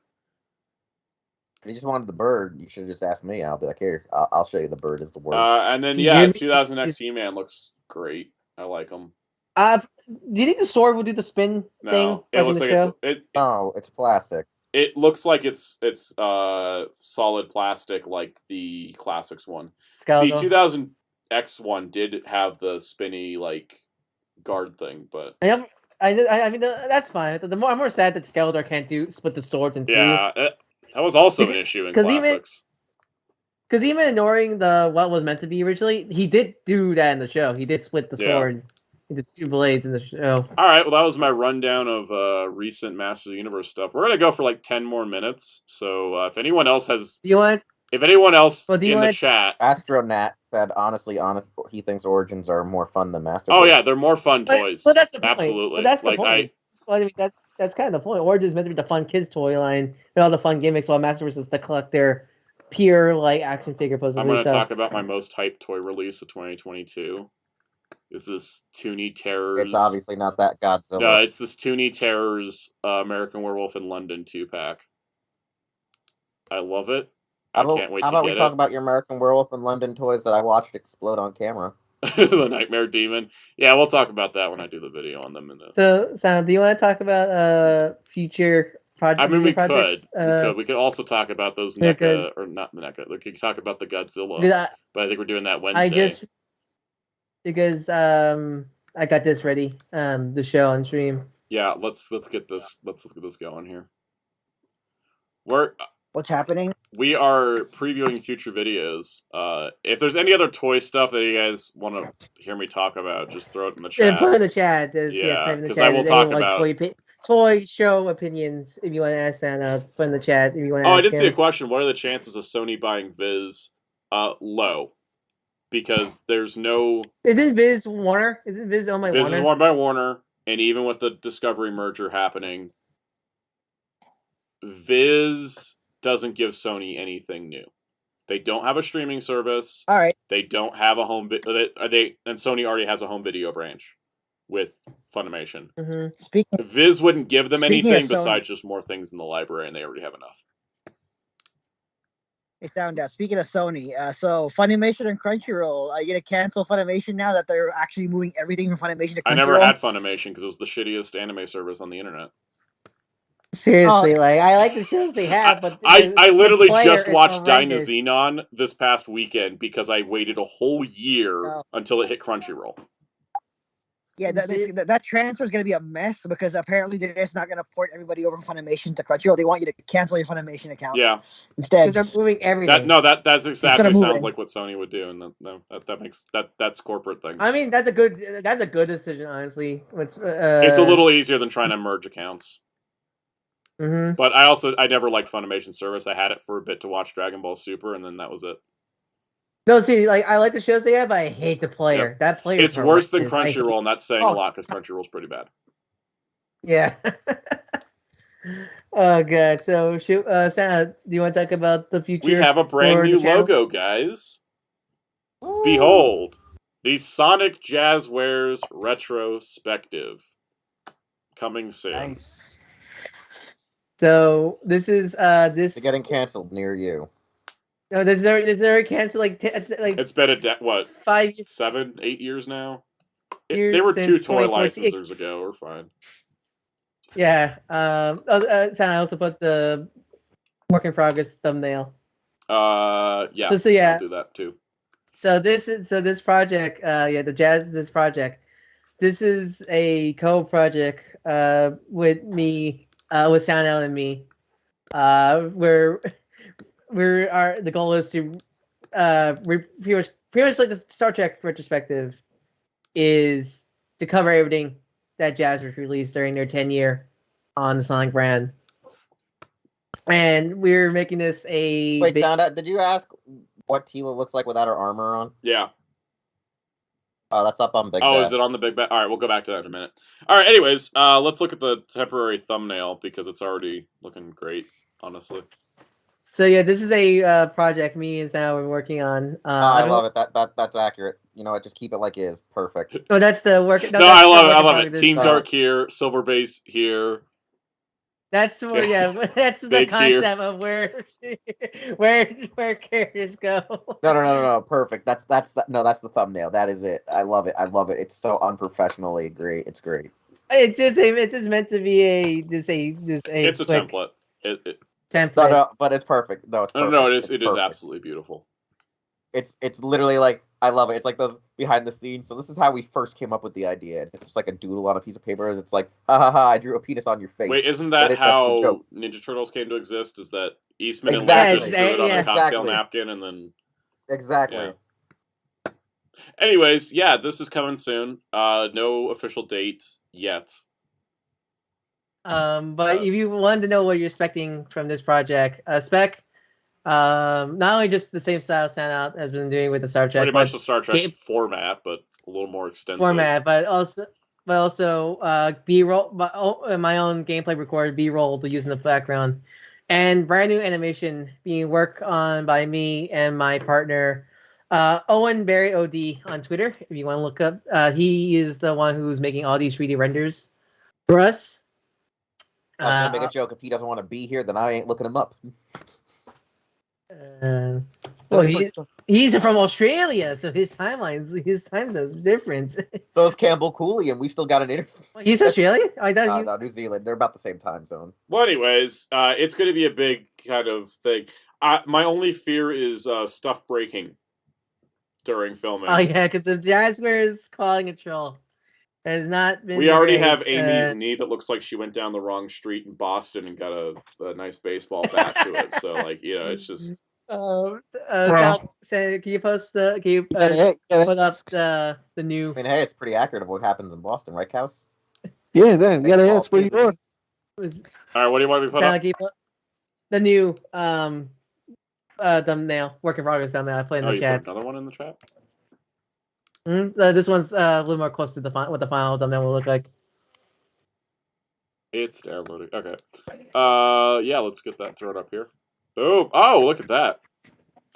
If you just wanted the bird, you should have just asked me. I'll be like, here, I'll show you the bird is the word. And then 2000X He-Man looks great. I like him. Do you think the sword will do the spin thing? It looks like it's plastic. It looks like it's solid plastic like the Classics one. Skeletor. The 2000X one did have the spinny like guard thing, but I mean that's fine. I'm more sad that Skeletor can't split the swords in two. Yeah, that was also an issue in Classics. Because even ignoring what was meant to be originally, he did do that in the show. He did split the sword. the two blades in the show. All right, well, that was my rundown of recent Masters of the Universe stuff. We're gonna go for like 10 more minutes. So if anyone else has, Do you want? if anyone else Well, do you in the want- chat, Astronat said, honestly, he thinks Origins are more fun than Masters. oh yeah, they're more fun toys. Well, that's the point. Absolutely. Well, that's the like point. Well, I mean, that's kind of the point. Origins meant to be the fun kids toy line and all the fun gimmicks, while Masterverse is to collect their pure like action figure. I'm Supposedly, going to talk about my most hyped toy release of 2022. Is this Toonie Terrors? It's obviously not that Godzilla. No, it's this Toonie Terrors American Werewolf in London 2-pack. I love it. I can't wait to get it. How about we talk about your American Werewolf in London toys that I watched explode on camera? The Nightmare Demon. Yeah, we'll talk about that when I do the video on them. So, Sam, do you want to talk about future projects? I mean, we projects? could. We could also talk about those NECA, or not the NECA. We could talk about the Godzilla, but I think we're doing that Wednesday. Because I got this ready, the show on stream. Yeah, let's get this going here. What's happening? We are previewing future videos. If there's any other toy stuff that you guys want to hear me talk about, just throw it in the chat. Yeah, put it in the chat. Yeah, because I will talk about toy show opinions. If you want to ask that, put in the chat. If you want to. I did see a question. What are the chances of Sony buying Viz? Low, because there's no. Isn't Viz Warner? Isn't Viz owned by Warner? Viz is owned by Warner, and even with the Discovery merger happening, Viz doesn't give Sony anything new. They don't have a streaming service. All right. They don't have a home video. And Sony already has a home video branch with Funimation. Mm-hmm. Viz wouldn't give them anything besides just more things in the library, and they already have enough. Hey, Soundout. Speaking of Sony, so Funimation and Crunchyroll, are you gonna cancel Funimation now that they're actually moving everything from Funimation to Crunchyroll? I never had Funimation because it was the shittiest anime service on the internet. Seriously, I like the shows they have, but I literally just watched Dynazenon this past weekend because I waited a whole year until it hit Crunchyroll. Yeah, that transfer is going to be a mess because apparently they're just not going to port everybody over from Funimation to Crunchyroll. They want you to cancel your Funimation account. Yeah, instead because they're moving everything. That's exactly sounds like what Sony would do, and that makes that's corporate things. I mean, that's a good decision, honestly. It's a little easier than trying to merge accounts. Mm-hmm. But I never liked Funimation service. I had it for a bit to watch Dragon Ball Super, and then that was it. No, see, I like the shows they have, but I hate the player. Yep. That player. It's worse than Crunchyroll, and that's saying a lot because Crunchyroll's pretty bad. Yeah. Oh god. So, Santa, do you want to talk about the future? We have a brand new logo, guys. Ooh. Behold, the Sonic Jazzwares retrospective coming soon. Nice. So this is this. They're getting canceled near you. No, is there a cancel like it's been what 5 years, 7, 8 years now. They were 2 toy licensors ago. We're fine. Yeah. I also put the work in progress thumbnail. Yeah. So yeah, I'll do that too. So this project, this project. This is a co-project with me. With Soundout and me, where the goal is to pretty much like the Star Trek retrospective is to cover everything that Jazzwares released during their 10-year on the Sonic brand, and we're making this a. Wait, Soundout, did you ask what Tila looks like without her armor on? Yeah. Oh, that's up on Big Bet. Is it on the Big Bet? All right, we'll go back to that in a minute. All right, anyways, let's look at the temporary thumbnail because it's already looking great, honestly. So yeah, this is a project me and Sam are working on. I love it. That's accurate. You know what? Just keep it like it is. Perfect. Oh, that's the work. No, I love it. Team Dark here, Silver Base here. That's that's the concept of where characters go. No. Perfect. That's the thumbnail. That is it. I love it. It's so unprofessionally great. It's great. It's just meant to be It's a template. Template. No, but it's perfect. No, it's perfect. No, it is absolutely beautiful. It's literally like I love it. It's like those behind the scenes. So this is how we first came up with the idea. It's just like a doodle on a piece of paper. And it's like, I drew a penis on your face. Wait, isn't that how Ninja Turtles came to exist? Is that Eastman and Ladd just drew it on a cocktail napkin and then exactly. Yeah. Anyways, yeah, this is coming soon. No official date yet. But if you wanted to know what you're expecting from this project, Spec, not only just the same style Soundout has been doing with the Star Trek, Pretty much the Star Trek format, but a little more extensive. Format, but also B-roll, my own gameplay recorded B-roll to use in the background, and brand new animation being worked on by me and my partner, Owen Barry OD on Twitter. If you want to look up, he is the one who's making all these 3D renders for us. I was gonna make a joke. If he doesn't want to be here, then I ain't looking him up. Well, he's from Australia, so his time zone's different. So is Campbell Cooley, and we still got an interview. He's Australian? I thought No, New Zealand. They're about the same time zone. Well, anyways, it's going to be a big kind of thing. My only fear is stuff breaking during filming. Oh yeah, because the Jasper is calling a troll. Has not been. We already have Amy's knee that looks like she went down the wrong street in Boston and got a nice baseball bat to it. So, like, you know, it's just. So can you post the? Can you put up the new? I mean, hey, it's pretty accurate of what happens in Boston, right, Cows? Yeah, then you gotta ask where you are. All right, what do you want me to put up? The new thumbnail, work in progress thumbnail. I played in the chat. Another one in the chat. This one's a little more close to what the final thumbnail will look like. It's downloading. Okay. Yeah, let's get that thrown up here. Boom! Oh, look at that.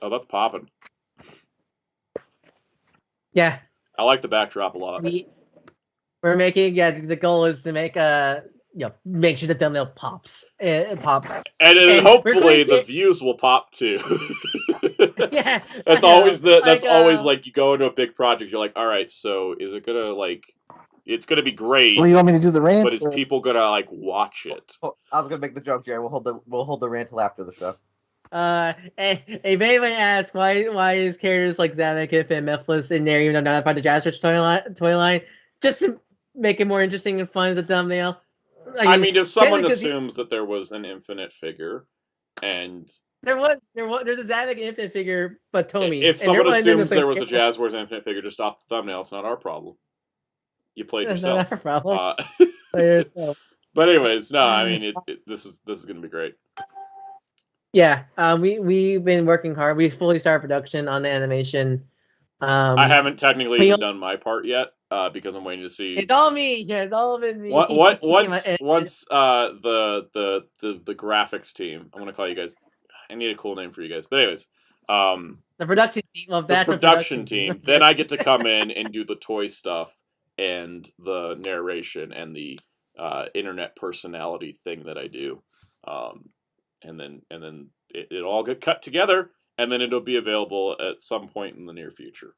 Oh, that's popping. Yeah. I like the backdrop a lot. We're making the goal is to make make sure the thumbnail pops. It pops. And hopefully the views will pop too. Yeah. That's always always like you go into a big project, you're like, all right, so is it gonna it's gonna be great. Well, you want me to do the rant? But is people gonna watch it? Oh, I was gonna make the joke, Jerry. We'll hold the rant till after the show. If anyone asks why is characters like Zanuck and Mephiles in there, even though not part of the Jazzwitch toy line, just to make it more interesting and fun as a thumbnail. I mean, if someone assumes that there was an Infinite figure, and there's a Zanuck Infinite figure, but Tomy. If someone assumes there was a Jazzwares Infinite figure just off the thumbnail, it's not our problem. You played yourself. Not our problem. But anyways, no, I mean, this is gonna be great. Yeah, we've been working hard. We fully started production on the animation. I haven't technically even done my part yet because I'm waiting to see. It's all me. Yeah, it's all been me. Once the graphics team. I'm gonna call you guys. I need a cool name for you guys. But anyways, the production team. Well, the production team. Then I get to come in and do the toy stuff and the narration and the internet personality thing that I do. And then it'll all get cut together, and then it'll be available at some point in the near future.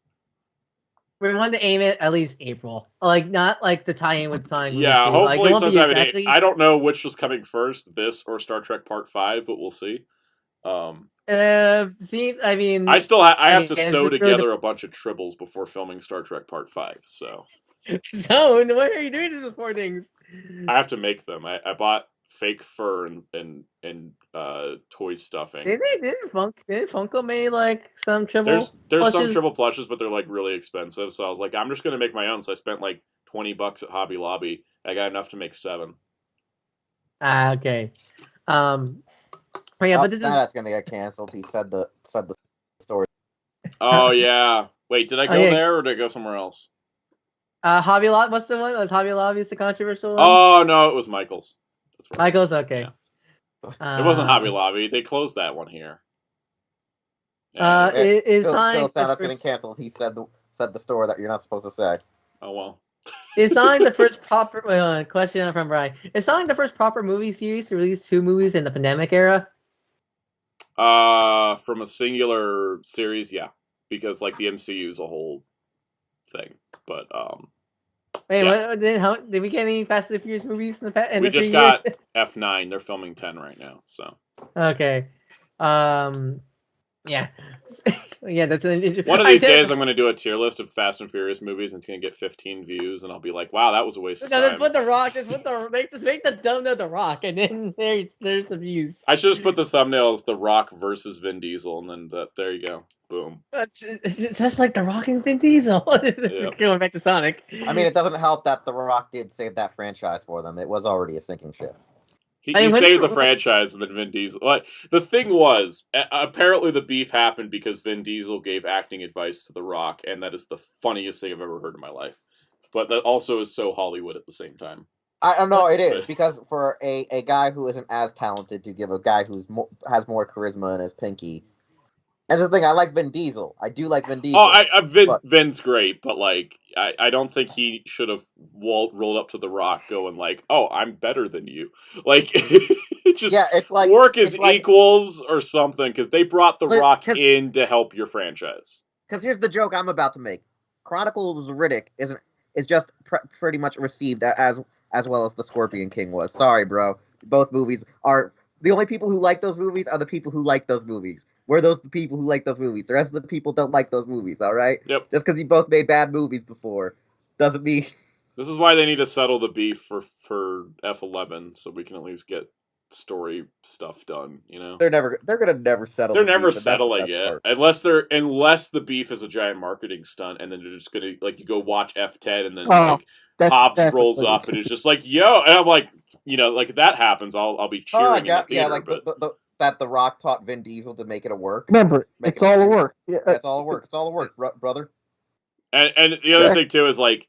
We want to aim it at least April, not like the tie-in with Sonic. Yeah, hopefully sometime in April. I don't know which was coming first, this or Star Trek Part 5, but we'll see. See, I mean, I have to sew together a bunch of tribbles before filming Star Trek Part 5. So what are you doing to those poor things? I have to make them. I bought fake fur and toy stuffing. Didn't Funko made some tribble? There's some tribble plushes, but they're really expensive. So I was like, I'm just gonna make my own. So I spent $20 at Hobby Lobby. I got enough to make 7. Okay. Yeah, but this that's gonna get canceled. He said the story. Oh yeah. Wait, did I go there or did I go somewhere else? Hobby Lobby. What's the one? Was Hobby Lobby's the controversial one? Oh no, it was Michael's. That's right. Michael's okay. Yeah. It wasn't Hobby Lobby. They closed that one here. Yeah. Soundout's getting canceled. He said the store that you're not supposed to say. Oh well. It's on the first proper question from Brian. It's on the first proper movie series to release 2 movies in the pandemic era. From a singular series, yeah, because the MCU is a whole thing. But wait, yeah. Did we get any Fast and Furious movies in the we just got F9. They're filming 10 right now. So okay, yeah. Yeah, that's an One of these days, I'm going to do a tier list of Fast and Furious movies, and it's going to get 15 views, and I'll be like, "Wow, that was a waste of time." Just put the Rock. Just make the thumbnail the Rock, and then there's some views. I should just put the thumbnail as The Rock versus Vin Diesel, and then there you go, boom. Just like the Rock and Vin Diesel. Yep. Going back to Sonic. I mean, it doesn't help that The Rock did save that franchise for them. It was already a sinking ship. He saved the franchise, and then Vin Diesel. Like, the thing was, apparently the beef happened because Vin Diesel gave acting advice to The Rock, and that is the funniest thing I've ever heard in my life. But that also is so Hollywood at the same time. I don't know, it is, because for a guy who isn't as talented to give a guy who's has more charisma in his pinky. And the thing, I like Vin Diesel. I do like Vin Diesel. Oh, Vin's great, but like, I don't think he should have rolled up to The Rock going like, "Oh, I'm better than you." Like, it's like work as equals or something, because they brought The Rock in to help your franchise. Because here's the joke I'm about to make: Chronicles of Riddick is just pretty much received as well as The Scorpion King was. Sorry, bro. Both movies are the only people who like those movies are the people who like those movies. We're the people who like those movies. The rest of the people don't like those movies, all right? Yep. Just because you both made bad movies before doesn't mean... This is why they need to settle the beef for F11, so we can at least get story stuff done, you know? They're gonna never settle. They're never settling it. Unless the beef is a giant marketing stunt, and then they're just gonna, like, you go watch F10, and then, Hobbs rolls up, and it's just like, yo! And I'm like, you know, like, if that happens, I'll be cheering in the theater. Yeah, like, that The Rock taught Vin Diesel to make it a work. Remember, it's all a work. Yeah. It's all a work. It's all a work, brother. And the other thing too is, like,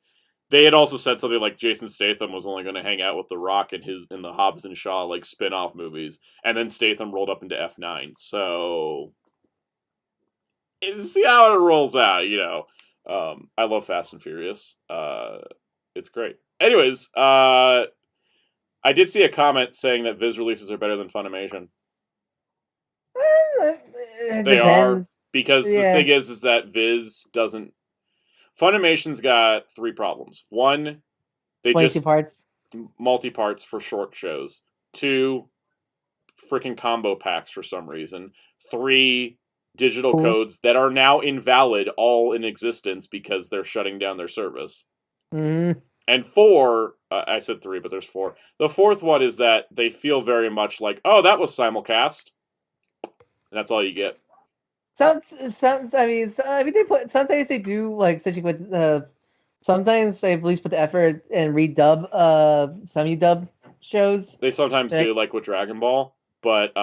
they had also said something like Jason Statham was only going to hang out with The Rock in the Hobbs and Shaw like spin-off movies, and then Statham rolled up into F9. So see how it rolls out, you know. I love Fast and Furious. It's great. Anyways, I did see a comment saying that Viz releases are better than Funimation. They are, because the thing is that Viz doesn't. Funimation's got 3 problems. 1, they just multi-parts for short shows. 2, freaking combo packs for some reason. 3, digital codes that are now invalid, all in existence because they're shutting down their service. Mm. And 4, I said 3, but there's 4. The 4th one is that they feel very much like, oh, that was simulcast. And that's all you get. Sometimes they do, like, such with sometimes they at least put the effort and redub semi-dub shows. They sometimes do, like with Dragon Ball, but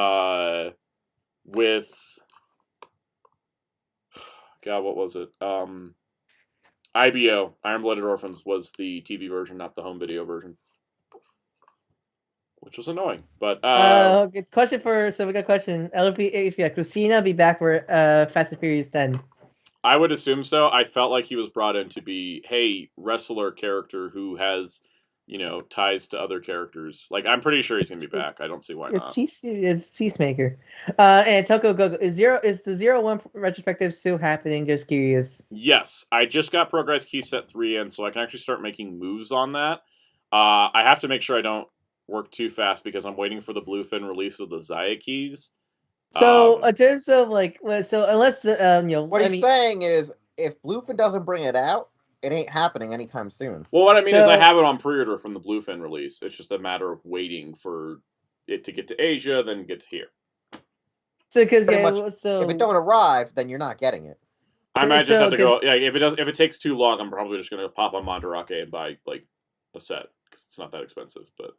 with God, what was it? IBO, Iron Blooded Orphans, was the TV version, not the home video version. Which was annoying, but question we got a question. LP, Christina be back for Fast and Furious 10. I would assume so. I felt like he was brought in to be, hey, wrestler character who has, you know, ties to other characters. Like, I'm pretty sure he's gonna be back. I don't see why not. It's Peacemaker. And Toko Gogo is the 01 retrospective still happening? Just curious. Yes, I just got Progress Key Set 3 in, so I can actually start making moves on that. I have to make sure I don't work too fast because I'm waiting for the Bluefin release of the Zaya keys. So in terms of like, so unless what he's saying is, if Bluefin doesn't bring it out, it ain't happening anytime soon. Well, what I mean is I have it on pre-order from the Bluefin release. It's just a matter of waiting for it to get to Asia, then get to here. So because if it don't arrive, then you're not getting it. I might just have to go. Yeah, if it takes too long, I'm probably just gonna pop on Mandarake and buy like a set because it's not that expensive, but.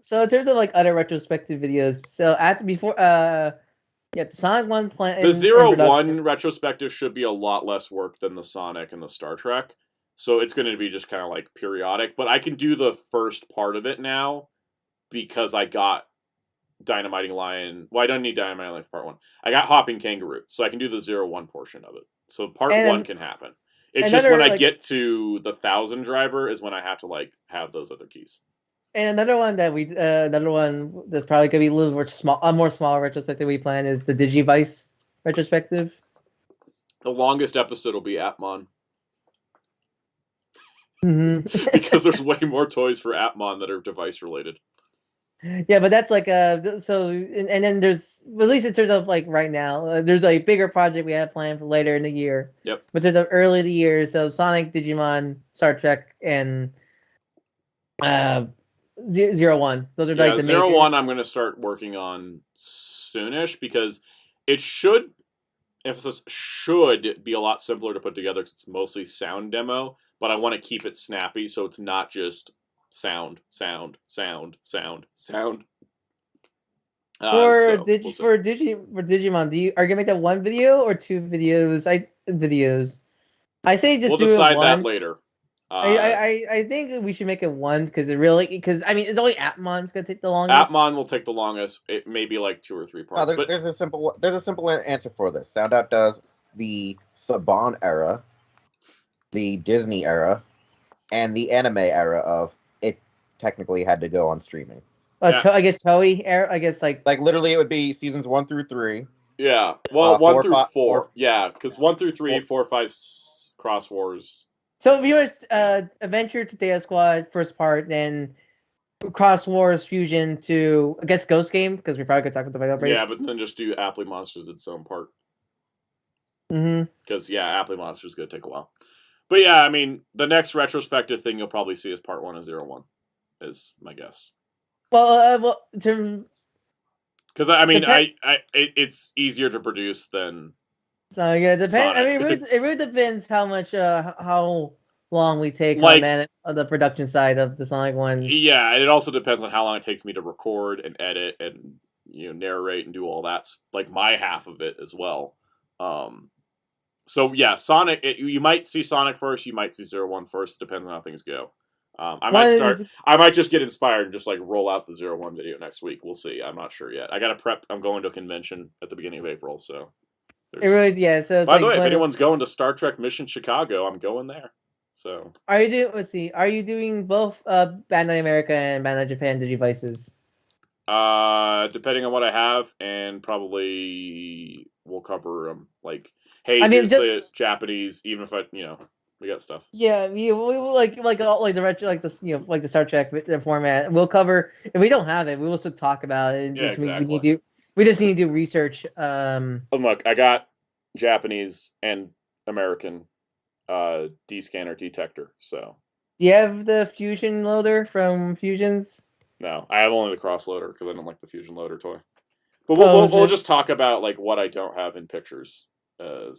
So in terms of like other retrospective videos, so the Sonic 1 plan. The 01 retrospective should be a lot less work than the Sonic and the Star Trek, so it's going to be just kind of like periodic. But I can do the first part of it now because I got Dynamiting Lion. Well, I don't need Dynamiting Lion for part 1. I got Hopping Kangaroo, so I can do the 01 portion of it. So part 1 can happen. It's just when I get to the 1000 driver is when I have to like have those other keys. And another one that's probably gonna be a little more small retrospective we plan is the Digivice retrospective. The longest episode will be Atmon. Mm-hmm. Because there's way more toys for Atmon that are device related. Yeah, but that's like and then there's, at least in terms of like right now, there's a bigger project we have planned for later in the year. Yep. But there's early in the year, so Sonic, Digimon, Star Trek, and Zero One. Those are like the Zero major. One I'm going to start working on soonish because it should, emphasis should be a lot simpler to put together because it's mostly sound demo, but I want to keep it snappy so it's not just sound. For We'll Digimon, are you gonna make that one video or two videos? I say just we'll do decide it one. that later. I think we should make it one because it's only Atmon's gonna take the longest. Atmon will take the longest. It may be like 2 or 3 parts. There's a simple answer for this. Soundout does the Saban era, the Disney era, and the anime era of it technically had to go on streaming. I guess Toei era. I guess like literally it would be seasons 1 through 3. Yeah, well, 1 through 4. 4. Yeah, because 1 through 3, 4, 5, Cross Wars. So viewers, Adventure to Data Squad first part, then Cross Wars Fusion to I guess Ghost Game because we probably could talk about the video race. Yeah, but then just do Appley Monsters its own part. Mm-hmm. Because Appley Monsters is gonna take a while. But yeah, I mean, the next retrospective thing you'll probably see is part 1 of 01, is my guess. Well, because I mean, it's easier to produce than. So yeah, depends. Sonic. I mean, it really depends how much how long we take on the production side of the Sonic one. Yeah, and it also depends on how long it takes me to record and edit and narrate and do all that, like my half of it as well. So yeah, Sonic. You might see Sonic first. You might see 01 first. Depends on how things go. I might just get inspired and just like roll out the 01 video next week. We'll see. I'm not sure yet. I got to prep. I'm going to a convention at the beginning of April, so. It really, yeah. So by the way, if anyone's going to Star Trek Mission Chicago, I'm going there. So. Are you doing? Let's see. Are you doing both Bandai America and Bandai Japan Digivices? Depending on what I have, and probably we'll cover them. Like, hey, here's the Japanese. Even if we got stuff. Yeah, we like the retro, like the like the Star Trek format. We'll cover if we don't have it. We will still talk about it. Yeah, exactly. We just need to do research. Look, I got Japanese and American D-scanner detector. So. Do you have the Fusion loader from Fusions? No, I have only the cross loader because I don't like the Fusion loader toy. But we'll just talk about like what I don't have in pictures. We'll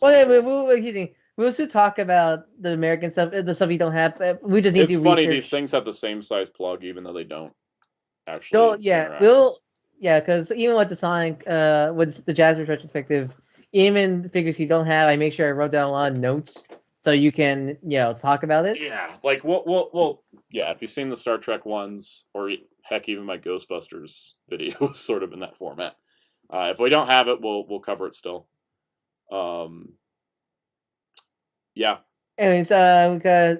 still talk about the American stuff, the stuff you don't have. We just need to. It's funny research. These things have the same size plug, even though they don't actually. Because even with the Sonic, with the Jazz retrospective, even figures you don't have, I make sure I wrote down a lot of notes so you can talk about it. Yeah, like well, yeah. If you've seen the Star Trek ones, or heck, even my Ghostbusters video, sort of in that format. If we don't have it, we'll cover it still. Yeah. Anyways, we got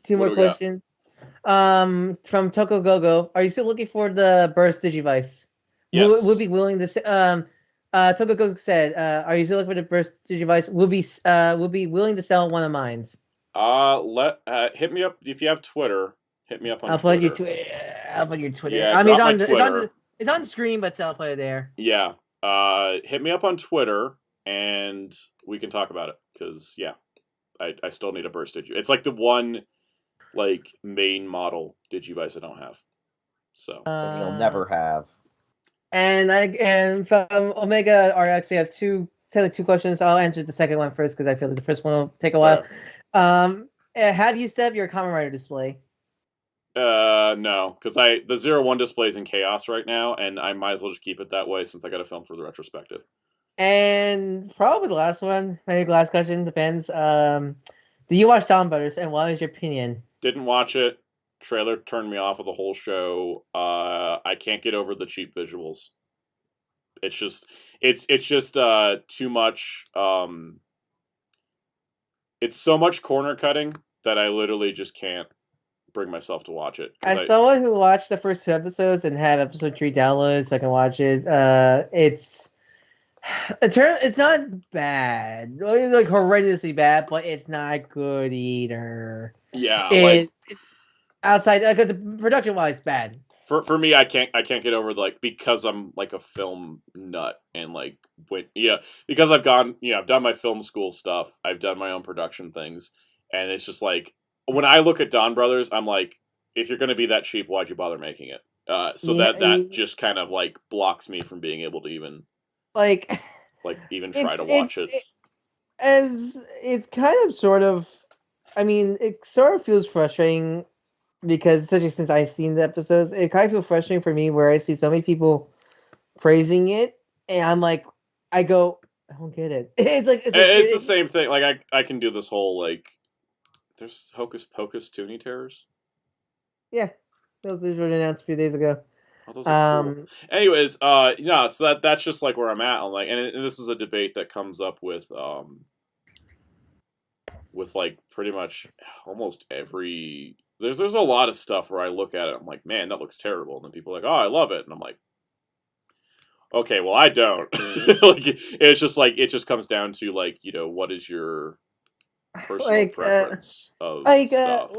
2 more questions. From Toko Gogo, are you still looking for the Burst Digivice? Yes. We'll be willing to. Toko Gogo said, "Are you still looking for the Burst Digivice? We'll be willing to sell one of mine." Hit me up if you have Twitter. Hit me up on. I'll Twitter. put your Twitter. I'll put your Twitter. Yeah, I mean, it's on the screen, but I'll put it there. Yeah. Hit me up on Twitter and we can talk about it because I still need a Burst Digi. It's like the one main model Digivice I don't have. So you'll never have. And from Omega RX, we have two questions. I'll answer the second one first because I feel like the first one will take a while. Right. Have you set up your Kamen Rider display? No, because the 01 display is in chaos right now, and I might as well just keep it that way since I got to film for the retrospective. And probably the last one, maybe the last question, depends. Do you watch Dawn Butters, and what is your opinion? Didn't watch it. Trailer turned me off of the whole show. I can't get over the cheap visuals. It's just too much. It's so much corner cutting that I literally just can't bring myself to watch it. As someone who watched the first 2 episodes and have episode 3 downloaded so I can watch it, it's not bad. It's like horrendously bad, but it's not good either. Yeah, outside because the production wise bad. For me, I can't get over like because I'm like a film nut and like because I've gone I've done my film school stuff, I've done my own production things, and it's just like when I look at Don Brothers, I'm like, if you're gonna be that cheap, why'd you bother making it? So Yeah, that just kind of like blocks me from being able to even like even try to watch it. As it's kind of sort of, I mean, it sort of feels frustrating because especially since I've seen the episodes, it kind of feels frustrating for me where I see so many people praising it, and I'm like, I go, I don't get it. It's the same thing. Like I can do this whole like, there's Hocus Pocus Toonie Terrors. Yeah, those were announced a few days ago. Oh, those are cool. Anyways, yeah, so that's just like where I'm at. I'm like, and this is a debate that comes up with like pretty much almost every. There's a lot of stuff where I look at it, I'm like, man, that looks terrible, and then people are like, oh, I love it, and I'm like, okay, well, I don't. Like, it's just like it just comes down to like what is your personal preference of stuff.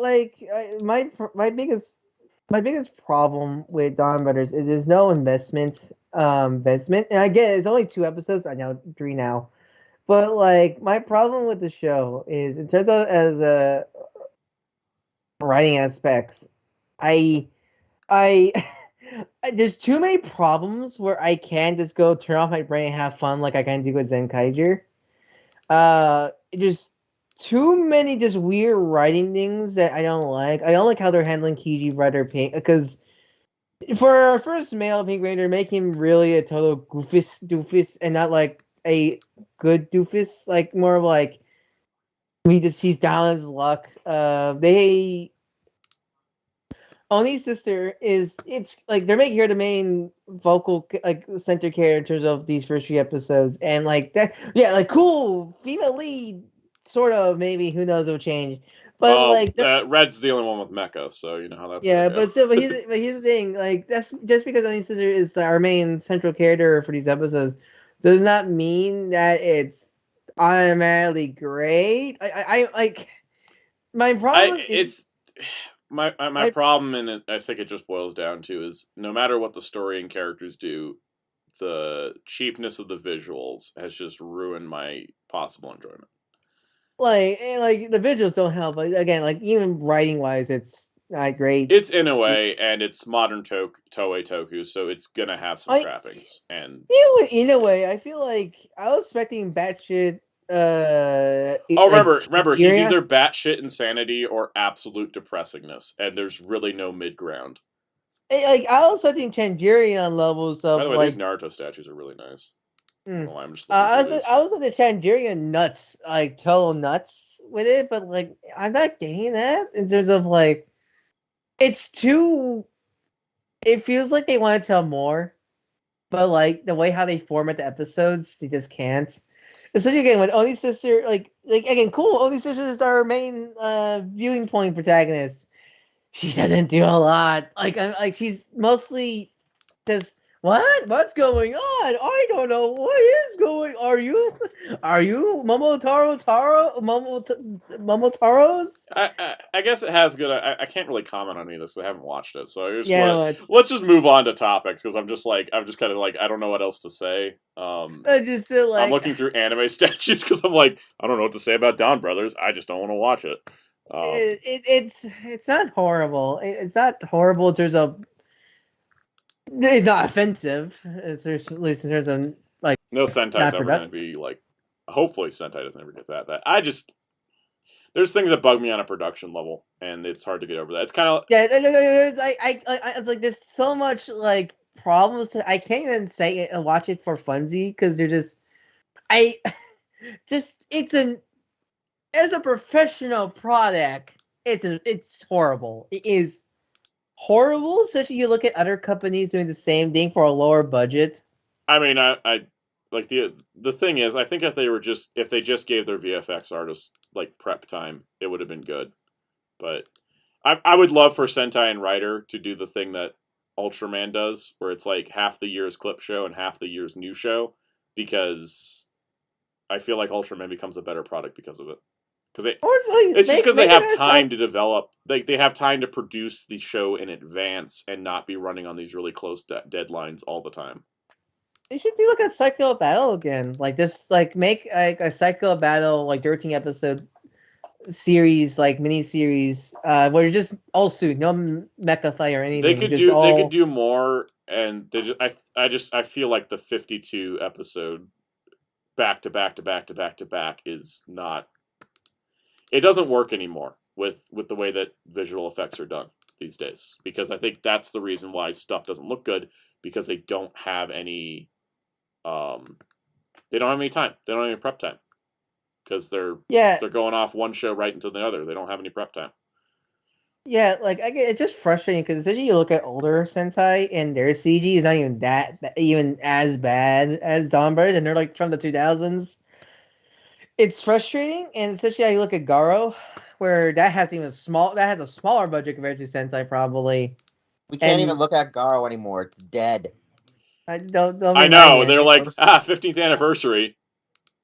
My biggest problem with Dawn Brothers is there's no investment. And I get it, it's only 2 episodes. I know 3 now, but like my problem with the show is in terms of as a writing aspects, I there's too many problems where I can't just go turn off my brain and have fun like I can do with Zenkaiger. Just too many just weird writing things that I don't like. I don't like how they're handling Kiji Rider Pink because for our first male Pink Ranger, make him really a total doofus and not like a good doofus, like more of like he's down on his luck. Oni's sister it's like they're making her the main vocal like center character in terms of these first 3 episodes, and like that, yeah, like cool female lead, sort of, maybe, who knows, it'll change, but like Red's the only one with mecha, so you know how that's yeah, gonna go. but still, but here's the thing, like that's just because Oni's sister is our main central character for these episodes does not mean that it's automatically great. I like my problem is. My problem, and I think it just boils down to, is no matter what the story and characters do, the cheapness of the visuals has just ruined my possible enjoyment. Like the visuals don't help, but again, like even writing wise, it's not great. It's in a way, and it's modern Toei Toku, so it's gonna have some trappings. And in a way, I feel like I was expecting batshit. Remember, he's either batshit insanity or absolute depressingness, and there's really no mid ground. Like I was expecting Chanderian levels of. By the way, like, these Naruto statues are really nice. I'm just I was at the Chanderian nuts, like total nuts with it, but like I'm not getting that in terms of like it's too. It feels like they want to tell more, but like the way how they format the episodes, they just can't. Especially again with Oni's sister, like again, cool. Oni's sister is our main viewing point protagonist. She doesn't do a lot. Like she's mostly just what's going on? I don't know what is going. Are you Momotaro's? I guess it has good. I can't really comment on any of this because I haven't watched it. So let's just move on to topics because I'm just kind of like I don't know what else to say. I'm looking through anime statues because I'm like I don't know what to say about Dawn Brothers. I just don't want to watch it. It's not horrible. It's not horrible in terms of. It's not offensive, at least in terms of like. No Sentai's ever going to be like. Hopefully, Sentai doesn't ever get that. I just there's things that bug me on a production level, and it's hard to get over that. It's kind of there's so much like problems that I can't even say it and watch it for funsy because they're just as a professional product, it's horrible. It is horrible, especially you look at other companies doing the same thing for a lower budget. I mean, I like the thing is, I think if they just gave their VFX artists like prep time, it would have been good. But I would love for Sentai and Writer to do the thing that Ultraman does, where it's like half the year's clip show and half the year's new show, because I feel like Ultraman becomes a better product because of it. because Or it's just because they have it a time to develop. They have time to produce the show in advance and not be running on these really close deadlines all the time. You should do like a Psycho Battle again. Like just like make like a Psycho Battle like 13 episode series, like mini series, where it's just all suit, no mecha fight or anything. They could just do all... they could do more, and I feel like the 52 episode back to back is not. It doesn't work anymore with the way that visual effects are done these days, because I think that's the reason why stuff doesn't look good, because they don't have any time. They don't have any prep time, because they're going off one show right into the other. They don't have any prep time. Yeah, like it's just frustrating because then you look at older Sentai and their CG is not even as bad as Donbird, and they're like from the 2000s. It's frustrating, and especially how you look at Garo, where that has a smaller budget compared to Sentai probably. We can't even look at Garo anymore. It's dead. I know. They're like 15th anniversary.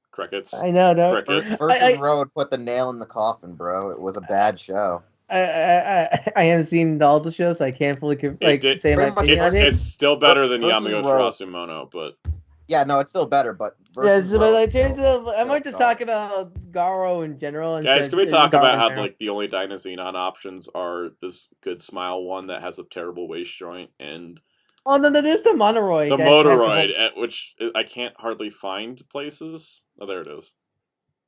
Crickets. I know. Crickets. Versus Road put the nail in the coffin, bro. It was a bad show. I haven't seen all the shows, so I can't fully say my opinion on it. It's still better than Versus Yamago Road. Terasumono, but yeah, no, it's still better. But yes, but in terms still, of, I'm going to talk about Garo in general. Guys, can we talk about how like the only Dynazenon options are this Good Smile one that has a terrible waist joint and oh no, there's the Monoroid. The Motoroid, at which I can't hardly find places. Oh, there it is.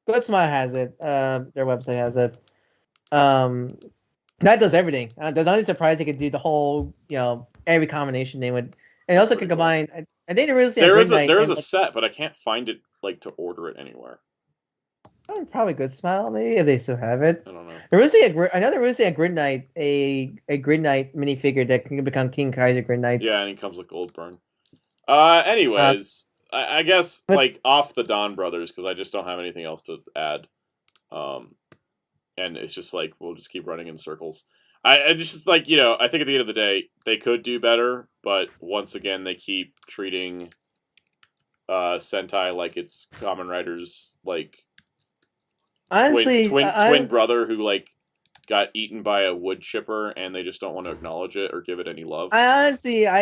Good Smile has it. Their website has it. That does everything. That's only surprised they could do the whole, every combination they would, and also could combine. I think there is a set, but I can't find it like to order it anywhere. Probably Good Smile, maybe if they still have it. I don't know. I know there is a Grid Knight, a Grid Knight minifigure that can become King Kaiser Grid Knight. Yeah, and he comes with Goldburn. Anyways, I guess like off the Don Brothers, because I just don't have anything else to add. And it's just like we'll just keep running in circles. I just like I think at the end of the day they could do better, but once again they keep treating Sentai like it's Kamen Rider's like honestly twin brother who like got eaten by a wood chipper, and they just don't want to acknowledge it or give it any love. I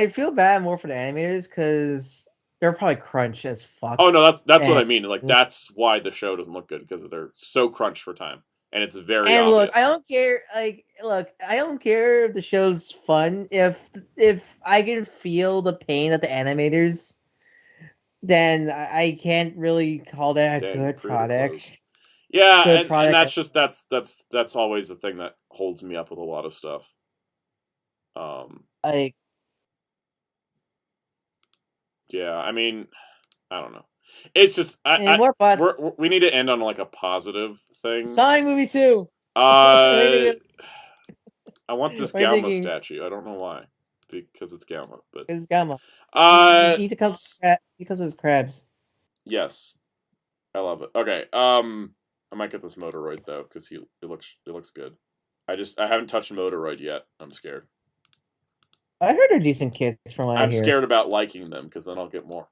feel bad more for the animators because they're probably crunched as fuck. Oh no, that's what I mean. Like that's why the show doesn't look good, because they're so crunched for time. And it's very obvious. Look, I don't care. I don't care if the show's fun. If I can feel the pain of the animators, then I can't really call that a good product. Yeah, and that's just that's always the thing that holds me up with a lot of stuff. Yeah, I mean, I don't know. It's just we need to end on like a positive thing. Sonic movie 2. I want this Galma statue. I don't know why, because it's Galma, but it's Galma. He comes with his crabs. Yes, I love it. Okay, I might get this Motoroid though, because it looks good. I haven't touched Motoroid yet. I'm scared. I heard they're decent kids from what I hear. I'm scared about liking them, because then I'll get more.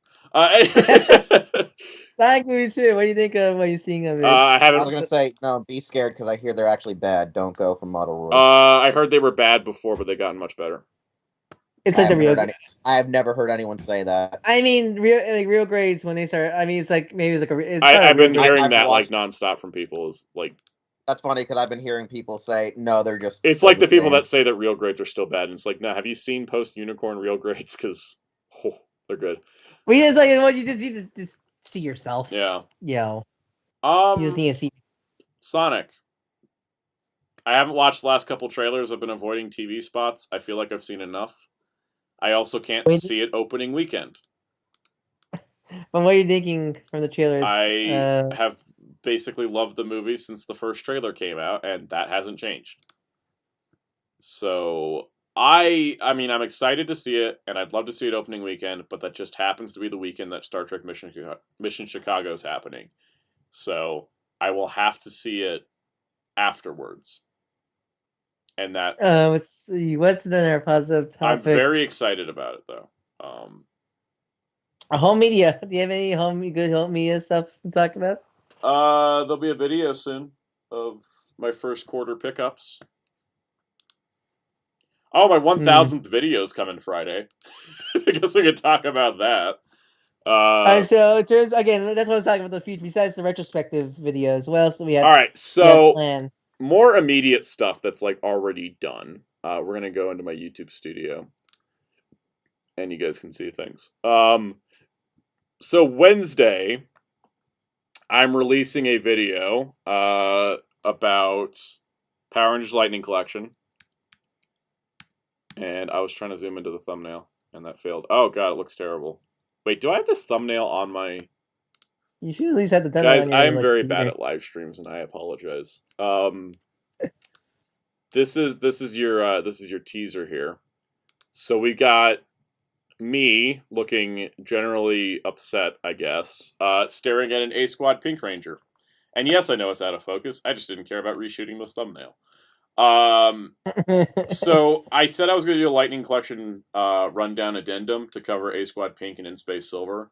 Sonic movie 2. What do you think of what you're seeing of it? I was gonna say no. Be scared, because I hear they're actually bad. Don't go for Motoroid. I heard they were bad before, but they've gotten much better. It's like the real. I have never heard anyone say that. I mean, real grades when they start. I mean, it's like maybe it's like I've been hearing that like nonstop from people. Is like that's funny, because I've been hearing people say no, they're just. It's like the people that say that real grades are still bad, and it's like, no, have you seen post Unicorn real grades? Because they're good. Well, yeah, it's like you just need to just see yourself. Yeah. Yeah. You just need to see. Sonic. I haven't watched the last couple trailers. I've been avoiding TV spots. I feel like I've seen enough. I also can't see it opening weekend. But what are you thinking from the trailers? I have basically loved the movie since the first trailer came out, and that hasn't changed. So I mean, I'm excited to see it, and I'd love to see it opening weekend, but that just happens to be the weekend that Star Trek Mission Chicago is happening. So I will have to see it afterwards. And that let's see, what's another positive topic? I'm very excited about it though. Home media. Do you have any good home media stuff to talk about? There'll be a video soon. of my first quarter pickups. Oh, my 1000th video is coming Friday. I guess we could talk about that. So there's again, that's what I was talking about the future. Besides the retrospective videos, what else do we have? All right, so planned? More immediate stuff that's like already done. We're gonna go into my YouTube studio, and you guys can see things. So Wednesday, I'm releasing a video about Power Rangers Lightning Collection. And I was trying to zoom into the thumbnail, and that failed. Oh god, it looks terrible. Wait, do I have this thumbnail on my... You should at least have the thumbnail Guys, on your, I am like, very computer. bad at live streams, and I apologize. This is your teaser here. So we got me looking generally upset, I guess, staring at an A Squad Pink Ranger. And yes, I know it's out of focus. I just didn't care about reshooting this thumbnail. So I said I was going to do a Lightning Collection rundown addendum to cover A Squad Pink and In Space Silver.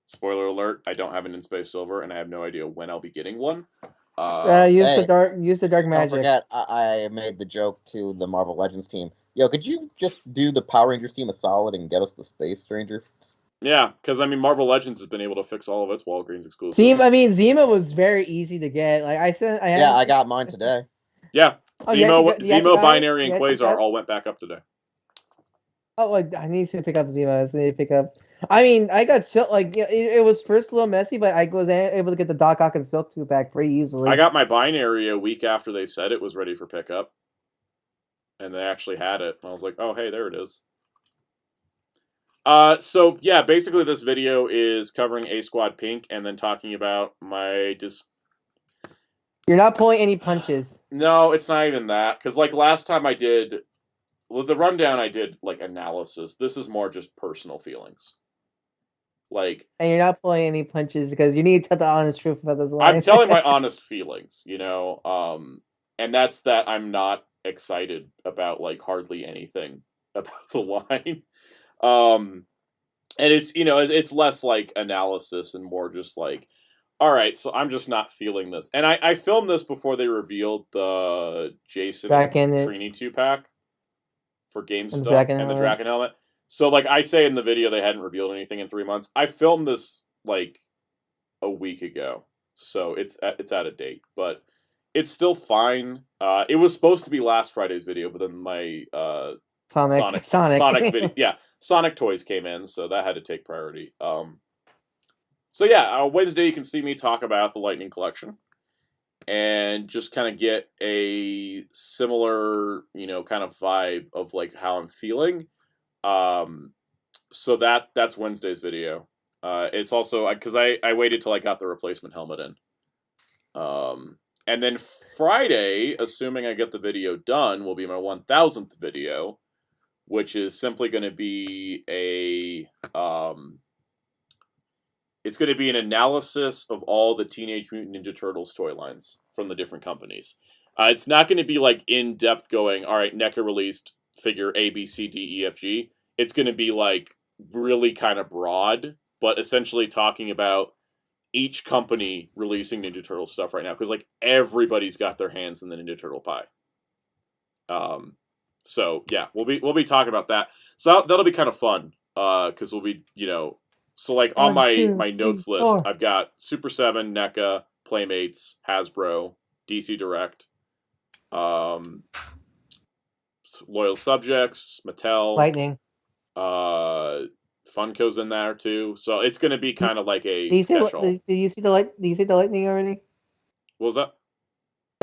Spoiler alert: I don't have an In Space Silver, and I have no idea when I'll be getting one. Use Hey, the dark magic. Don't forget, I made the joke to the Marvel Legends team. Yo, could you just do the Power Rangers team a solid and get us the Space Ranger? Yeah, because I mean, Marvel Legends has been able to fix all of its Walgreens exclusives. Zima was very easy to get. Like I said, I got mine today. Yeah, Zemo, Binary, and Quasar Quasar all went back up today. Oh, like I need to pick up Zima. I need to pick up. I mean, I got Silk. Like it was first a little messy, but I was able to get the Doc Ock and Silk 2 back pretty easily. I got my Binary a week after they said it was ready for pickup, and they actually had it. I was like, oh hey, there it is. So yeah, basically this video is covering A Squad Pink and then talking about my You're not pulling any punches. No, it's not even that. Because like last time I did, with the rundown, I did like analysis. This is more just personal feelings. Like, and you're not pulling any punches because you need to tell the honest truth about this line. I'm telling my honest feelings, you know, and that's that I'm not excited about like hardly anything about the line. And it's, you know, it's less like analysis and more just like, all right, so I'm just not feeling this. And I filmed this before they revealed the Jason and Trini 2-pack for GameStop and the Draken helmet. So, like I say in the video, they hadn't revealed anything in 3 months. I filmed this, like, a week ago. So, it's out of date. But it's still fine. It was supposed to be last Friday's video, but then my Sonic video, yeah, Sonic toys came in, so that had to take priority. So yeah, Wednesday you can see me talk about the Lightning Collection and just kind of get a similar, you know, kind of vibe of like how I'm feeling. So that's Wednesday's video. It's also because I waited till I got the replacement helmet in. And then Friday, assuming I get the video done, will be my 1000th video, which is simply going to be it's going to be an analysis of all the Teenage Mutant Ninja Turtles toy lines from the different companies. It's not going to be like in-depth going, all right, NECA released figure A, B, C, D, E, F, G. It's going to be like really kind of broad, but essentially talking about each company releasing Ninja Turtle stuff right now. Because like everybody's got their hands in the Ninja Turtle pie. So yeah, we'll be talking about that. So that'll be kind of fun. Because we'll be, you know, so like on my notes list, I've got Super 7, NECA, Playmates, Hasbro, DC Direct, Loyal Subjects, Mattel, Lightning, Funko's in there too. So it's going to be kind of like a do you see catch-all. do you see the Lightning already? What was that?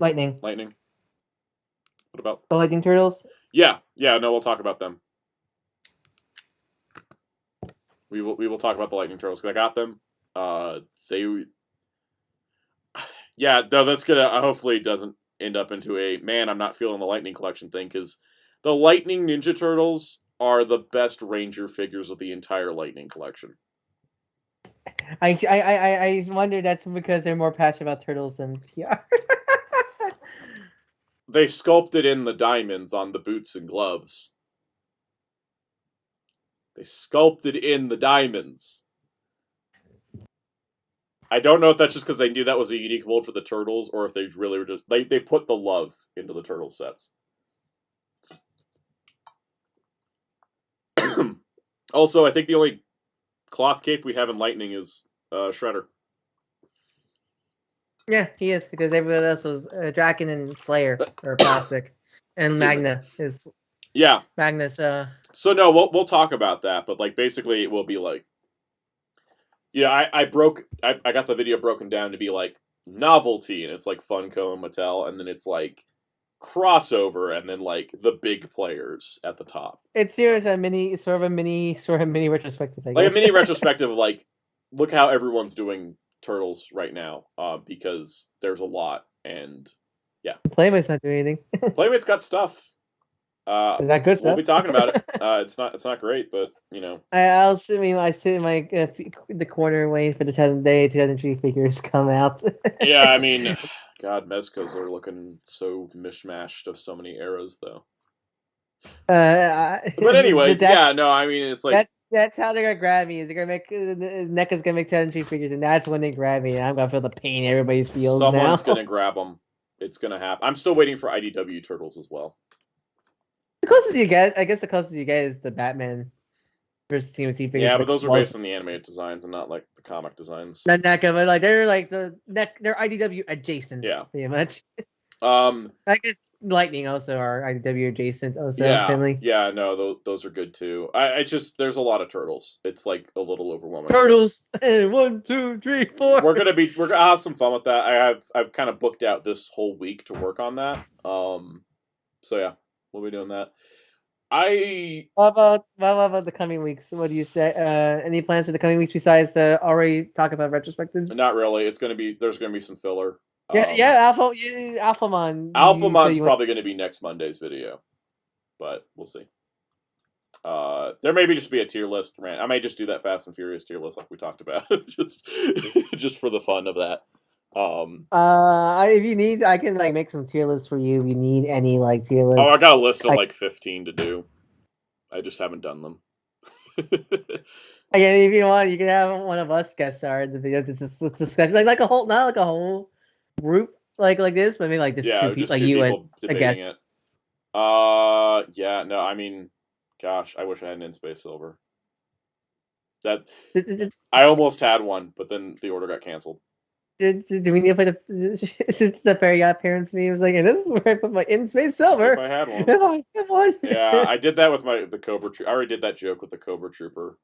Lightning. What about the Lightning Turtles? Yeah, no, we'll talk about them. We will talk about the Lightning Turtles because I got them. Yeah, that's gonna hopefully doesn't end up into a man. I'm not feeling the Lightning Collection thing because the Lightning Ninja Turtles are the best Ranger figures of the entire Lightning Collection. I wonder that's because they're more passionate about turtles than PR. They sculpted in the diamonds on the boots and gloves. They sculpted in the diamonds. I don't know if that's just because they knew that was a unique mold for the Turtles, or if they really were just... They put the love into the Turtles sets. Also, I think the only cloth cape we have in Lightning is Shredder. Yeah, he is, because everyone else was Draken and Slayer, or Plastic. And Magna is... Yeah. Magnus, So no, we'll talk about that, but like basically it will be like... Yeah, I got the video broken down to be like novelty, and it's like Funko and Mattel, and then it's like crossover, and then like the big players at the top. It's a mini retrospective, I guess. Like a mini retrospective of like, look how everyone's doing Turtles right now, because there's a lot, and yeah. Playmate's not doing anything. Playmate's got stuff. Is that good stuff? We'll be talking about it. It's not great, but you know. I sit in my the corner waiting for the 2003 figures come out. Yeah, I mean, God, Mezcos are looking so mishmashed of so many eras, though. But anyways, yeah, no, I mean, it's like that's how they're gonna grab me. Is they're gonna make NECA's gonna make 2003 figures, and that's when they grab me, and I'm gonna feel the pain everybody feels. Someone's now. gonna grab them. It's gonna happen. I'm still waiting for IDW Turtles as well. The closest you get, I guess, is the Batman versus Timothy figures. Yeah, but those are based on the animated designs and not like the comic designs. Not NECA, but like they're IDW adjacent. Yeah, pretty much. I guess Lightning also are IDW adjacent. Also, family. Yeah, no, those are good too. I just there's a lot of turtles. It's like a little overwhelming. Turtles, 1, 2, 3, 4. We're gonna have some fun with that. I've kind of booked out this whole week to work on that. So yeah, we'll be doing that. What about the coming weeks? What do you say? Any plans for the coming weeks besides already talk about retrospectives? Not really. There's gonna be some filler. Alphamon. Alphamon's probably going to be next Monday's video, but we'll see. There may just be a tier list rant. I may just do that Fast and Furious tier list like we talked about, just for the fun of that. If you need, I can like make some tier lists for you. If you need any like tier lists. Oh, I got a list of like 15 to do. I just haven't done them. Again, if you want, you can have one of us guest star in the video. This is discussion like a whole, not like a whole group like this, but maybe like just two people, like you and I guess. It. Yeah, no, I mean, gosh, I wish I had an In-Space Silver. That I almost had one, but then the order got canceled. Do we need to play the Fairy Godparents meme? It was like, and this is where I put my In-Space Silver. If I had one. Yeah, I did that with the Cobra Trooper. I already did that joke with the Cobra Trooper.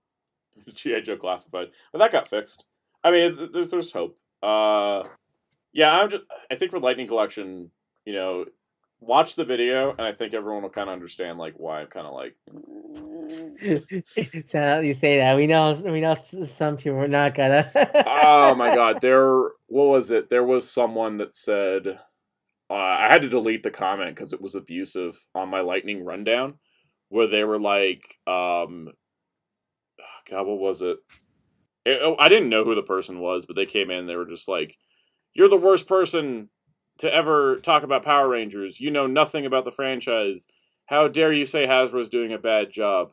G.I. Joe Classified. But that got fixed. I mean, there's hope. Yeah, I think for Lightning Collection, you know, watch the video, and I think everyone will kind of understand like why I'm kind of like. So you say that we know some people are not gonna. Oh my God! What was it? There was someone that said I had to delete the comment because it was abusive on my Lightning rundown, where they were like, God, what was it? I didn't know who the person was, but they came in. They were just like, "You're the worst person to ever talk about Power Rangers. You know nothing about the franchise. How dare you say Hasbro's doing a bad job?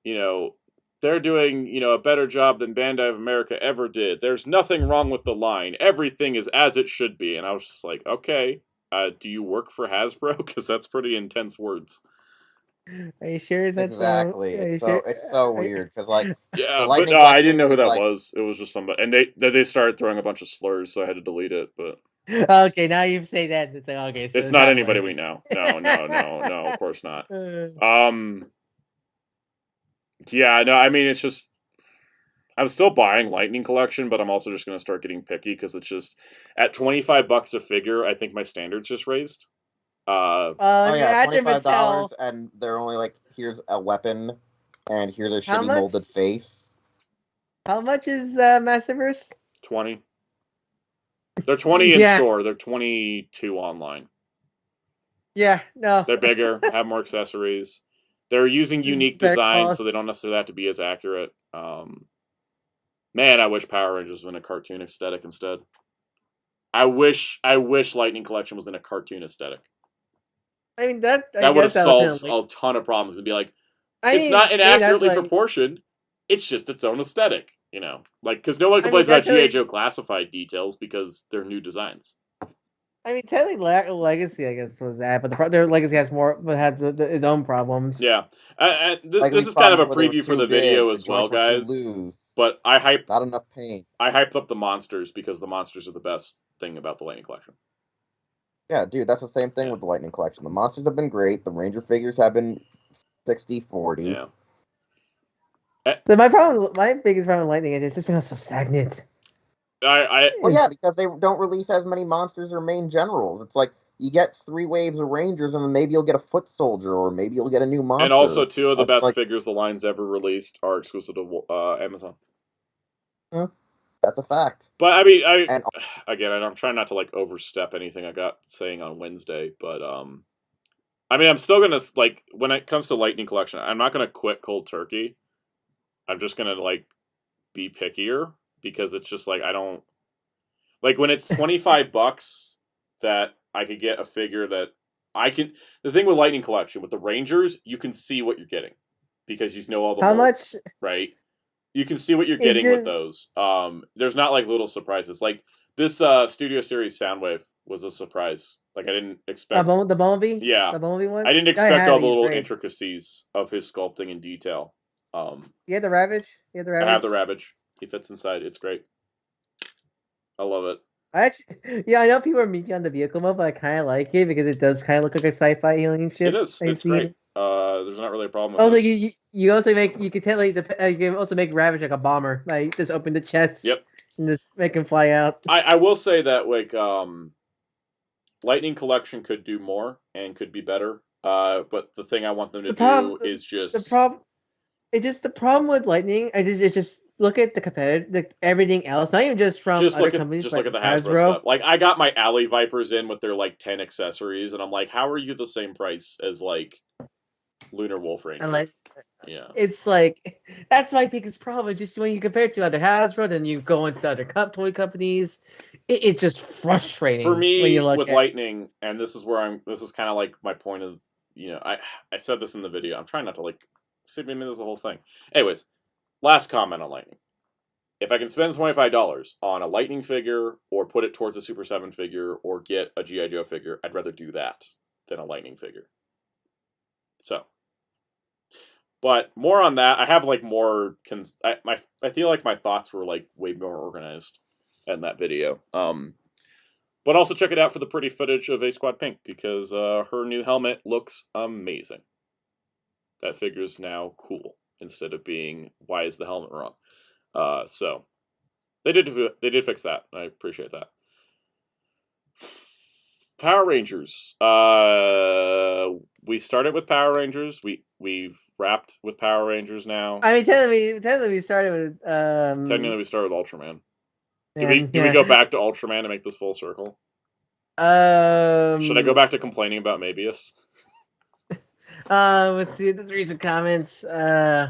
You know, they're doing, you know, a better job than Bandai of America ever did. There's nothing wrong with the line. Everything is as it should be." And I was just like, okay, do you work for Hasbro? Because that's pretty intense words. Are you sure? Exactly. It's so weird because like yeah, but no, I didn't know who that was. It was just somebody, and they started throwing a bunch of slurs, so I had to delete it. But okay, now you've said that. It's like, okay, so it's not anybody we know. No, of course not. Yeah, no, I mean, it's just I'm still buying Lightning Collection, but I'm also just going to start getting picky because it's just at $25 a figure. I think my standards just raised. Oh yeah, $25, and they're only like, here's a weapon, and here's a shitty molded face. How much is Massiverse? 20. They're 20 in store. They're 22 online. Yeah, no. They're bigger, have more accessories. They're using unique designs, so they don't necessarily have to be as accurate. Man, I wish Power Rangers was in a cartoon aesthetic instead. I wish Lightning Collection was in a cartoon aesthetic. I mean, that would have solved a ton of problems and be like, it's not inaccurately proportioned. It's just its own aesthetic. You know, like because no one complains about GI Joe classified details because they're new designs. I mean, technically, Legacy, I guess, was that, but their Legacy has more, but had its own problems. Yeah, this is kind of a preview for the video as well, guys. But not enough paint. I hyped up the monsters because the monsters are the best thing about the Lightning Collection. Yeah, dude, that's the same thing with the Lightning Collection. The monsters have been great. The Ranger figures have been 60-40. Yeah. My biggest problem with Lightning is it's just been so stagnant. Well, yeah, because they don't release as many monsters or main generals. It's like you get 3 waves of Rangers, and then maybe you'll get a Foot Soldier, or maybe you'll get a new monster. And also, 2 of the best figures the line's ever released are exclusive to Amazon. That's a fact. But I mean, again, I'm trying not to like overstep anything I got saying on Wednesday, but I mean, I'm still gonna like when it comes to Lightning Collection, I'm not gonna quit cold turkey. I'm just gonna like be pickier. Because it's just like I don't like when it's $25 that I could get a figure that I can. The thing with Lightning Collection with the Rangers, you can see what you're getting because you know all the molds, right? You can see what you're getting with those. There's not like little surprises. Like this Studio Series Soundwave was a surprise. Like I didn't expect the Bumblebee. Yeah, the Bumblebee one. I didn't expect all the little intricacies of his sculpting and detail. You had the Ravage. I have the Ravage. He fits inside. It's great. I love it. I know people are meeting on the vehicle mode, but I kind of like it because it does kind of look like a sci-fi alien ship. It is. It's great. There's not really a problem with also, it. you also you can tell like you can also make Ravage like a bomber. Like just open the chest. Yep. And just make him fly out. I will say that like Lightning Collection could do more and could be better. But the thing I want them to do is just the problem. It's just the problem with Lightning. It's just look at the competitor, everything else. Not even just from other companies. Just look at the Hasbro stuff. Like I got my Alley Vipers in with their like 10 accessories, and I'm like, how are you the same price as like Lunar Wolf Ranger? And like, yeah, it's like that's my biggest problem. Just when you compare it to other Hasbro, then you go into other toy companies. It's just frustrating for me when you look with at Lightning. And this is where This is kind of like my point of I said this in the video. I'm trying not to like. See, maybe this is the whole thing. Anyways, last comment on Lightning. If I can spend $25 on a Lightning figure, or put it towards a Super 7 figure, or get a G.I. Joe figure, I'd rather do that than a Lightning figure. So. But more on that. I have like more... I feel like my thoughts were like way more organized in that video. But also check it out for the pretty footage of A-Squad Pink, because her new helmet looks amazing. That figure's now cool instead of being why is the helmet wrong. So they did fix that. I appreciate that. Power Rangers. We started with Power Rangers. We've wrapped with Power Rangers now. I mean, technically we started with. Technically, we started with Ultraman. Do we go back to Ultraman to make this full circle? Should I go back to complaining about Mabius? Let's see. Let's read some comments. Okay.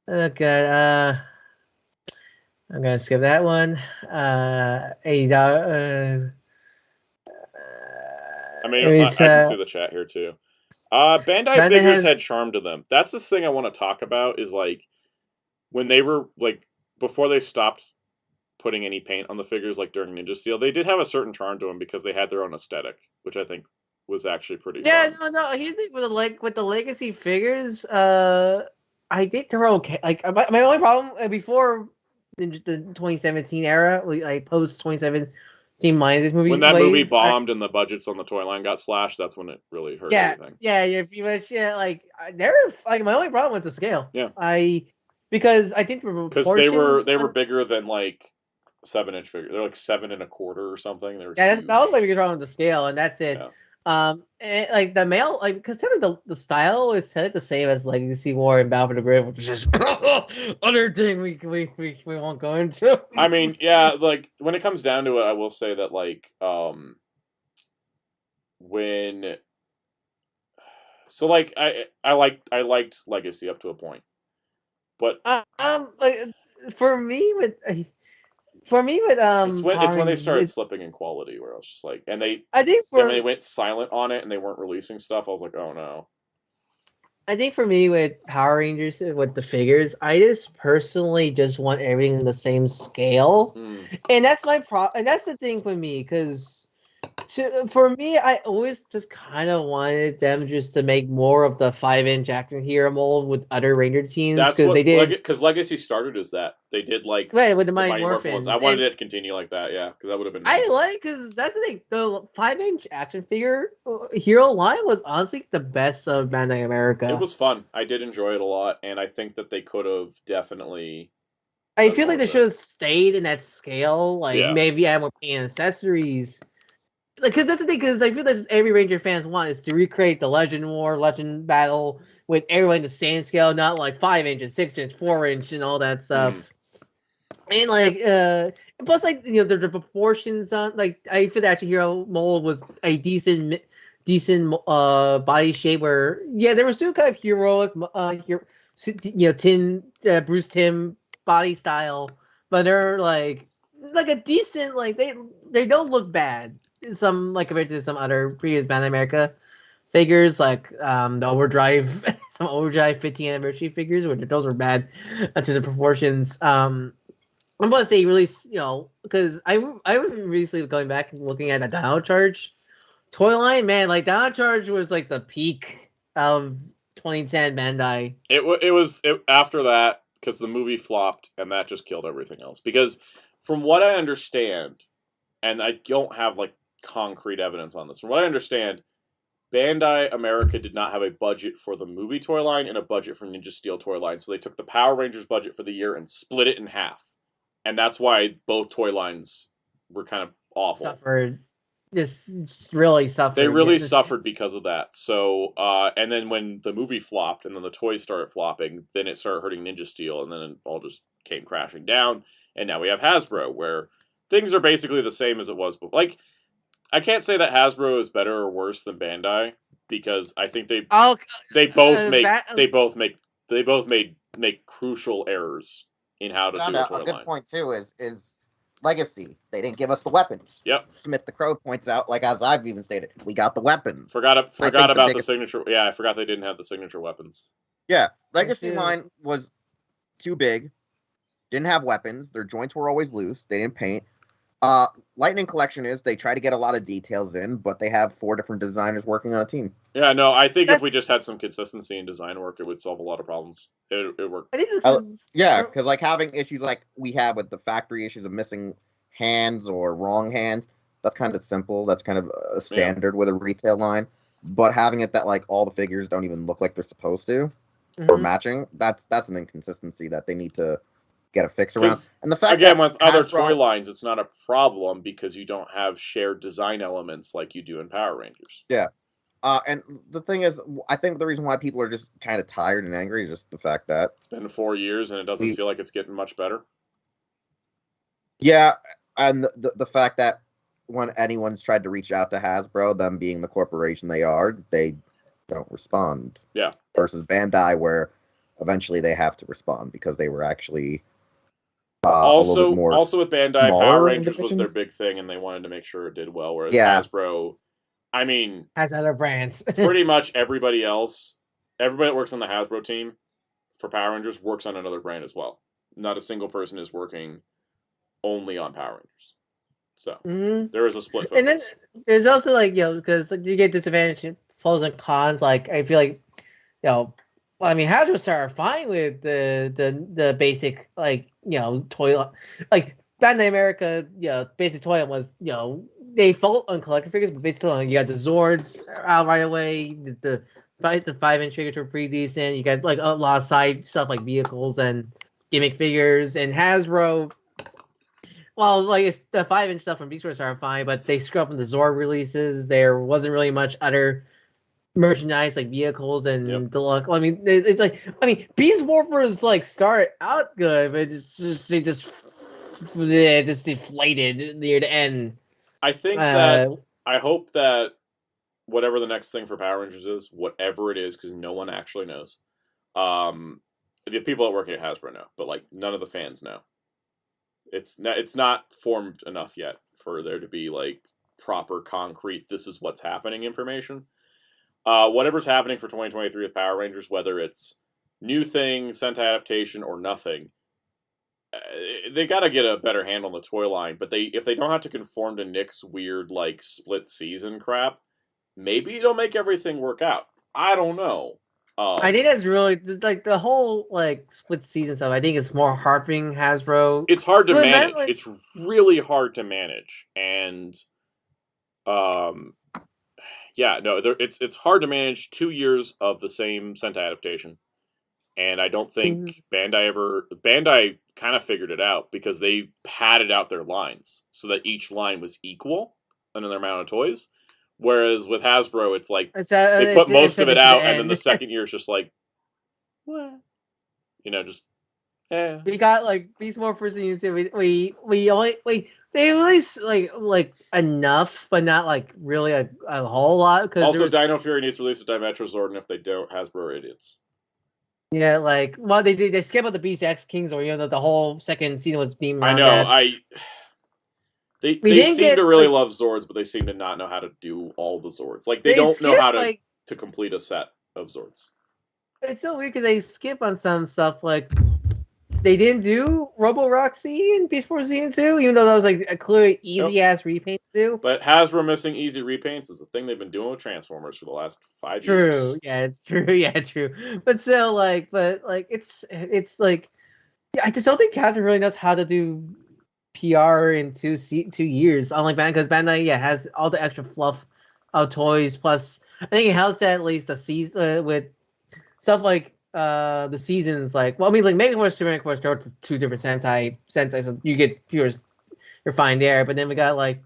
I'm gonna skip that one. $80. I mean, I can see the chat here too. Bandai figures had charm to them. That's the thing I want to talk about. Is like when they were like before they stopped putting any paint on the figures, like during Ninja Steel, they did have a certain charm to them because they had their own aesthetic, which I think was actually pretty fun. No. Here's the thing with the legacy figures. I think they're okay. Like my only problem before the 2017 era, like post 2017 minus this movie. When that movie bombed and the budgets on the toy line got slashed, that's when it really hurt everything. Yeah. Pretty much. Yeah, like they're like my only problem was the scale. Yeah. Because I think they were bigger than like 7-inch figure. They're like 7 1/4 or something. They were that was my biggest problem with the scale, and that's it. Yeah. And like the male, like because the style is the same as Legacy War and Battle for the Grid, which is just other thing we won't go into. I mean, yeah, like when it comes down to it, I will say that like I liked Legacy up to a point, but like for me with. It's when they started slipping in quality where I was just like, and they went silent on it and they weren't releasing stuff. I was like, oh no. I think for me with Power Rangers with the figures, I just personally just want everything in the same scale, and that's my and that's the thing for me because for me, I always just kind of wanted them just to make more of the 5-inch action hero mold with other Ranger teams because they did. Because Legacy started as that. They did like right with the Mighty Mighty Morphin ones. Morphins. I wanted it to continue like that, yeah, because that would have been nice. I like because that's the thing. The 5-inch action figure hero line was honestly the best of Bandai America. It was fun. I did enjoy it a lot, and I think that they could have definitely. I feel like they should have stayed in that scale. Like maybe add more paint and accessories. Because that's the thing. Because I feel that every Ranger fans want is to recreate the Legend War, Legend Battle with everyone the same scale, not like 5-inch and 6-inch, 4-inch, and all that stuff. And like, plus like the proportions on like I feel the action hero mold was a decent body shape where there was still kind of heroic Bruce Timm body style, but they're like a decent like they don't look bad. Some like compared to some other previous Bandai America figures like the Overdrive, some Overdrive 15th anniversary figures, which those were bad in terms of proportions. Unless they release, because I was recently going back and looking at a Dino Charge toy line, man, like Dino Charge was like the peak of 2010 Bandai. It was after that because the movie flopped and that just killed everything else. Because from what I understand, and I don't have like concrete evidence on this, from what I understand, Bandai America did not have a budget for the movie toy line and a budget for Ninja Steel toy line, so they took the Power Rangers budget for the year and split it in half. And that's why both toy lines were kind of awful. Suffered. Just really suffered. They really suffered because of that. So, and then when the movie flopped and then the toys started flopping, then it started hurting Ninja Steel, and then it all just came crashing down. And now we have Hasbro, where things are basically the same as it was before. Like, I can't say that Hasbro is better or worse than Bandai because I think they both make crucial errors in how to do a toy line. A good point too is Legacy. They didn't give us the weapons. Yep. Smith the Crow points out, like as I've even stated, we got the weapons. Forgot about the signature. Yeah, I forgot they didn't have the signature weapons. Yeah, Legacy line was too big. Didn't have weapons. Their joints were always loose. They didn't paint. Lightning Collection they try to get a lot of details in, but they have 4 different designers working on a team. Yeah, no, I think if we just had some consistency in design work, it would solve a lot of problems. It worked. Because like having issues like we have with the factory issues of missing hands or wrong hands, that's kind of simple. That's kind of a standard with a retail line. But having it that like all the figures don't even look like they're supposed to or matching, that's an inconsistency that they need to get a fix around. And the fact again, with other toy lines, it's not a problem because you don't have shared design elements like you do in Power Rangers. Yeah. And the thing is, I think the reason why people are just kind of tired and angry is just the fact that it's been 4 years and it doesn't feel like it's getting much better. Yeah, and the fact that when anyone's tried to reach out to Hasbro, them being the corporation they are, they don't respond. Yeah. Versus Bandai, where eventually they have to respond because they were actually also with Bandai, Power Rangers was their big thing, and they wanted to make sure it did well. Whereas Hasbro, I mean, has other brands. Pretty much everybody that works on the Hasbro team for Power Rangers works on another brand as well. Not a single person is working only on Power Rangers. So there is a split focus. And then there's also like because you get disadvantage pros and cons. Like I feel like I mean, Hasbro started fine with the basic toy like Bandai America. Basic toy line was they focused on collector figures, but basically you got the Zords out right away. The 5-inch figures were pretty decent. You got like a lot of side stuff like vehicles and gimmick figures. And Hasbro, well, like it's the 5-inch stuff from Beast Wars are fine, but they screwed up in the Zord releases. There wasn't really much other merchandise like vehicles and deluxe. I mean, it's like Beast Morphers like start out good, but they just deflated near the end. I think that I hope that whatever the next thing for Power Rangers is, whatever it is, because no one actually knows. The people that work at Hasbro know, but like none of the fans know. It's not formed enough yet for there to be like proper concrete. This is what's happening information. whatever's happening for 2023 with Power Rangers, whether it's new thing, Sentai adaptation, or nothing, they got to get a better handle on the toy line. But if they don't have to conform to Nick's weird like split season crap, maybe it'll make everything work out. I don't know. I think that's really like the whole like split season stuff. I think it's more harping Hasbro. It's hard to manage. It's really hard to manage, and yeah, no, it's hard to manage 2 years of the same Sentai adaptation, and I don't think Bandai kind of figured it out because they padded out their lines so that each line was equal in their amount of toys. Whereas with Hasbro, it's like they put most of it out, and then the second year is just like, what? Just We got like Beast Morphers and they released like enough, but not like really a whole lot. Also, Dino Fury needs to release a Dimetro Zord, and if they don't, Hasbro are idiots. Yeah, like they skip out the Beast X Kings, or the whole second season was themed. I know. They seem to really love Zords, but they seem to not know how to do all the Zords. Like, they don't know how to complete a set of Zords. It's so weird because they skip on some stuff. Like, they didn't do Robo Roxy in Beast Force Season 2, even though that was like a clearly easy-ass repaint to do. But Hasbro missing easy repaints is the thing they've been doing with Transformers for the last 5 years. True. But still, it's like, I just don't think Hasbro really knows how to do PR in 2 years, unlike Bandai, because Bandai has all the extra fluff of toys. Plus, I think it helps at least the season with stuff like the seasons. Like, well, I mean, like Mega Force 2 and Mega Force, there are 2 different Sentai, so you get viewers, you're fine there. But then we got like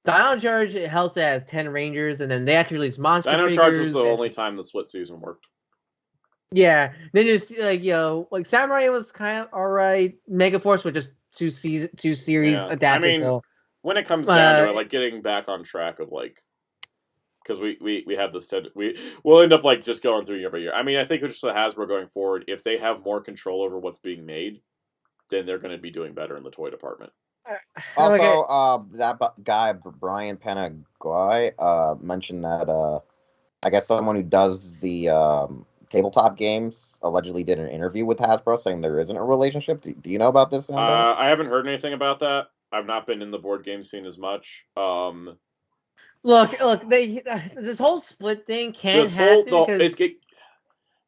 Dino Charge. It helps as 10 Rangers, and then they actually release monster. Dino Charge was the only time the split season worked. Yeah, then just like Samurai was kind of alright. Mega Force was just 2 series adapted. I mean, when it comes down to it, like getting back on track of like, because we have this we'll end up like just going through year by year. I mean, I think it's just with Hasbro going forward, if they have more control over what's being made, then they're going to be doing better in the toy department. Also, that guy Brian Panaguy mentioned that I guess someone who does the tabletop games allegedly did an interview with Hasbro saying there isn't a relationship. Do you know about this? I haven't heard anything about that. I've not been in the board game scene as much. Look, this whole split thing can't happen.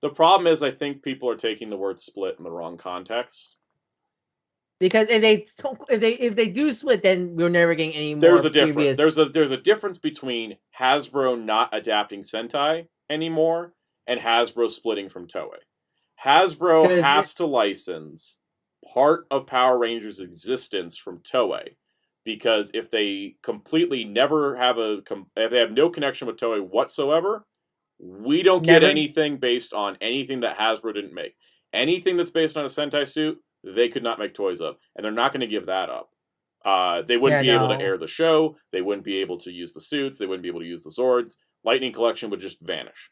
The problem is, I think people are taking the word split in the wrong context. Because if they do split, then we're never getting any more. There's a difference. There's a difference between Hasbro not adapting Sentai anymore and Hasbro splitting from Toei. Hasbro has to license part of Power Rangers' existence from Toei, because if they completely if they have no connection with Toei whatsoever, we don't get anything based on anything that Hasbro didn't make. Anything that's based on a Sentai suit, they could not make toys of, and they're not going to give that up. They wouldn't be able to air the show. They wouldn't be able to use the suits. They wouldn't be able to use the Zords. Lightning Collection would just vanish.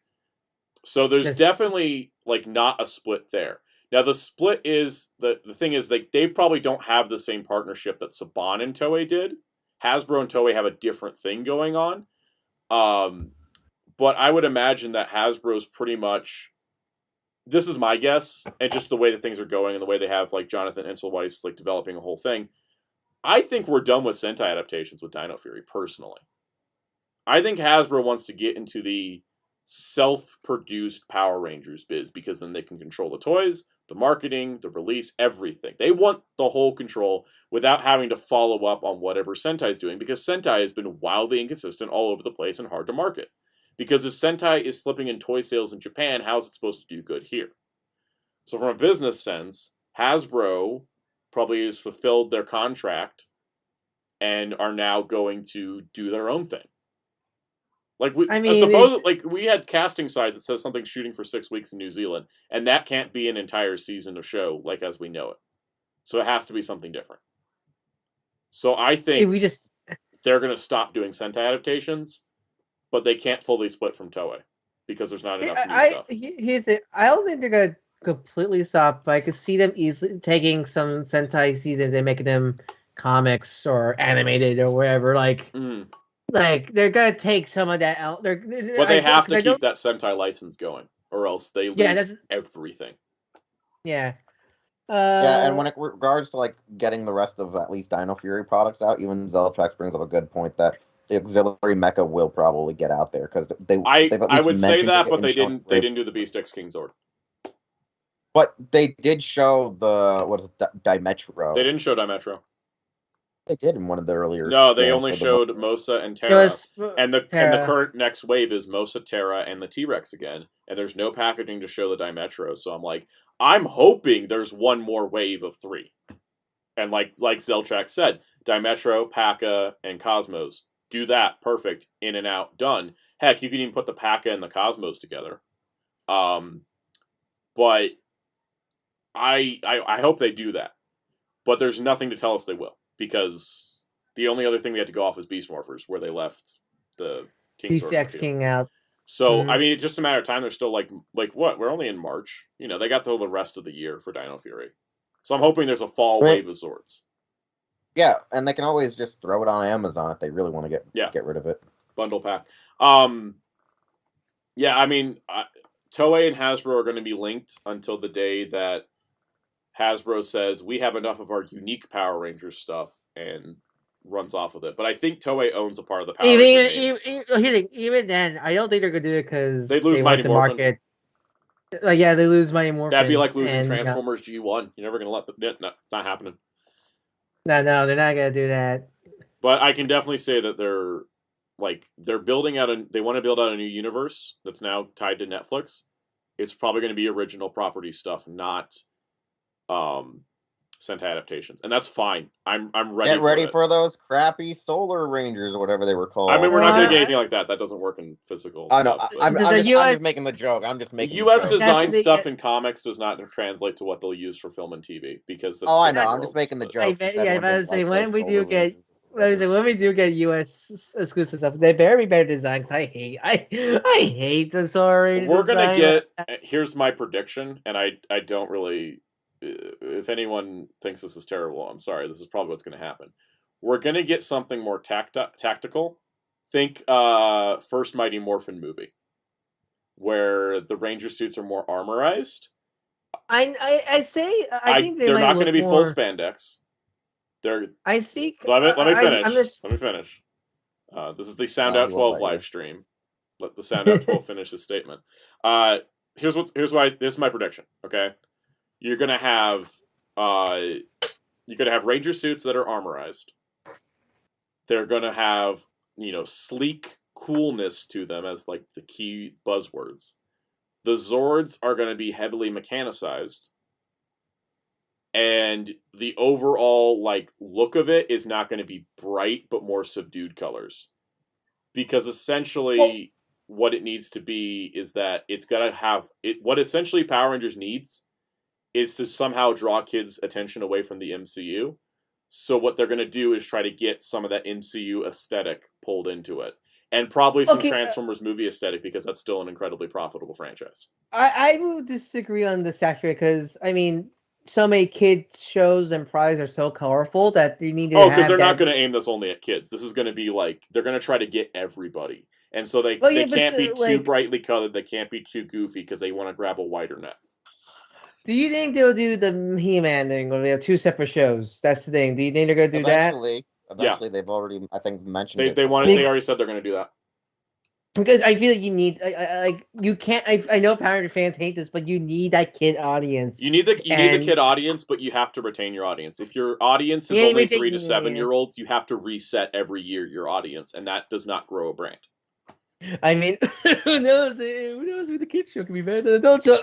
So there's definitely like not a split there. Now the split is the thing is they probably don't have the same partnership that Saban and Toei did. Hasbro and Toei have a different thing going on. But I would imagine that Hasbro's pretty much, this is my guess, and just the way that things are going and the way they have like Jonathan Inselweiss like developing a whole thing. I think we're done with Sentai adaptations with Dino Fury, personally. I think Hasbro wants to get into the self-produced Power Rangers biz, because then they can control the toys, the marketing, the release, everything. They want the whole control without having to follow up on whatever Sentai's doing, because Sentai has been wildly inconsistent all over the place and hard to market. Because if Sentai is slipping in toy sales in Japan, how's it supposed to do good here? So from a business sense, Hasbro probably has fulfilled their contract and are now going to do their own thing. Like we had casting sites that says something shooting for 6 weeks in New Zealand, and that can't be an entire season of show like as we know it. So it has to be something different. So I think they're going to stop doing Sentai adaptations, but they can't fully split from Toei because there's not enough new stuff. I don't think they're going to completely stop, but I could see them easily taking some Sentai seasons and making them comics or animated or whatever. Like, like they're gonna take some of that out. But they have to keep that Sentai license going, or else they lose everything. Yeah. Yeah, and when it regards to like getting the rest of at least Dino Fury products out, even Zeltrax brings up a good point that the auxiliary mecha will probably get out there because I would say that, but they didn't do the Beast X King Zord. But they did show the Dimetro. They didn't show Dimetro. They did in one of the earlier. No, they only showed Mosa and Terra, and the current next wave is Mosa, Terra, and the T-Rex again. And there's no packaging to show the Dimetro, so I'm like, I'm hoping there's one more wave of 3. And like Zeltrax said, Dimetro, P.A.K.A, and Cosmos. Do that, perfect, in and out, done. Heck, you could even put the P.A.K.A and the Cosmos together. But I hope they do that. But there's nothing to tell us they will. Because the only other thing we had to go off was Beast Morphers, where they left the Beast X King out. So I mean, it's just a matter of time. They're still like what? We're only in March. You know, they got till the rest of the year for Dino Fury. So I'm hoping there's a fall wave of Zords. Yeah, and they can always just throw it on Amazon if they really want to get rid of it. Bundle pack. Yeah, I mean, Toei and Hasbro are going to be linked until the day that Hasbro says we have enough of our unique Power Rangers stuff and runs off with it. But I think Toei owns a part of the Power Rangers. Even then, I don't think they're gonna do it because they'd lose Mighty Morphin. Market. Yeah, they lose Mighty Morphin. That'd be like losing Transformers G1. You're never gonna let them. Not happening. No, they're not gonna do that. But I can definitely say that they're building out they want to build out a new universe that's now tied to Netflix. It's probably going to be original property stuff, not Sentai adaptations, and that's fine. I'm ready. Get ready for those crappy Solar Rangers or whatever they were called. I mean, we're not going to get anything like that. That doesn't work in physical. I know. I'm just making the joke. I'm just making the U.S. design stuff in comics does not translate to what they'll use for film and TV because. That's I know. I'm just making the joke. I was say when we do get U.S. exclusive stuff, they better be better designed. I hate the Solar Ranger. We're gonna get. Here's my prediction, and I don't really. If anyone thinks this is terrible, I'm sorry. This is probably what's going to happen. We're going to get something more tactical. Think first Mighty Morphin movie, where the Ranger suits are more armorized. I think they're not going to be full spandex. Let me finish. Let me finish. This is the Soundout12 live stream. Let the Soundout12 finish his statement. Here's why. This is my prediction. Okay. You're gonna have Ranger suits that are armorized. They're gonna have sleek coolness to them as like the key buzzwords. The Zords are gonna be heavily mechanicized, and the overall look of it is not gonna be bright but more subdued colors, because essentially what it needs to be is that it's gotta have it. What essentially Power Rangers needs is to somehow draw kids' attention away from the MCU. So what they're going to do is try to get some of that MCU aesthetic pulled into it. And probably some Transformers movie aesthetic, because that's still an incredibly profitable franchise. I will disagree on this actually, because, I mean, so many kids' shows and products are so colorful that they need to because they're not going to aim this only at kids. This is going to be they're going to try to get everybody. And so they can't be too brightly colored, they can't be too goofy, because they want to grab a wider net. Do you think they'll do the He-Man thing where they have 2 separate shows? That's the thing. Do you think they're going to do that? Eventually, they've already, I think, mentioned it. They already said they're going to do that. Because I feel like you need, you can't. I know Power Rangers fans hate this, but you need that kid audience. You need the kid audience, but you have to retain your audience. If your audience is only 3 to 7 year olds, you have to reset every year your audience, and that does not grow a brand. I mean, who knows? Who knows who the kids show can be better than the adult show?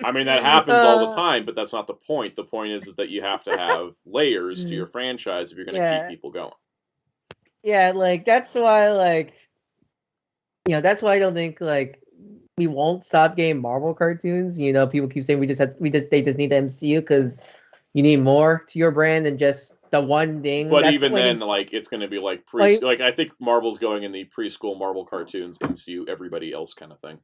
I mean, that happens all the time, but that's not the point. The point is that you have to have layers to your franchise if you're going to keep people going. Yeah, that's why, that's why I don't think we won't stop getting Marvel cartoons. People keep saying they just need the MCU because you need more to your brand than just the one thing. But even then, it's going to be I think Marvel's going in the preschool Marvel cartoons, MCU, everybody else kind of thing.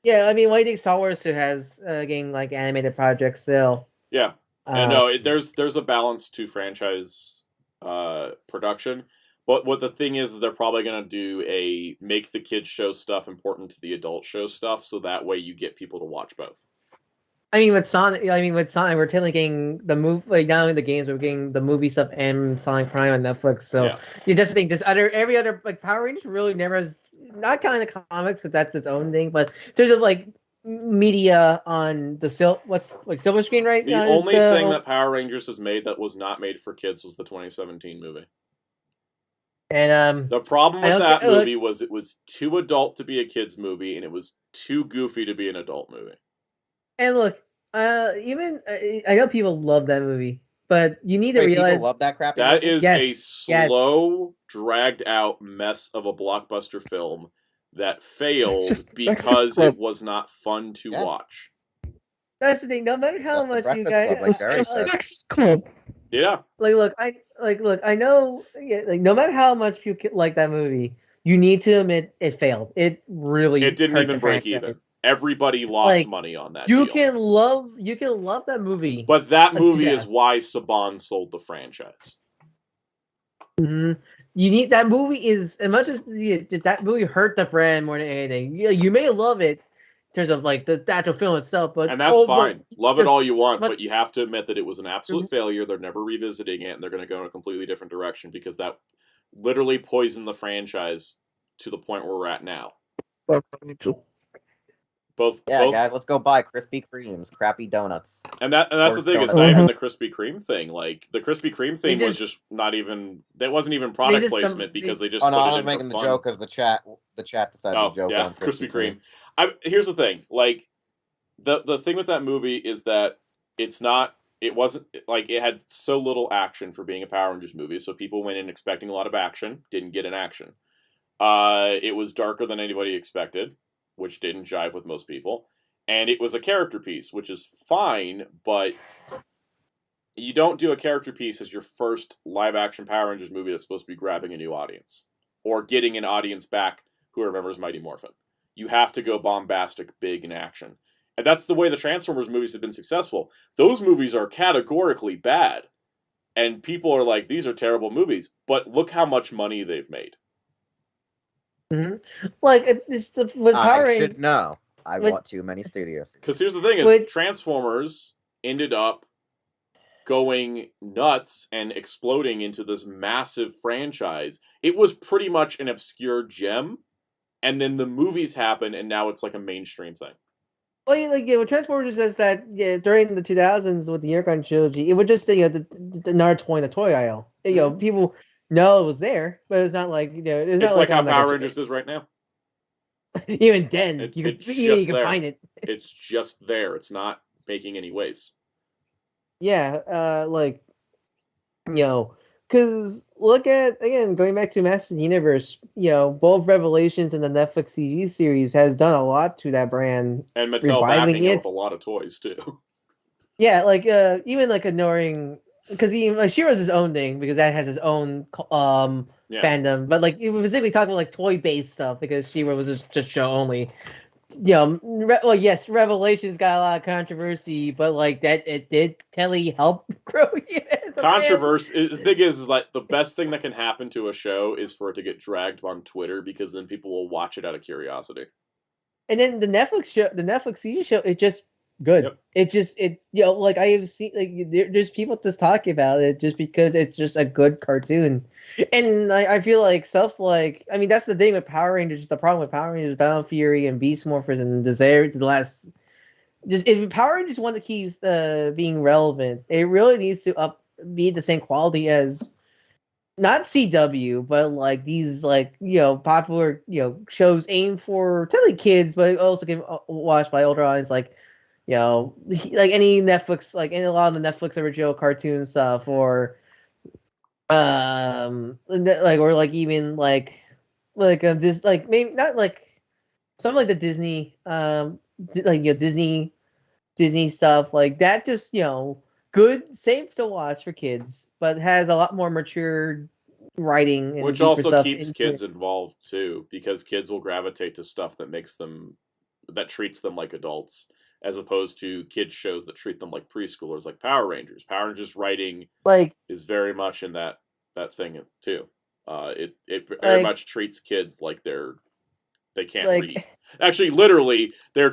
Yeah, I mean, why do you think Star Wars has getting animated projects still? Yeah, no, there's a balance to franchise production, But what the thing is they're probably going to do a make the kids show stuff important to the adult show stuff, so that way you get people to watch both. I mean, with Sonic, we're technically getting the move, like not only the games, we're getting the movie stuff and Sonic Prime on Netflix. So you just think every other like Power Rangers really never has, not counting the comics, because that's its own thing. But there's like media on the silver screen right now. The only thing that Power Rangers has made that was not made for kids was the 2017 movie. And the problem with that movie was it was too adult to be a kids movie, and it was too goofy to be an adult movie. And look, even I know people love that movie, but you need to realize people love that crappy that movie? is a slow, dragged out mess of a blockbuster film that failed because it was not fun to watch. That's the thing. No matter how much you guys, yeah. Look, I know. Like, no matter how much you like that movie, you need to admit it failed. It didn't even break even. Everybody lost money on that. You can love that movie, but that movie is why Saban sold the franchise. Mm-hmm. You need that movie is as much as that movie hurt the brand more than anything. You may love it in terms of like the actual film itself, but and that's fine. Love it all you want, but you have to admit that it was an absolute failure. They're never revisiting it, and they're going to go in a completely different direction because that literally poisoned the franchise to the point where we're at now. Both guys, let's go buy Krispy Kremes, crappy donuts. And that's the thing, it's not even the Krispy Kreme thing. Like the Krispy Kreme thing was just not even, that wasn't even product placement because they just put it in for fun. I'm making the joke because the chat decided to joke on Krispy Kreme. Here's the thing, like the thing with that movie is that it wasn't like it had so little action for being a Power Rangers movie, so people went in expecting a lot of action, didn't get an action. It was darker than anybody expected, which didn't jive with most people. And it was a character piece, which is fine, but you don't do a character piece as your first live-action Power Rangers movie that's supposed to be grabbing a new audience. Or getting an audience back who remembers Mighty Morphin. You have to go bombastic, big, in action. And that's the way the Transformers movies have been successful. Those movies are categorically bad. And people are like, these are terrible movies. But look how much money they've made. Mm-hmm. Like it's with Power I should know. I want too many studios. Because here's the thing: is Transformers ended up going nuts and exploding into this massive franchise. It was pretty much an obscure gem, and then the movies happened, and now it's like a mainstream thing. Well, when Transformers says that during the 2000s with the Yeargun trilogy, it would just another toy in the toy aisle. People. No, it was there, but it's not like it's not like how Power Rangers is right now. Even then, you can find it. It's just there. It's not making any waves. Yeah, because look at again going back to Master Universe. Both Revelations and the Netflix CG series has done a lot to that brand, and Mattel backing it with a lot of toys too. Yeah, even ignoring. Because She-Ra's his own thing because that has his own fandom, but it was specifically talking about toy-based stuff because She-Ra was just show only. Yes, Revelations got a lot of controversy, but that it did Telly help grow it. Controversy. The thing is the best thing that can happen to a show is for it to get dragged on Twitter because then people will watch it out of curiosity. And then the Netflix CG show, it just. Good. Yep. I have seen there's people just talking about it just because it's just a good cartoon, and I feel like stuff that's the thing with Power Rangers. The problem with Power Rangers, Battle Fury, and Beast Morphers, and if Power Rangers want to keep being relevant, it really needs to be the same quality as not CW, but these popular shows aimed for totally kids, but also can watched by older audience any Netflix, a lot of the Netflix original cartoon stuff, or even this maybe not something like the Disney Disney stuff that just good, safe to watch for kids, but has a lot more mature writing, and which also keeps kids involved too, because kids will gravitate to stuff that treats them like adults, as opposed to kids shows that treat them like preschoolers, like Power Rangers. Power Rangers writing is very much in that thing too. It very Like- much treats kids like they can't Like- read. Actually, literally, they were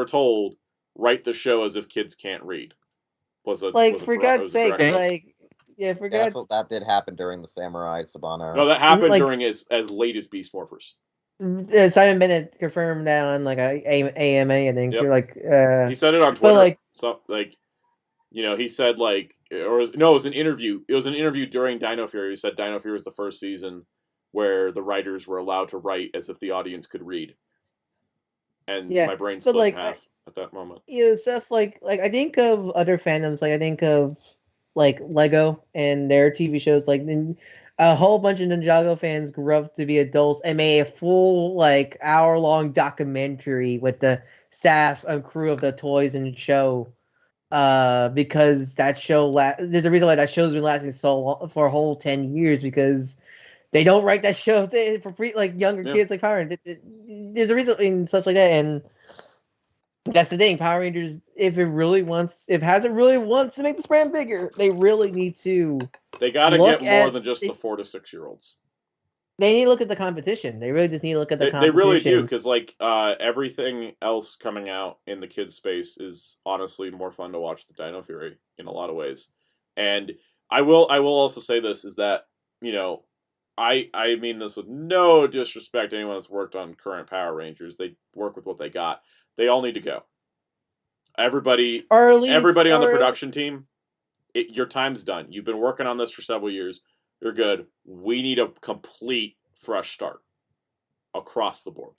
told write the show as if kids can't read. For God's sake, directive. yeah, for That's God's what that did happen during the Samurai Saban era. No, that happened like- during as late as Beast Morphers. Simon Bennett confirmed that on like a AMA, I think. Yep. Or like, He said it on Twitter. like- So like, he said like, it was an interview. It was an interview during Dino Fury. He said Dino Fury was the first season where the writers were allowed to write as if the audience could read. And Yeah, my brain but, split like, in half at that moment. stuff like I think of other fandoms, like I think of like Lego and their TV shows, like a whole bunch of Ninjago fans grew up to be adults and made a full like hour-long documentary with the staff and crew of the toys and show. Because that show there's a reason why that show's been lasting so long, for a whole 10 years, because they don't write that show for free, like younger kids like Power Rangers. There's a reason and stuff like that, and that's the thing. Power Rangers, if Hasbro really wants to make this brand bigger, they really need to. They got to look get more at- than just the 4 to 6 year olds. They need to look at the competition. They really just need to look at the They competition. really do, because like everything else coming out in the kids space is honestly more fun to watch than Dino Fury in a lot of ways. And I will also say this is that I mean this with no disrespect to anyone that's worked on current Power Rangers. They work with what they got. They all need to go. Everybody on the production team, your time's done. You've been working on this for several years. You're good. We need a complete fresh start across the board.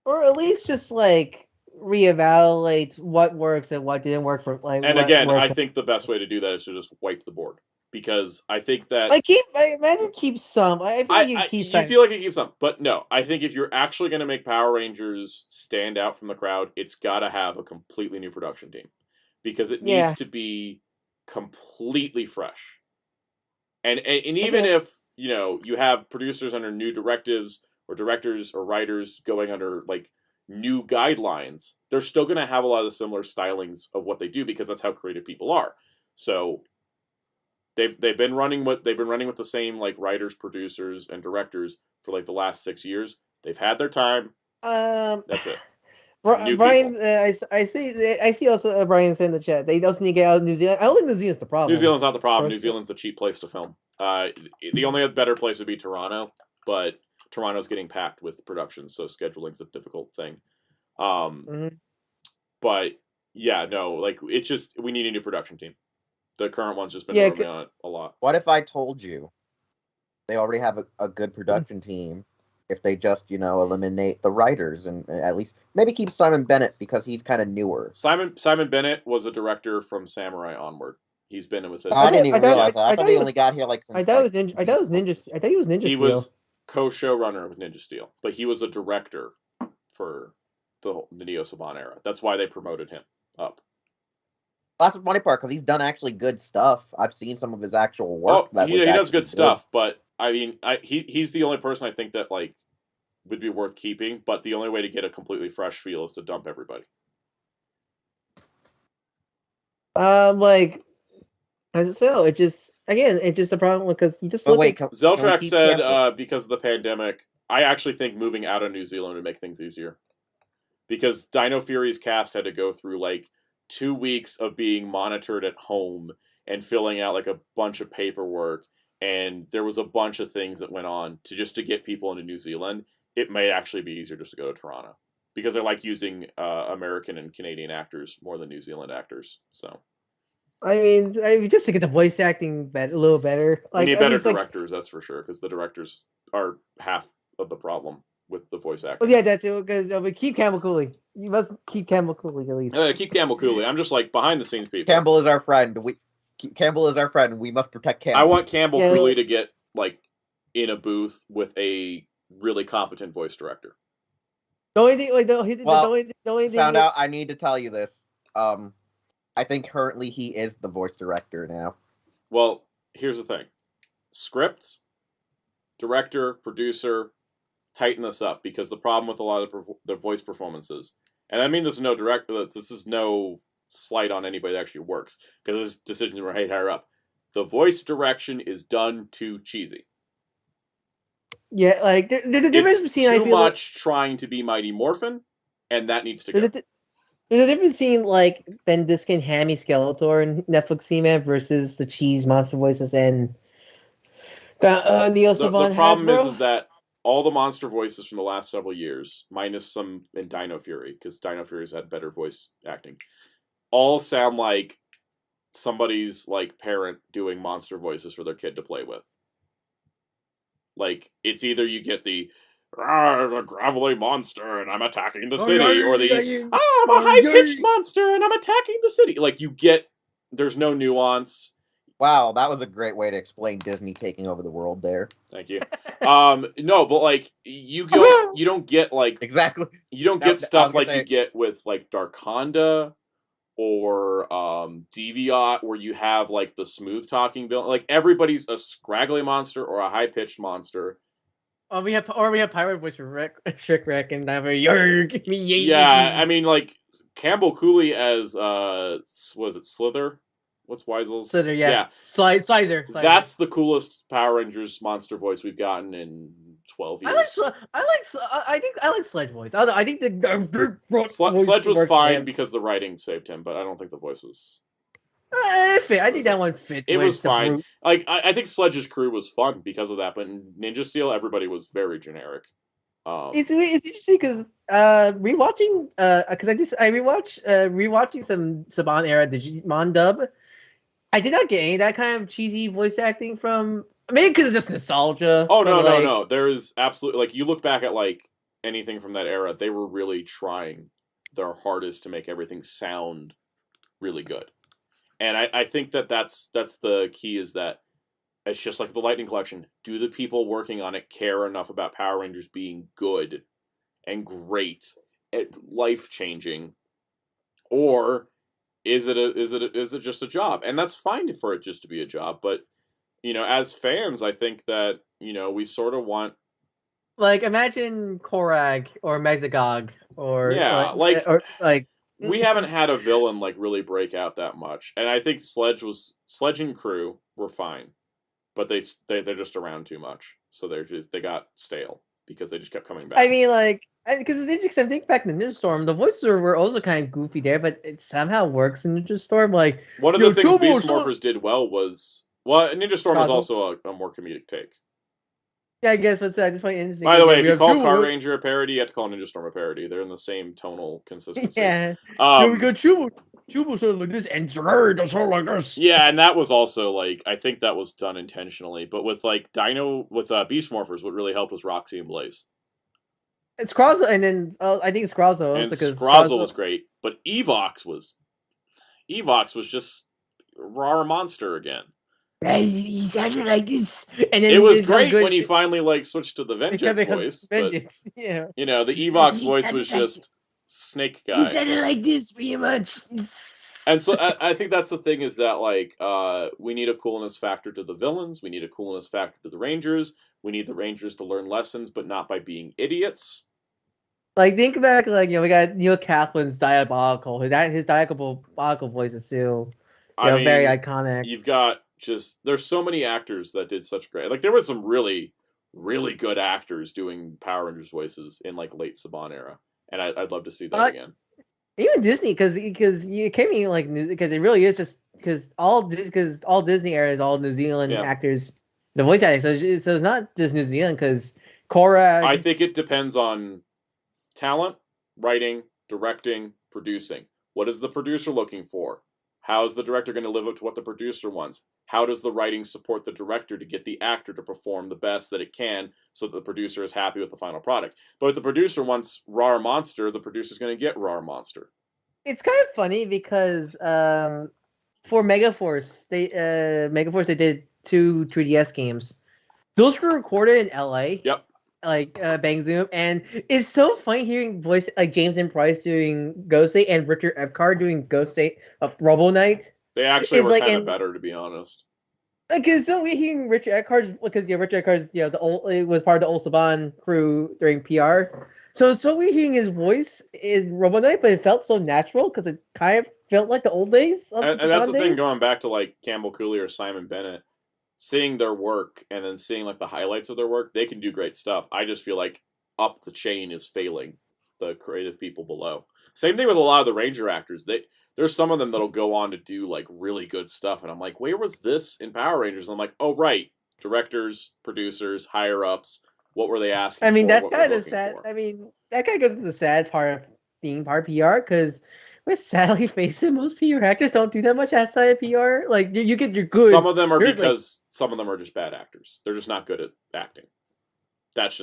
Or at least just like reevaluate what works and what didn't work for like. And what again, works. I think the best way to do that is to just wipe the board, because I think that I imagine keep some. I feel like you keep some. you feel like you keep some, but no, I think if you're actually going to make Power Rangers stand out from the crowd, it's got to have a completely new production team, because it needs to be completely fresh. And even if you have producers under new directives, or directors or writers going under like new guidelines, they're still going to have a lot of the similar stylings of what they do, because that's how creative people are. So they've been running with the same like writers, producers, and directors for like the last 6 years. They've had their time. That's it. Brian, I see also Brian saying in the chat they also need to get out of New Zealand. I don't think New Zealand's the problem. New Zealand's not the problem. New Zealand's the cheap place to film. The only better place would be Toronto, but Toronto's getting packed with productions, so scheduling's a difficult thing. But yeah, no, like it's just we need a new production team. The current one's just been working on it a lot. What if I told you they already have a good production team? If they just, eliminate the writers and at least maybe keep Simon Bennett, because he's kind of newer. Simon Bennett was a director from Samurai onward. He's been with it. I didn't even realize that. I thought he only got here like. I thought it was Ninja. I thought he was Ninja. He Steel. was co-showrunner with Ninja Steel, but he was a director for the Neo Saban era. That's why they promoted him up. That's the funny part, because he's done actually good stuff. I've seen some of his actual work. He does good stuff, but I mean, he's the only person I think that like would be worth keeping. But the only way to get a completely fresh feel is to dump everybody. Like, as I say, it's just a problem because you just look at Zeltrak said because of the pandemic, I actually think moving out of New Zealand would make things easier, because Dino Fury's cast had to go through like 2 weeks of being monitored at home and filling out like a bunch of paperwork, and there was a bunch of things that went on to get people into New Zealand. It may actually be easier just to go to Toronto, because they like using American and Canadian actors more than New Zealand actors. So I mean, just to get the voice acting a little better. Like, we need better directors, that's for sure, because the directors are half of the problem with the voice acting. Well, yeah, that's it. Because we keep Campbell Cooley. You must keep Campbell Cooley at least. Keep Campbell Cooley. I'm just like behind the scenes people. Campbell is our friend. Campbell is our friend. We must protect Campbell. I want Campbell Cooley to get like in a booth with a really competent voice director. The only thing, the only thing. Soundout, I need to tell you this. I think currently he is the voice director now. Well, here's the thing: scripts, director, producer, tighten this up, because the problem with a lot of the voice performances, and I mean this is no slight on anybody that actually works, because this decisions were higher up. The voice direction is done too cheesy. Yeah, like the difference It's between too much trying to be Mighty Morphin, and that needs to go. There's a difference between like Ben Diskin, Hammy Skeletor, and Netflix He-Man versus the cheese monster voices and Neo Saban The problem Hasbro. is that all the monster voices from the last several years, minus some in Dino Fury, because Dino Fury's had better voice acting, all sound like somebody's like parent doing monster voices for their kid to play with. Like, it's either you get the gravelly monster and I'm attacking the city, or the I'm a high-pitched monster and I'm attacking the city. Like, you get, there's no nuance. Wow, that was a great way to explain Disney taking over the world there. Thank you. No, but like you don't get like exactly. You don't get stuff like you get with like Darkonda or Deviot, where you have like the smooth talking villain. Like, everybody's a scraggly monster or a high pitched monster. We have pirate voice for Shipwreck and have a yarg me. Yeah, I mean, like Campbell Cooley as was it Slither? What's Weisel's? Slither, yeah. Slizer. That's the coolest Power Rangers monster voice we've gotten in 12 years. I think I like Sledge voice. I think the Sledge was fine because the writing saved him, but I don't think the voice was. I think that one fit. It was fine. Like, I think Sledge's crew was fun because of that, but in Ninja Steel, everybody was very generic. It's interesting because rewatching because I rewatching some Saban era Digimon dub. I did not get any of that kind of cheesy voice acting from, maybe because it's just nostalgia. Oh no! There is absolutely, like, you look back at like anything from that era, they were really trying their hardest to make everything sound really good. And I think that's the key, is that it's just like the Lightning Collection. Do the people working on it care enough about Power Rangers being good and great and life-changing, or is it just a job? And that's fine for it just to be a job, but as fans, I think that we sort of want, like, imagine Korag or Megazagog or we haven't had a villain like really break out that much, and I think Sledge and crew were fine, but they're just around too much, so they got stale because they just kept coming back. I mean, like, because it's interesting. I think back in the Ninja Storm, the voices were also kind of goofy there, but it somehow works in Ninja Storm. Like, one of the things Beast Morphers did well was Ninja Storm was also a more comedic take. Yeah, I guess, but I just find it interesting. By the way, if you call Car Ranger a parody, you have to call Ninja Storm a parody. They're in the same tonal consistency. Yeah. We got Chubu sound like this, and Zerg does sound like this. Yeah, and that was also, like, I think that was done intentionally. But with, like, Beast Morphers, what really helped was Roxy and Blaze. It's Scrazzo, and then I think Scrazzo. And Scrazzo was great, but Evox was just raw monster again. He sounded like this, and then it was great when he finally like switched to the Vengeance voice. Vengeance, but, yeah. The Evox voice was just Snake Guy. He sounded like this pretty much. And so I think that's the thing, is that like we need a coolness factor to the villains. We need a coolness factor to the Rangers. We need the Rangers to learn lessons, but not by being idiots. Like, think back, like, we got Neil Kaplan's Diabolical. His Diabolical voice is still very iconic. You've got there's so many actors that did such great. Like, there was some really, really good actors doing Power Rangers voices in like late Saban era, and I'd love to see that again. Even Disney, because you came in like, because it really is just because all Disney era is all New Zealand actors, the voice acting. So it's not just New Zealand, because Korra. I think it depends on talent, writing, directing, producing. What is the producer looking for? How is the director going to live up to what the producer wants? How does the writing support the director to get the actor to perform the best that it can, so that the producer is happy with the final product? But if the producer wants raw monster, the producer's going to get raw monster. It's kind of funny because for Megaforce, they did 2 3DS games. Those were recorded in LA. Yep. Like Bang Zoom, and it's so funny hearing voice like James M. Price doing Ghost State and Richard Epcar doing Ghost State of Robo Knight. They actually were kind of better, to be honest. Like, it's so weird hearing Richard Epcar, because Richard Epcar's it was part of the old Saban crew during PR. So it's so weird hearing his voice in Robo Knight, but it felt so natural because it kind of felt like the old days. And that's the thing, going back to like Campbell Cooley or Simon Bennett. seeing their work and then seeing like the highlights of their work, they can do great stuff. I just feel like up the chain is failing the creative people below. Same thing with a lot of the Ranger actors. There's some of them that'll go on to do like really good stuff, and I'm like, where was this in Power Rangers? And I'm like, oh right, directors, producers, higher ups. What were they asking? I mean, for? that's What were kind they of looking sad. for? I mean, that kind of goes to the sad part of being part of PR because, with sadly face it, most PR actors don't do that much outside of PR. Like you get your good. Some of them are There's, because some of them are just bad actors. They're just not good at acting. That's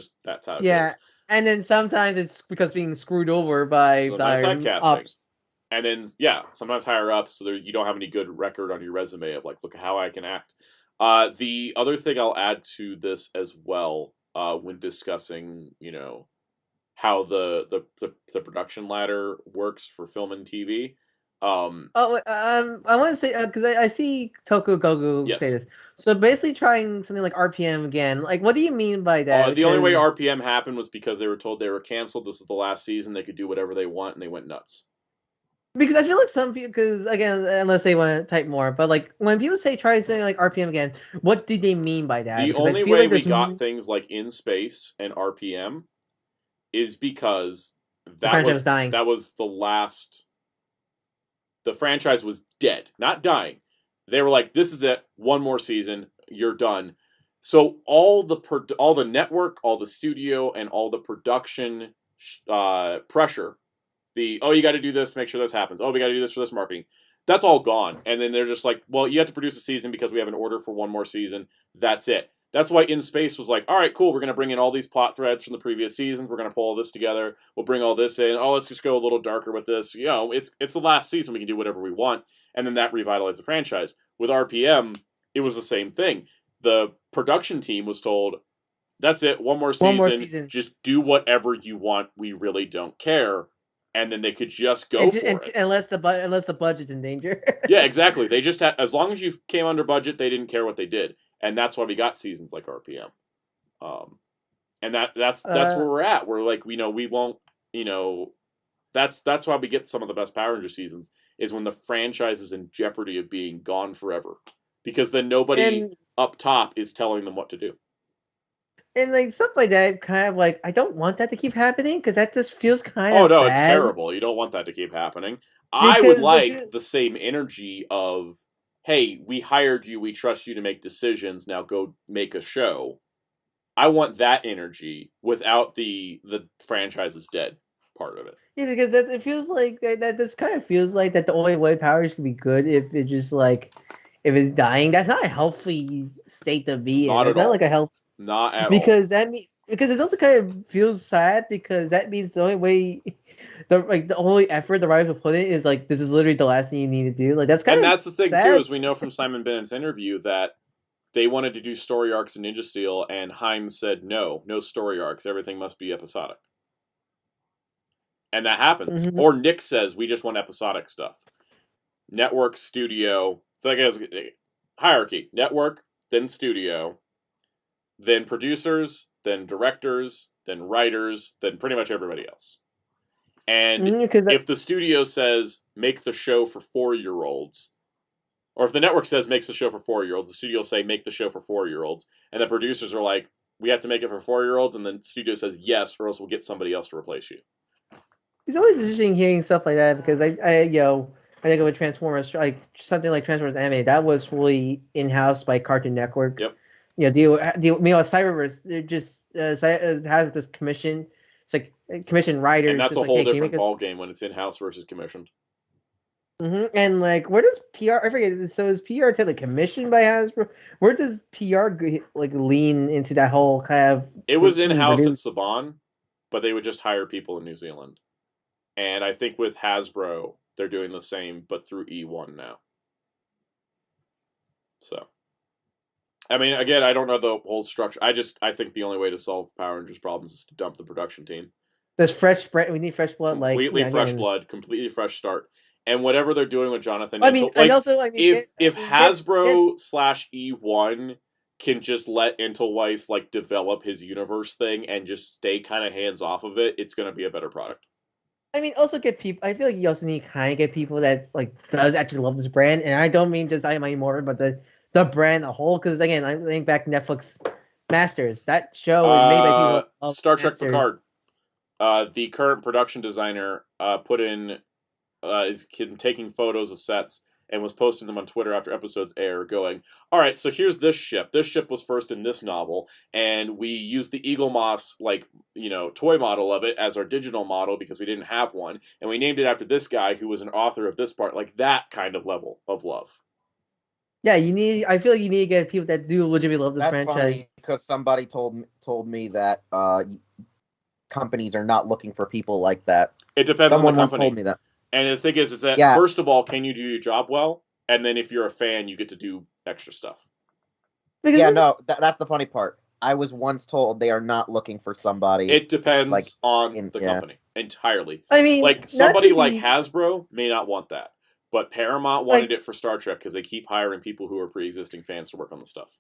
how it yeah, goes. and then sometimes it's because being screwed over by Sometimes typecasting. ups. And then, yeah, sometimes higher ups, so you don't have any good record on your resume of, like, look at how I can act. The other thing I'll add to this as well, when discussing, how the production ladder works for film and TV. I want to say because I see Toku Goku say Yes. this. So basically, trying something like RPM again. Like, what do you mean by that? The only way Because- RPM happened was because they were told they were canceled. This is the last season. They could do whatever they want, and they went nuts. Because I feel like some people, because again, unless they want to type more, but like when people say try something like RPM again, what do they mean by that? The Because I only feel way like we there's got things like In Space and RPM is because franchise was dying. that was the last. The franchise was dead, not dying. They were like, "This is it. One more season. You're done." So all the network, all the studio, and all the production pressure. You got to do this, make sure this happens. Oh, we got to do this for this marketing. That's all gone. And then they're just like, well, you have to produce a season because we have an order for one more season. That's it. That's why In Space was like, all right, cool. We're going to bring in all these plot threads from the previous seasons. We're going to pull all this together. We'll bring all this in. Oh, let's just go a little darker with this. It's the last season. We can do whatever we want. And then that revitalized the franchise. With RPM, it was the same thing. The production team was told, that's it. One more season. Just do whatever you want. We really don't care. And then they could just go for it. Unless the budget's in danger. Yeah, exactly. They just had, as long as you came under budget, they didn't care what they did. And that's why we got seasons like RPM. And that's where we're at. We're like, we won't, that's why we get some of the best Power Ranger seasons is when the franchise is in jeopardy of being gone forever. Because then nobody up top is telling them what to do. And like stuff like that, kind of like I don't want that to keep happening because that just feels kind of. Oh no, sad. It's terrible. You don't want that to keep happening. I would like the same energy of, hey, we hired you, we trust you to make decisions. Now go make a show. I want that energy without the franchise is dead part of it. Yeah, because it feels like that. This kind of feels like that the only way Power Rangers can be good if it's just like if it's dying. That's not a healthy state to be in. It's not like a health. Not at all. Because because it also kind of feels sad because that means the only way, the only effort the writers will put in is like this is literally the last thing you need to do. Like that's kind of. And that's the thing sad. too, is we know from Simon Bennett's interview that they wanted to do story arcs in Ninja Steel, and Himes said no story arcs. Everything must be episodic. And that happens. Mm-hmm. Or Nick says we just want episodic stuff. Network, studio. So I guess hierarchy: network, then studio. Then producers, then directors, then writers, then pretty much everybody else. And if the studio says, make the show for 4-year-olds, or if the network says, makes the show for 4-year-olds, the studio will say, make the show for 4-year-olds. And the producers are like, we have to make it for 4-year-olds, and then the studio says, yes, or else we'll get somebody else to replace you. It's always interesting hearing stuff like that, because I think with Transformers, like something like Transformers Anime, that was fully in-house by Cartoon Network. Yep. Deal Cyberverse. They're just has this commission. It's like commission writers. And that's a like, whole different ball game when it's in-house versus commissioned. Mm-hmm. And like, where does PR? I forget. So is PR technically commissioned by Hasbro? Where does PR like lean into that whole kind of? It was in-house at Saban, but they would just hire people in New Zealand. And I think with Hasbro, they're doing the same, but through E1 now. So. I mean, again, I don't know the whole structure. I think the only way to solve Power Rangers problems is to dump the production team. There's fresh bread. We need fresh blood. Completely fresh blood. Completely fresh start. And whatever they're doing with Jonathan. I mean, and also, if Hasbro / E1 can just let Intelweiss like develop his universe thing and just stay kind of hands off of it, it's going to be a better product. I mean, also get people. I feel like you also need to kind of get people that like does actually love this brand, and I don't mean just I am more, but the brand a whole. Because again, I think back Netflix Masters. That show was made by people who love Star Trek Masters. Picard. The current production designer put in is taking photos of sets and was posting them on Twitter after episodes air, going, "All right, so here's this ship. This ship was first in this novel, and we used the Eagle Moss toy model of it as our digital model because we didn't have one, and we named it after this guy who was an author of this part." Like that kind of level of love. Yeah, I feel like you need to get people that do legitimately love this That's franchise. funny because somebody told me that companies are not looking for people like that. It depends Someone on the once company. told me that. And the thing is that first of all, can you do your job well? And then if you're a fan, you get to do extra stuff. Because that's the funny part. I was once told they are not looking for somebody. It depends on the company entirely. I mean, like somebody like Hasbro may not want that, but Paramount wanted it for Star Trek because they keep hiring people who are pre-existing fans to work on the stuff.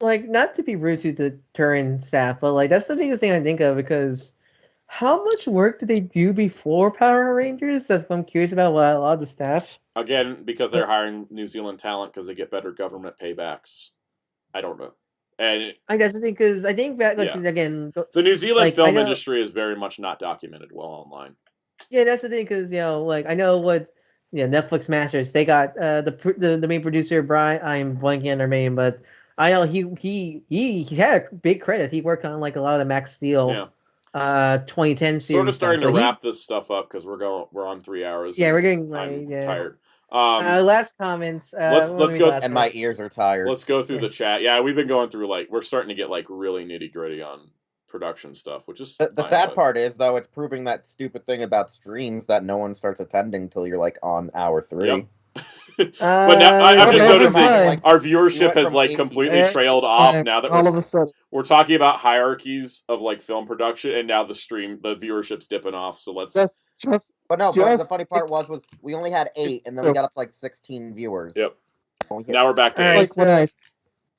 Like, not to be rude to the current staff, but like that's the biggest thing I think of because how much work did they do before Power Rangers? That's what I'm curious about. A lot of the staff. Again, because they're hiring New Zealand talent because they get better government paybacks. I don't know. And I guess because I think that again, the New Zealand film industry is very much not documented well online. Yeah, that's the thing because I know what Netflix Masters they got the main producer Brian. I'm blanking on her name, but I know he had a big credit. He worked on like a lot of the Max Steel 2010 series. Sort of starting to wrap this stuff up because we're on 3 hours. Yeah, we're getting I'm tired. Last comments. Let's go. And my ears are tired. Let's go through the chat. Yeah, we've been going through we're starting to get really nitty gritty on production stuff, which is the sad part is though it's proving that stupid thing about streams that no one starts attending till you're on hour 3. Yep. But now I'm just noticing our viewership has completely trailed off now that all of a sudden we're talking about hierarchies of film production, and now the viewership's dipping off. So let's But the funny part was we only had 8, and then we got up to 16 viewers. Yep. Now we're back to 8.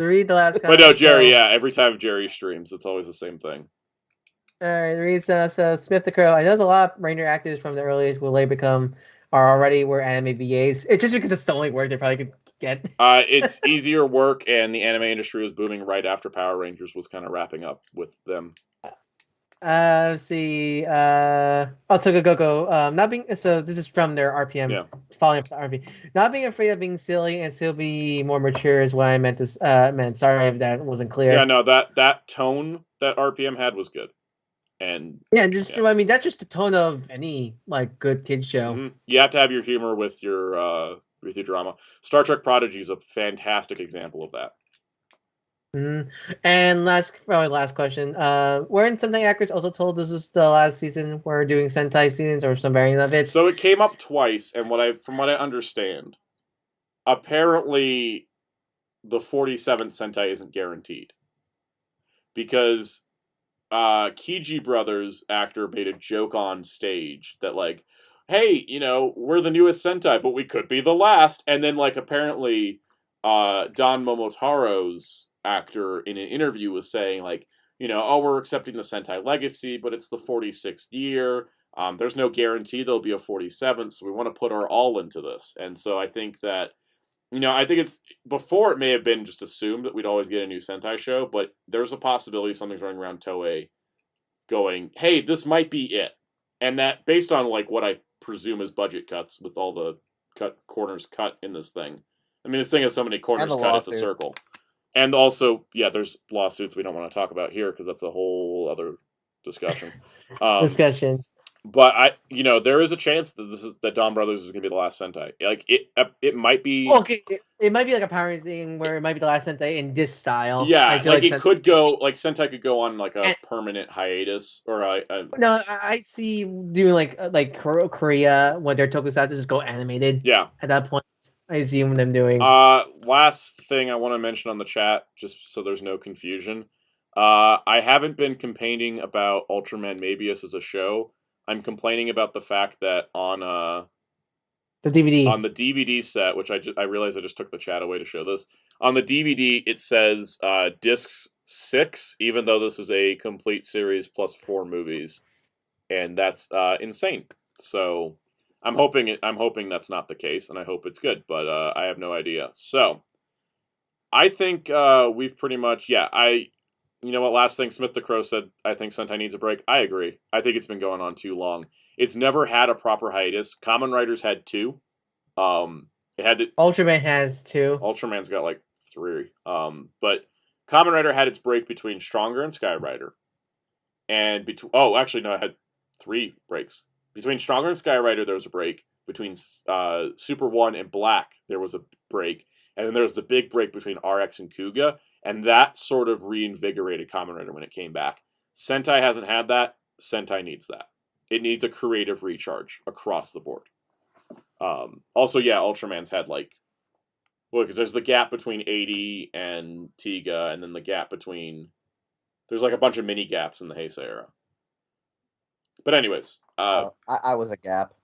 To read the last. But no, Jerry. Yeah, every time Jerry streams, it's always the same thing. All right, read so Smith the Crow. I know there's a lot of Ranger actors from the earliest will they become were anime VAs. It's just because it's the only work they probably could get. It's easier work, and the anime industry was booming right after Power Rangers was kind of wrapping up with them. Let's see. Togogoko. Not being so. This is from their RPM. Yeah. Following up the RPM. Not being afraid of being silly and still be more mature is what I meant. Meant. Sorry if that wasn't clear. Yeah, no. That tone that RPM had was good. And I mean that's just the tone of any good kids show. Mm-hmm. You have to have your humor with your drama. Star Trek Prodigy is a fantastic example of that. Mm-hmm. And last question. Weren't Sentai actors also told this is the last season we're doing Sentai seasons or some variant of it? So it came up twice, and from what I understand, apparently the 47th Sentai isn't guaranteed because Kiji Brothers actor made a joke on stage that hey, we're the newest Sentai, but we could be the last. And then apparently Don Momotaro's actor in an interview was saying we're accepting the Sentai legacy, but it's the 46th year. There's no guarantee there'll be a 47th, so we want to put our all into this. And so I think that I think it's before it may have been just assumed that we'd always get a new Sentai show, but there's a possibility something's running around Toei going, hey, this might be it. And that based on what I presume is budget cuts with all the corners cut in this thing. I mean, this thing has so many corners cut, it's a circle. And also, there's lawsuits we don't want to talk about here because that's a whole other discussion. But there is a chance that that Dawn Brothers is going to be the last Sentai. It might be. Okay, it might be a Power thing where it might be the last Sentai in this style. Yeah, I feel it could go Sentai could go on a permanent hiatus or No, I see doing Korea when their tokusatsu just go animated. Yeah, at that point, I see them doing. Last thing I want to mention on the chat, just so there's no confusion. I haven't been complaining about Ultraman Mabius as a show. I'm complaining about the fact that on the DVD set, which I realized I just took the chat away to show this. On the DVD, it says discs 6, even though this is a complete series plus 4 movies, and that's insane. So I'm hoping that's not the case, and I hope it's good, but I have no idea. So I think we've pretty much, you know what, last thing Smith the Crow said, I think Sentai needs a break. I agree. I think it's been going on too long. It's never had a proper hiatus. Kamen Rider's had 2. It had to, Ultraman has 2. Ultraman's got like 3. But Kamen Rider had its break between Stronger and Sky Rider. And it had 3 breaks. Between Stronger and Sky Rider, there was a break. Between Super 1 and Black, there was a break. And then there was the big break between RX and Kuga. And that sort of reinvigorated Kamen Rider when it came back. Sentai hasn't had that. Sentai needs that. It needs a creative recharge across the board. Also, Ultraman's had because there's the gap between 80 and Tiga, and then the gap between... There's like a bunch of mini gaps in the Heisei era. But anyways... I was a gap.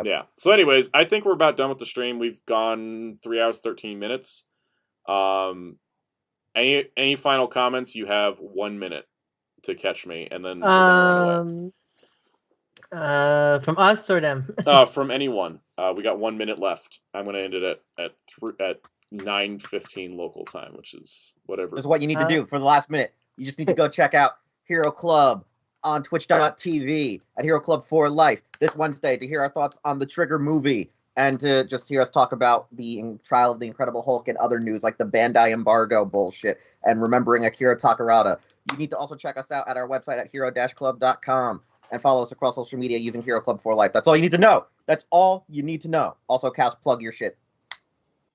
Yeah. So anyways, I think we're about done with the stream. We've gone 3 hours, 13 minutes. Any final comments? You have 1 minute to catch me, and then we're gonna run away. From us or them? From anyone. We got 1 minute left. I'm going to end it at 9:15 local time, which is whatever. This is what you need to do for the last minute. You just need to go check out Hero Club on twitch.tv at Hero Club for Life this Wednesday to hear our thoughts on the Trigger movie and to just hear us talk about the trial of the Incredible Hulk and other news like the Bandai embargo bullshit and remembering Akira Takarada. You need to also check us out at our website at hero-club.com and follow us across social media using Hero Club for Life. That's all you need to know. That's all you need to know. Also, Cass, plug your shit.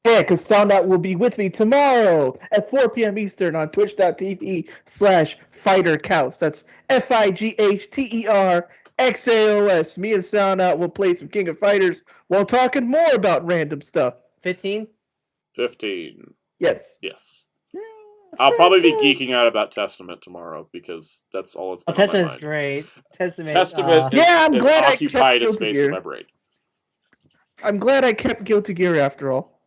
Yeah, because Soundout will be with me tomorrow at 4 p.m. Eastern on twitch.tv/FighterCaus. That's FIGHTERXAOS. Me and Soundout will play some King of Fighters while talking more about random stuff. 15? 15. Yes. Yes. I'll probably be geeking out about Testament tomorrow because that's all it's been on my Testament's mind. great. Testament I'm glad I occupied a kept space Guilty in Gear. my brain. I'm glad I kept Guilty Gear after all.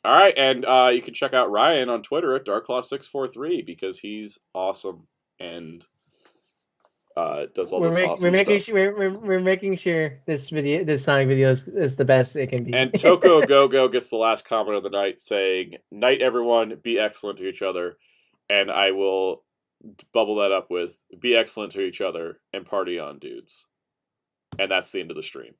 All right, and you can check out Ryan on Twitter at DarkClaw643 because he's awesome and does all this awesome stuff. We're making sure this Sonic video is the best it can be. And Toko Gogo gets the last comment of the night saying, "Night everyone, be excellent to each other." And I will bubble that up with, "Be excellent to each other and party on, dudes." And that's the end of the stream.